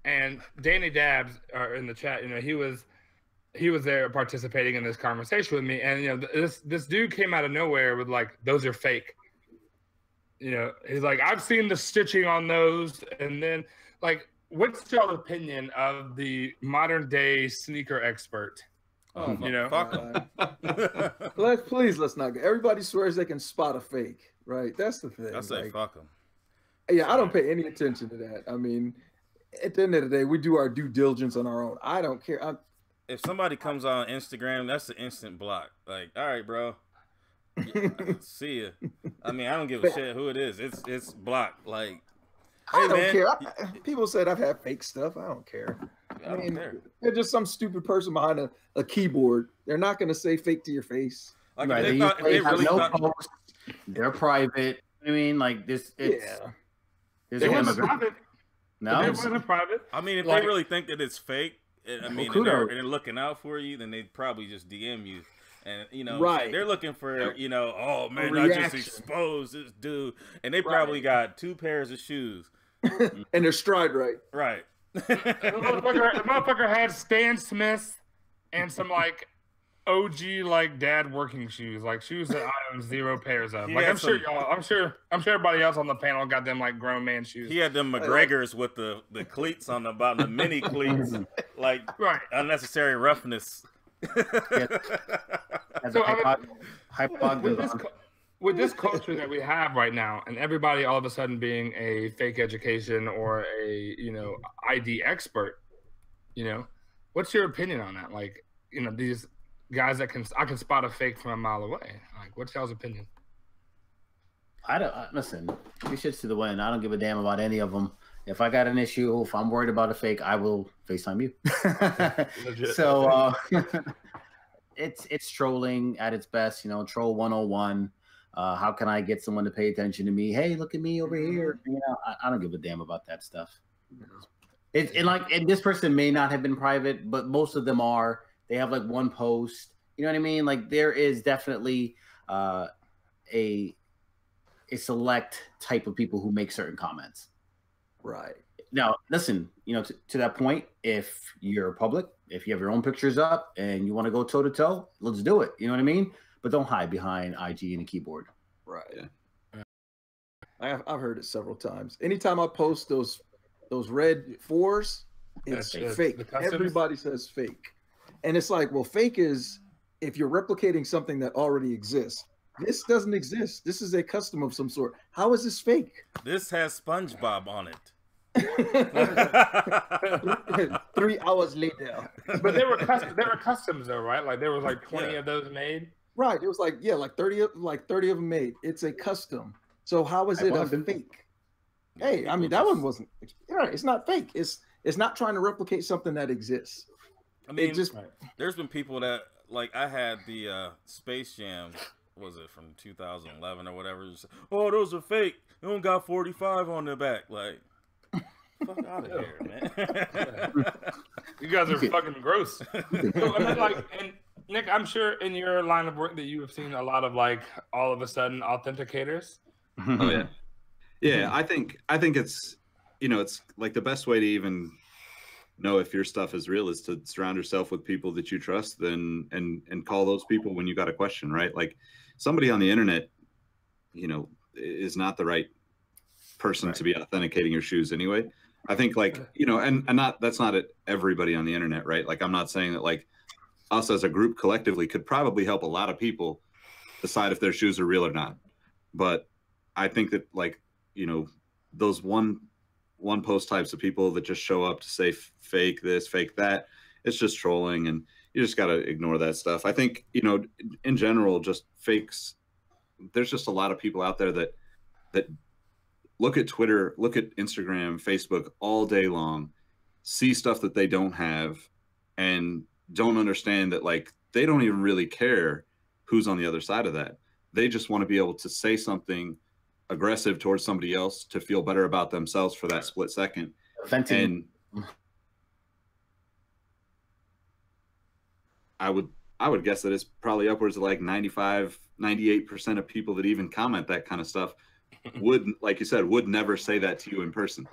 And Danny Dabs in the chat, you know, he was there participating in this conversation with me, and you know, this dude came out of nowhere with like, those are fake. You know, he's like, I've seen the stitching on those, and then like, what's y'all's opinion of the modern day sneaker expert? Oh, you know, fuck 'em. Let's not go. Everybody swears they can spot a fake, right? That's the thing. I say like, fuck them. Yeah, I don't pay any attention to that. I mean, at the end of the day, we do our due diligence on our own. I don't care. If somebody comes on Instagram, that's an instant block. Like, all right, bro. See ya. I mean, I don't give a shit who it is. It's blocked. Like, I hey, don't man, care. People said I've had fake stuff. I don't care. I don't care. They're just some stupid person behind a keyboard. They're not going to say fake to your face. Like, Right, if they really thought, post, they're private. I mean, like this. It's, Yeah. it wasn't private. No, It wasn't private. I mean, if Like- they really think that it's fake, I mean, and kudos. they're looking out for you, then they'd probably just DM you. And, you know, Right. they're looking for, you know, oh, man, A I just reaction. exposed this dude. And they probably got 2 pairs of shoes. And they're stride right. Right. The motherfucker had Stan Smith and some like OG like dad working shoes, like shoes that I own 0 pairs of. He Like had I'm sure everybody else on the panel got them like grown man shoes. He had them McGregors with the cleats on the bottom, the mini cleats, like Right. unnecessary roughness. So, I mean, hypothesis. with this culture that we have right now, and everybody all of a sudden being a fake education or a, you know, ID expert, you know, what's your opinion on that? Like, you know, these guys that I can spot a fake from a mile away. Like, what's y'all's opinion? I don't listen. We shits to the wind. I don't give a damn about any of them. If I got an issue, if I'm worried about a fake, I will FaceTime you. Legit. So it's trolling at its best. You know, troll 101. How can I get someone to pay attention to me? Hey, look at me over here. You know, I don't give a damn about that stuff. And this person may not have been private, but most of them are. They have like one post. You know what I mean? Like there is definitely a select type of people who make certain comments. Right. Now, listen, you know, to that point, if you're public, if you have your own pictures up and you want to go toe to toe, let's do it. You know what I mean? But don't hide behind IG and a keyboard. Right. Yeah. I've heard it several times. Anytime I post those red 4s, it's That's fake. the customs? Everybody says fake. And it's like, well, fake is if you're replicating something that already exists. This doesn't exist. This is a custom of some sort. How is this fake? This has SpongeBob on it. 3 hours later. But they were customs though, right? Like there was like 20 of those made. Right. It was like 30 of them made. It's a custom. So how is it a fake? Hey, I mean that one wasn't right. It's not fake. It's not trying to replicate something that exists. I mean, just there's been people that, like, I had the Space Jam, was it from 2011 or whatever? Just, oh, those are fake. They don't got 45 on their back. Like, fuck out of here, man. You guys are fucking gross. So, I mean, like, and Nick, I'm sure in your line of work that you have seen a lot of like all of a sudden authenticators. Oh yeah, yeah. I think it's, you know, it's like the best way to even know if your stuff is real is to surround yourself with people that you trust, and call those people when you got a question, right? Like somebody on the internet, you know, is not the right person to be authenticating your shoes anyway. I think, like, you know, and that's not everybody on the internet, right? Like I'm not saying that like us as a group collectively could probably help a lot of people decide if their shoes are real or not. But I think that, like, you know, those one post types of people that just show up to say fake this, fake that, it's just trolling, and you just got to ignore that stuff. I think, you know, in general, just fakes, there's just a lot of people out there that look at Twitter, look at Instagram, Facebook all day long, see stuff that they don't have, and don't understand that, like, they don't even really care who's on the other side of that. They just want to be able to say something aggressive towards somebody else to feel better about themselves for that split second. And I would guess that it's probably upwards of like 98% of people that even comment that kind of stuff would, like you said, would never say that to you in person.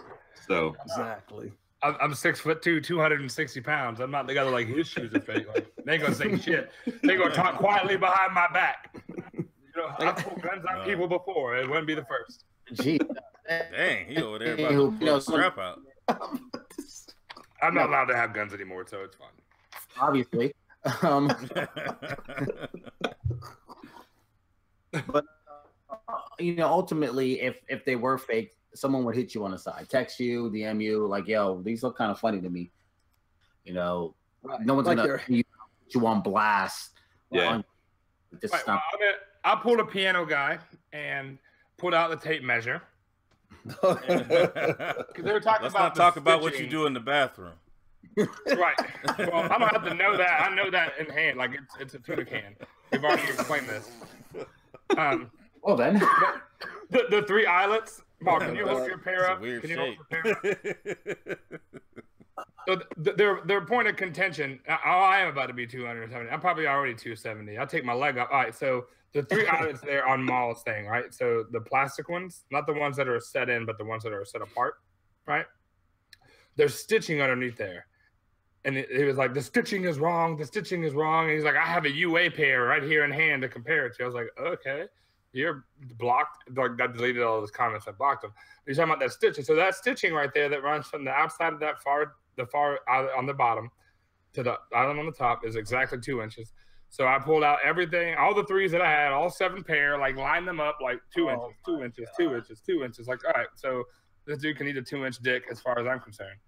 So exactly. I'm 6'2", 260 pounds. I'm not the guy that like his shoes are fake. Like, they ain't gonna say shit. They gonna talk quietly behind my back. You know, I've pulled guns on people before. It wouldn't be the first. Gee, Dang, he over there about to pull the strap out. I'm not allowed to have guns anymore, so it's fine. Obviously. But ultimately, if they were fake, someone would hit you on the side, text you, DM you, like, "Yo, these look kind of funny to me." No one's Like gonna put you on blast. Yeah. This Right, well, I pulled a piano guy and pulled out the tape measure. They were talking Let's about not talk about what you do in the bathroom. Right. Well, I don't have to know that. I know that in hand. Like it's a tuna can. We've already explained this. Well then, the three eyelets. Mark, can you hold your pair up? Weird Can you shape. hold your pair up? So their point of contention. I am about to be 270. I'm probably already 270. I'll take my leg up. All right. So the three eyelets there on Maul's thing, right? So the plastic ones, not the ones that are set in, but the ones that are set apart, right? There's stitching underneath there. And it was like, the stitching is wrong. The stitching is wrong. And he's like, I have a UA pair right here in hand to compare it to. I was like, okay, you're blocked. Like, I deleted all those comments. I blocked them. He's talking about that stitching. So that stitching right there that runs from the outside of that the far on the bottom to the island on the top is exactly 2 inches. So I pulled out everything, all the threes that I had, all 7 pair, like lined them up like 2 inches, 2 inches, 2 inches, 2 inches. Like, all right, so this dude can eat a 2-inch dick as far as I'm concerned.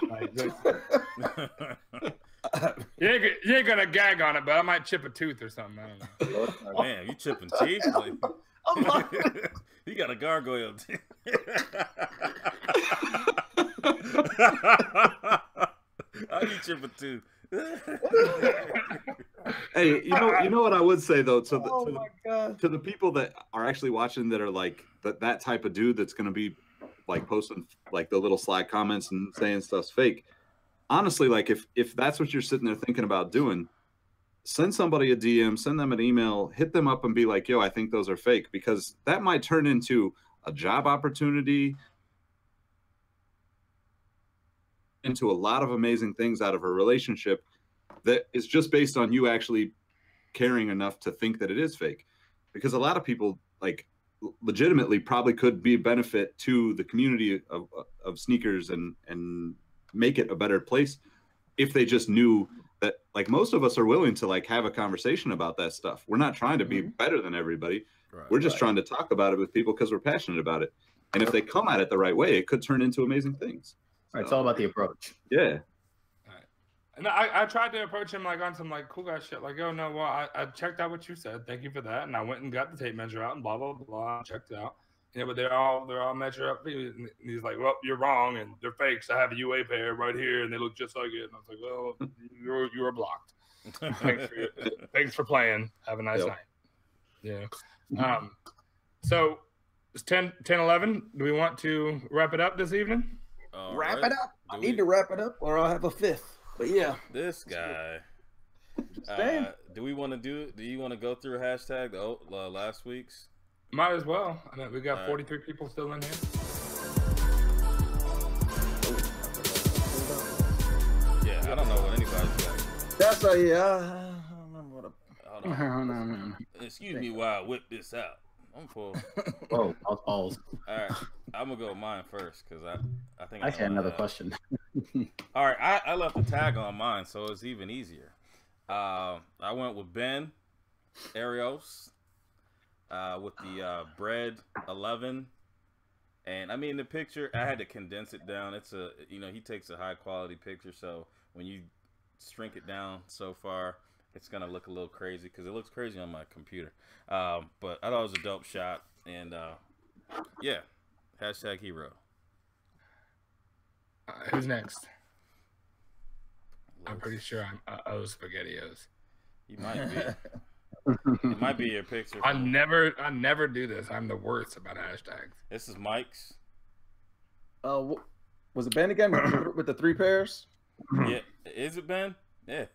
Like, you ain't gonna gag on it, but I might chip a tooth or something. I don't know. Man, you chipping teeth? Like, you got a gargoyle teeth. How you chip a tooth? Hey, you know what I would say though to the people that are actually watching that are like that type of dude that's gonna be like posting like the little sly comments and saying stuff's fake. Honestly, like if that's what you're sitting there thinking about doing, send somebody a DM, send them an email, hit them up and be like, yo, I think those are fake, because that might turn into a job opportunity, into a lot of amazing things out of a relationship that is just based on you actually caring enough to think that it is fake. Because a lot of people like legitimately probably could be a benefit to the community of sneakers and make it a better place if they just knew that, like, most of us are willing to like have a conversation about that stuff. We're not trying to be better than everybody. Right, we're just trying to talk about it with people because we're passionate about it. And if they come at it the right way, it could turn into amazing things. So, it's all about the approach. Yeah. And I tried to approach him like on some like cool guy shit, like, oh no, well I checked out what you said, thank you for that, and I went and got the tape measure out and blah blah blah, checked it out. Yeah, but they're all measured up. And he's like, well, you're wrong and they're fakes. I have a UA pair right here and they look just like it. And I was like, well, you were blocked. Thanks for playing. Have a nice night. Yeah. So it's 10:11. Do we want to wrap it up this evening? Wrap it up. I need to wrap it up, or I'll have a fifth. But yeah, this guy. Do you want to go through hashtag last week's? Might as well. I mean, we got 43 people still in here. Yeah, I don't know what anybody's got. That's I don't remember what. Hold on. Excuse me while I whip this out. I'm full. Oh, all right, I'm gonna go with mine first because I think I had another question. All right, I left the tag on mine, so it's even easier. I went with Ben Arios with the bread 11, and I mean the picture. I had to condense it down. It's he takes a high quality picture, so when you shrink it down so far, it's gonna look a little crazy because it looks crazy on my computer. But I thought it was a dope shot, and yeah, hashtag hero. Who's next? I'm pretty sure I'm SpaghettiOs. You might be. It might be your picture. I never do this. I'm the worst about hashtags. This is Mike's. Was it Ben again with the 3 pairs? Yeah, is it Ben? Yeah.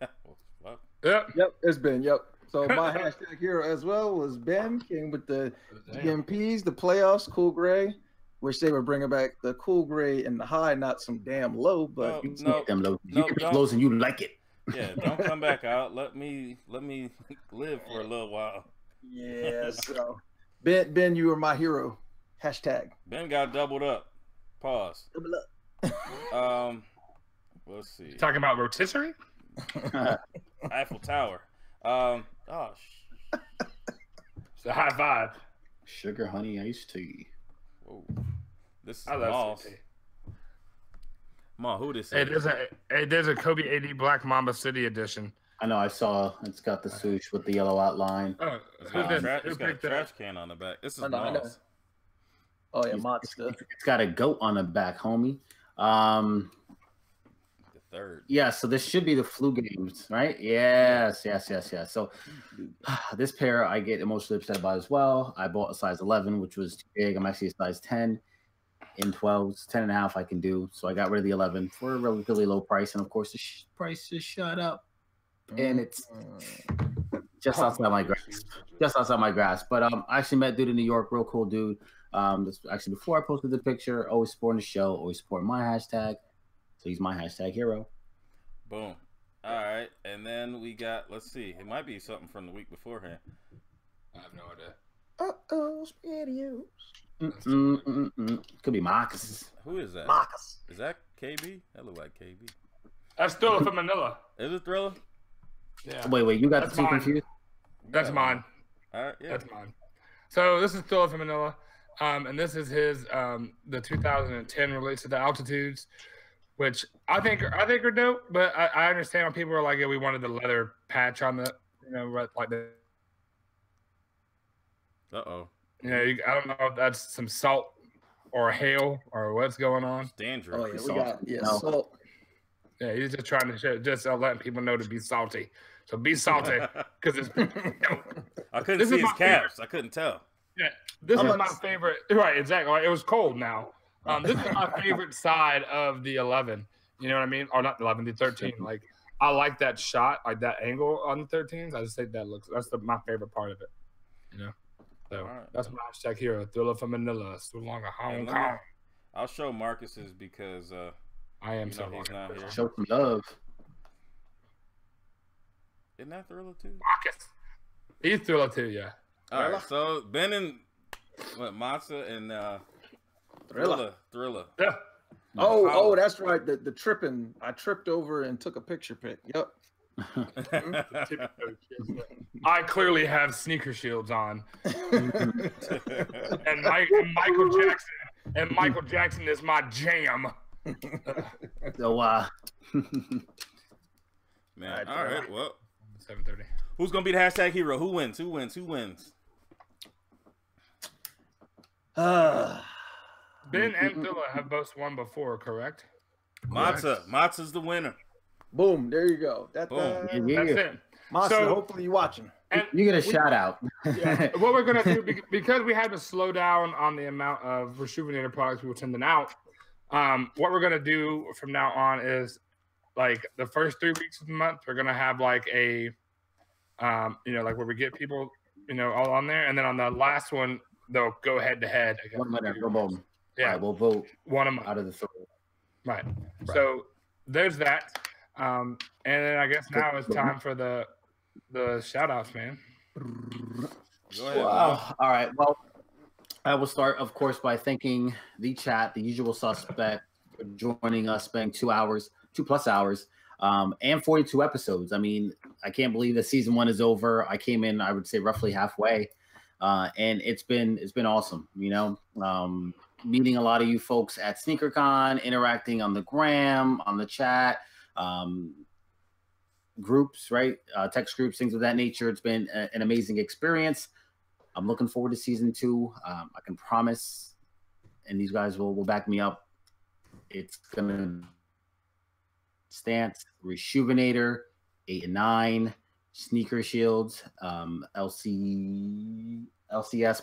Yep, it's Ben. Yep. So my hashtag hero as well was Ben. Came with the GMPs, the playoffs, cool gray. Wish they would bring back the cool gray and the high, not some damn low. But You get them low. You get the lows and you like it. Yeah, don't come back out. Let me live for a little while. Yeah. So Ben, you are my hero. Hashtag. Ben got doubled up. Pause. Double up. Let's see. Talking about rotisserie? Eiffel Tower. It's a high five. Sugar honey iced tea. Whoa. This is I love Moss. sweet tea. Ma, who this Hey, is? there's a Kobe AD Black Mamba City edition. I know. I saw. It's got the swoosh with the yellow outline. Oh, It's who got, did- who it's got a picked that? trash can on the back. This is I know. Moss. Oh yeah, monster. It's got a goat on the back, homie. The third. Yeah, so this should be the flu games, right? Yes. So this pair I get emotionally upset about as well. I bought a size 11, which was too big. I'm actually a size 10 in 12s, 10 and a half I can do. So I got rid of the 11 for a relatively low price. And of course, the price just shot up. And it's just outside my grasp. Just outside my grasp. But I actually met a dude in New York, real cool dude. This actually before I posted the picture, always supporting the show, always supporting my hashtag. So he's my hashtag hero. Boom. All right. And then we got, let's see. It might be something from the week beforehand. I have no idea. Uh-oh, spaghettios. Could be Marcus. Who is that? Marcus. Is that KB? That look like KB. That's Thriller from Manila. Is it Thriller? Yeah. Wait, you got That's the two mine. confused? That's mine. All right. Yeah. That's mine. So this is Thriller from Manila. And this is his the 2010 release of the Altitudes, which I think are dope. But I understand when people are like, yeah, we wanted the leather patch on the, like the. Uh-oh. I don't know if that's some salt or hail or what's going on. Dandruff. Oh yeah, we Salt. got No. salt. Yeah, he's just trying to show, letting people know to be salty. So be salty because it's dope. I couldn't This see is his my favorite. calves. I couldn't tell. Yeah, this How is much- my favorite. Right, exactly. It was cold now. This is my favorite side of the 11. You know what I mean? Or not the 11, the 13. Like I like that shot, like that angle on the 13s. I just think that's my favorite part of it. So Alright. that's my hashtag hero. Thriller from Manila, so long as Hong And let Kong. me- I'll show Marcus's because I am you so know he's not here. Show some love. Isn't that Thriller too? Marcus. He's Thriller too, yeah. All right. So Ben and Matza and Thriller. Yeah. Oh, that's right. The tripping. I tripped over and took a picture pic. Yep. I clearly have sneaker shields on. and Michael Jackson is my jam. So Man. All right. Well, 7:30. who's gonna be the hashtag hero? Who wins? Ben and Thriller have both won before, correct? Matza's the winner. Boom. There you go. Boom. That's it. Monster, So- hopefully you watching. And you get a shout out. what we're gonna do because we had to slow down on the amount of rejuvenator products we were sending out. What we're gonna do from now on is like the first 3 weeks of the month, we're gonna have like a, like where we get people, all on there, and then on the last one they'll go head to head. One minute, we'll vote. Yeah, We'll vote one a month. out of the three. Right. So there's that. And then I guess now it's time for the shout outs, man. Go ahead. Wow. All right. Well, I will start, of course, by thanking the chat, the usual suspect, for joining us, spending 2+ hours, and 42 episodes. I mean, I can't believe that season 1 is over. I came in, I would say, roughly halfway, and it's been awesome. Meeting a lot of you folks at SneakerCon, interacting on the gram, on the chat, groups, right? Text groups, things of that nature. It's been an amazing experience. I'm looking forward to season 2. I can promise, and these guys will back me up. It's gonna Stance, Rejuvenator, 8 and 9, Sneaker Shields, LCS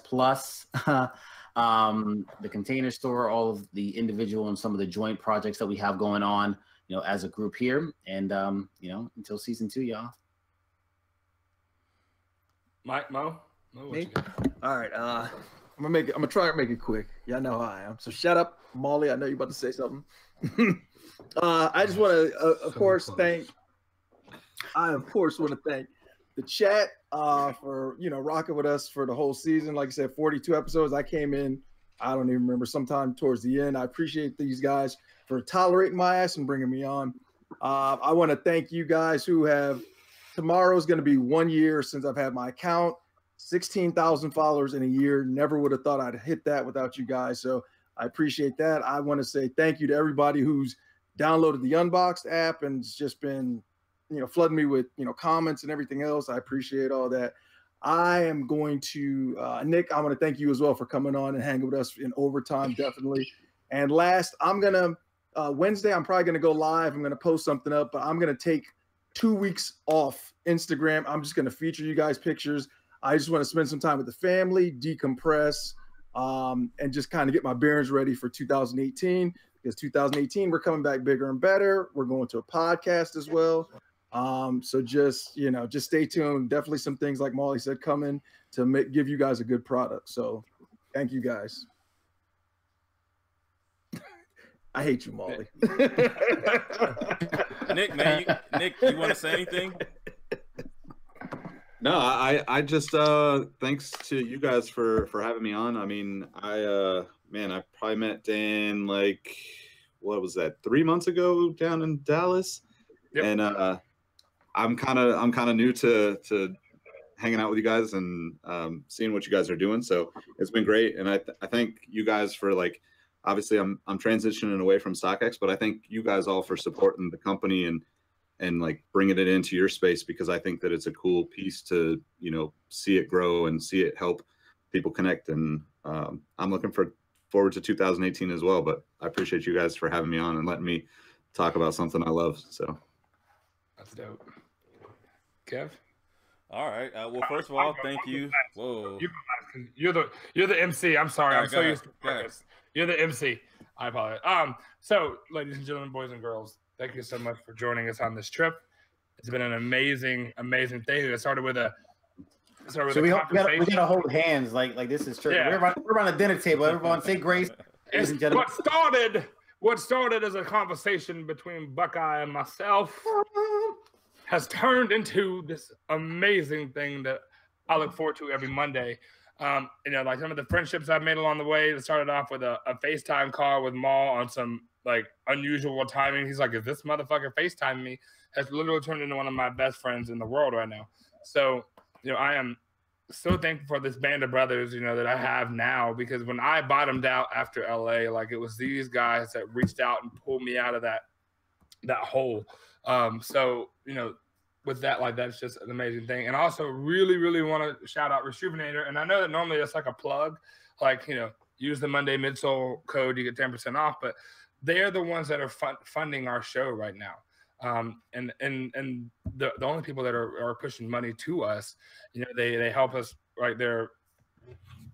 Plus, the Container Store, all of the individual and some of the joint projects that we have going on, as a group here. And until season 2, y'all. Mo, what Me? you got? All right. I'm gonna try and make it quick. Y'all know how I am. So shut up, Molly. I know you're about to say something. I just want to, of course, want to thank the chat for rocking with us for the whole season. Like I said, 42 episodes. I came in, I don't even remember, sometime towards the end. I appreciate these guys for tolerating my ass and bringing me on. I want to thank you guys who have. Tomorrow is going to be 1 year since I've had my account. 16,000 followers in a year. Never would have thought I'd hit that without you guys. So I appreciate that. I want to say thank you to everybody who's downloaded the Unboxed app and it's just been, flooding me with, comments and everything else. I appreciate all that. I am going to, Nick, I want to thank you as well for coming on and hanging with us in overtime, definitely. And last, I'm going to, Wednesday, I'm probably going to go live. I'm going to post something up, but I'm going to take 2 weeks off Instagram. I'm just going to feature you guys pictures. I just want to spend some time with the family, decompress, and just kind of get my bearings ready for 2018. Because 2018, we're coming back bigger and better. We're going to a podcast as well. So just stay tuned. Definitely some things like Molly said coming to give you guys a good product. So thank you guys. I hate you, Molly. Nick, man, Nick, you want to say anything? No, I just thanks to you guys for having me on. I mean, I probably met Dan what was that, 3 months ago down in Dallas, yep. And I'm kind of new to hanging out with you guys and seeing what you guys are doing. So it's been great, and I thank you guys for obviously I'm transitioning away from StockX, but I thank you guys all for supporting the company and bringing it into your space, because I think that it's a cool piece to, see it grow and see it help people connect. And I'm looking forward to 2018 as well, but I appreciate you guys for having me on and letting me talk about something I love. So that's dope. Kev? All right. Well, first of all, thank you. Whoa. You're the MC. I'm sorry. I'm so used to this. You're the MC. I apologize. So, ladies and gentlemen, boys and girls, thank you so much for joining us on this trip. It's been an amazing, amazing thing. It started with a we gotta hold hands like this is church. Yeah. We're on a dinner table. Everyone say grace. Ladies and gentlemen. What started as a conversation between Buckeye and myself has turned into this amazing thing that I look forward to every Monday. Some of the friendships I've made along the way. It started off with a FaceTime call with Maul on some unusual timing. He's like, "Is this motherfucker FaceTiming me?" Has literally turned into one of my best friends in the world right now. So, I am so thankful for this band of brothers, that I have now, because when I bottomed out after LA, it was these guys that reached out and pulled me out of that hole. So, with that, that's just an amazing thing. And I also really, really want to shout out Rejuvenator. And I know that normally that's like a plug, use the Monday Midsole code, you get 10% off, but they're the ones that are funding our show right now. And the only people that are pushing money to us, they help us right there.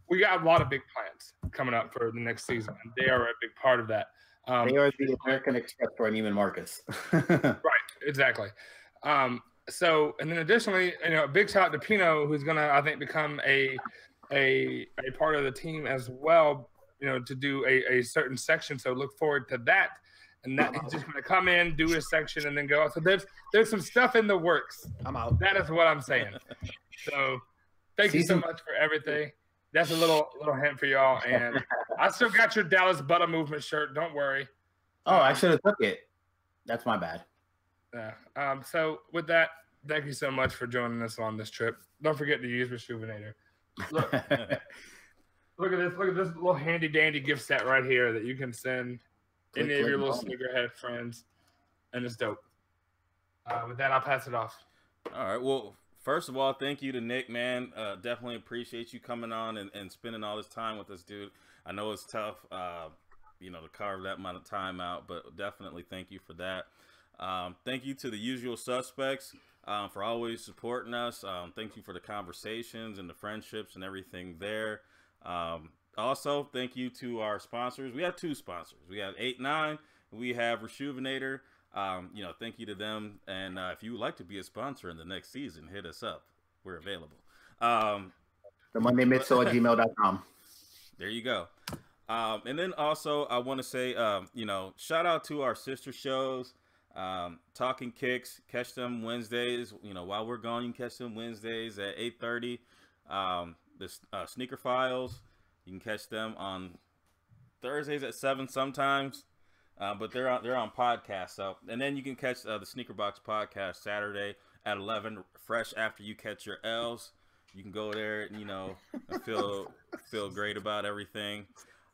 We got a lot of big plans coming up for the next season, and they are a big part of that. They are the American Express for Neiman Marcus. Right, exactly. So, and then additionally, a big shout out to Pino, who's gonna, I think, become a part of the team as well, to do a certain section. So look forward to that. And that he's just gonna come in, do his section, and then go out. So there's some stuff in the works. I'm out. That is what I'm saying. So thank you so much for everything. That's a little hint for y'all. And I still got your Dallas Butter Movement shirt. Don't worry. Oh, I should have took it. That's my bad. Yeah. So with that, thank you so much for joining us on this trip. Don't forget to use Rejuvenator. Look at this little handy dandy gift set right here that you can send any of your little sneakerhead friends, and it's dope. With that, I'll pass it off. All right. Well, first of all, thank you to Nick, man. Definitely appreciate you coming on and spending all this time with us, dude. I know it's tough, to carve that amount of time out, but definitely thank you for that. Thank you to the usual suspects for always supporting us. Thank you for the conversations and the friendships and everything there. Also, thank you to our sponsors. We have 2 sponsors. We have 8-9. We have Rejuvenator. Thank you to them. And if you would like to be a sponsor in the next season, hit us up. We're available. The Monday Midsole at gmail.com. There you go. And then also I want to say, shout out to our sister shows, Talking Kicks. Catch them Wednesdays. While we're gone, you can catch them Wednesdays at 8:30. The Sneaker Files, you can catch them on Thursdays at 7 sometimes. But they're on podcast. So, and then you can catch the Sneaker Box podcast Saturday at 11, fresh after you catch your L's. You can go there and feel great about everything.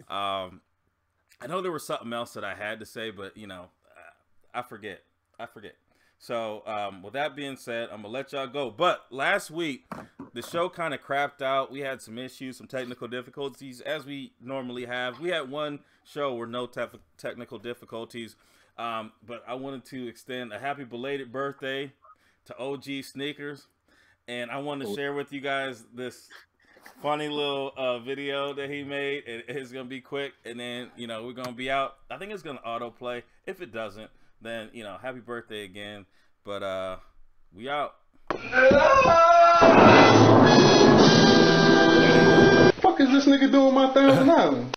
I know there was something else that I had to say, but I forget. So with that being said, I'm gonna let y'all go. But last week the show kind of crapped out. We had some issues, some technical difficulties, as we normally have. We had one show where no technical difficulties. But I wanted to extend a happy belated birthday to OG Sneakers, and I want to share with you guys this funny little video that he made. It's gonna be quick, and then we're gonna be out. I think it's gonna autoplay. If it doesn't, then happy birthday again. But we out. Fuck is this nigga doing my $1,000?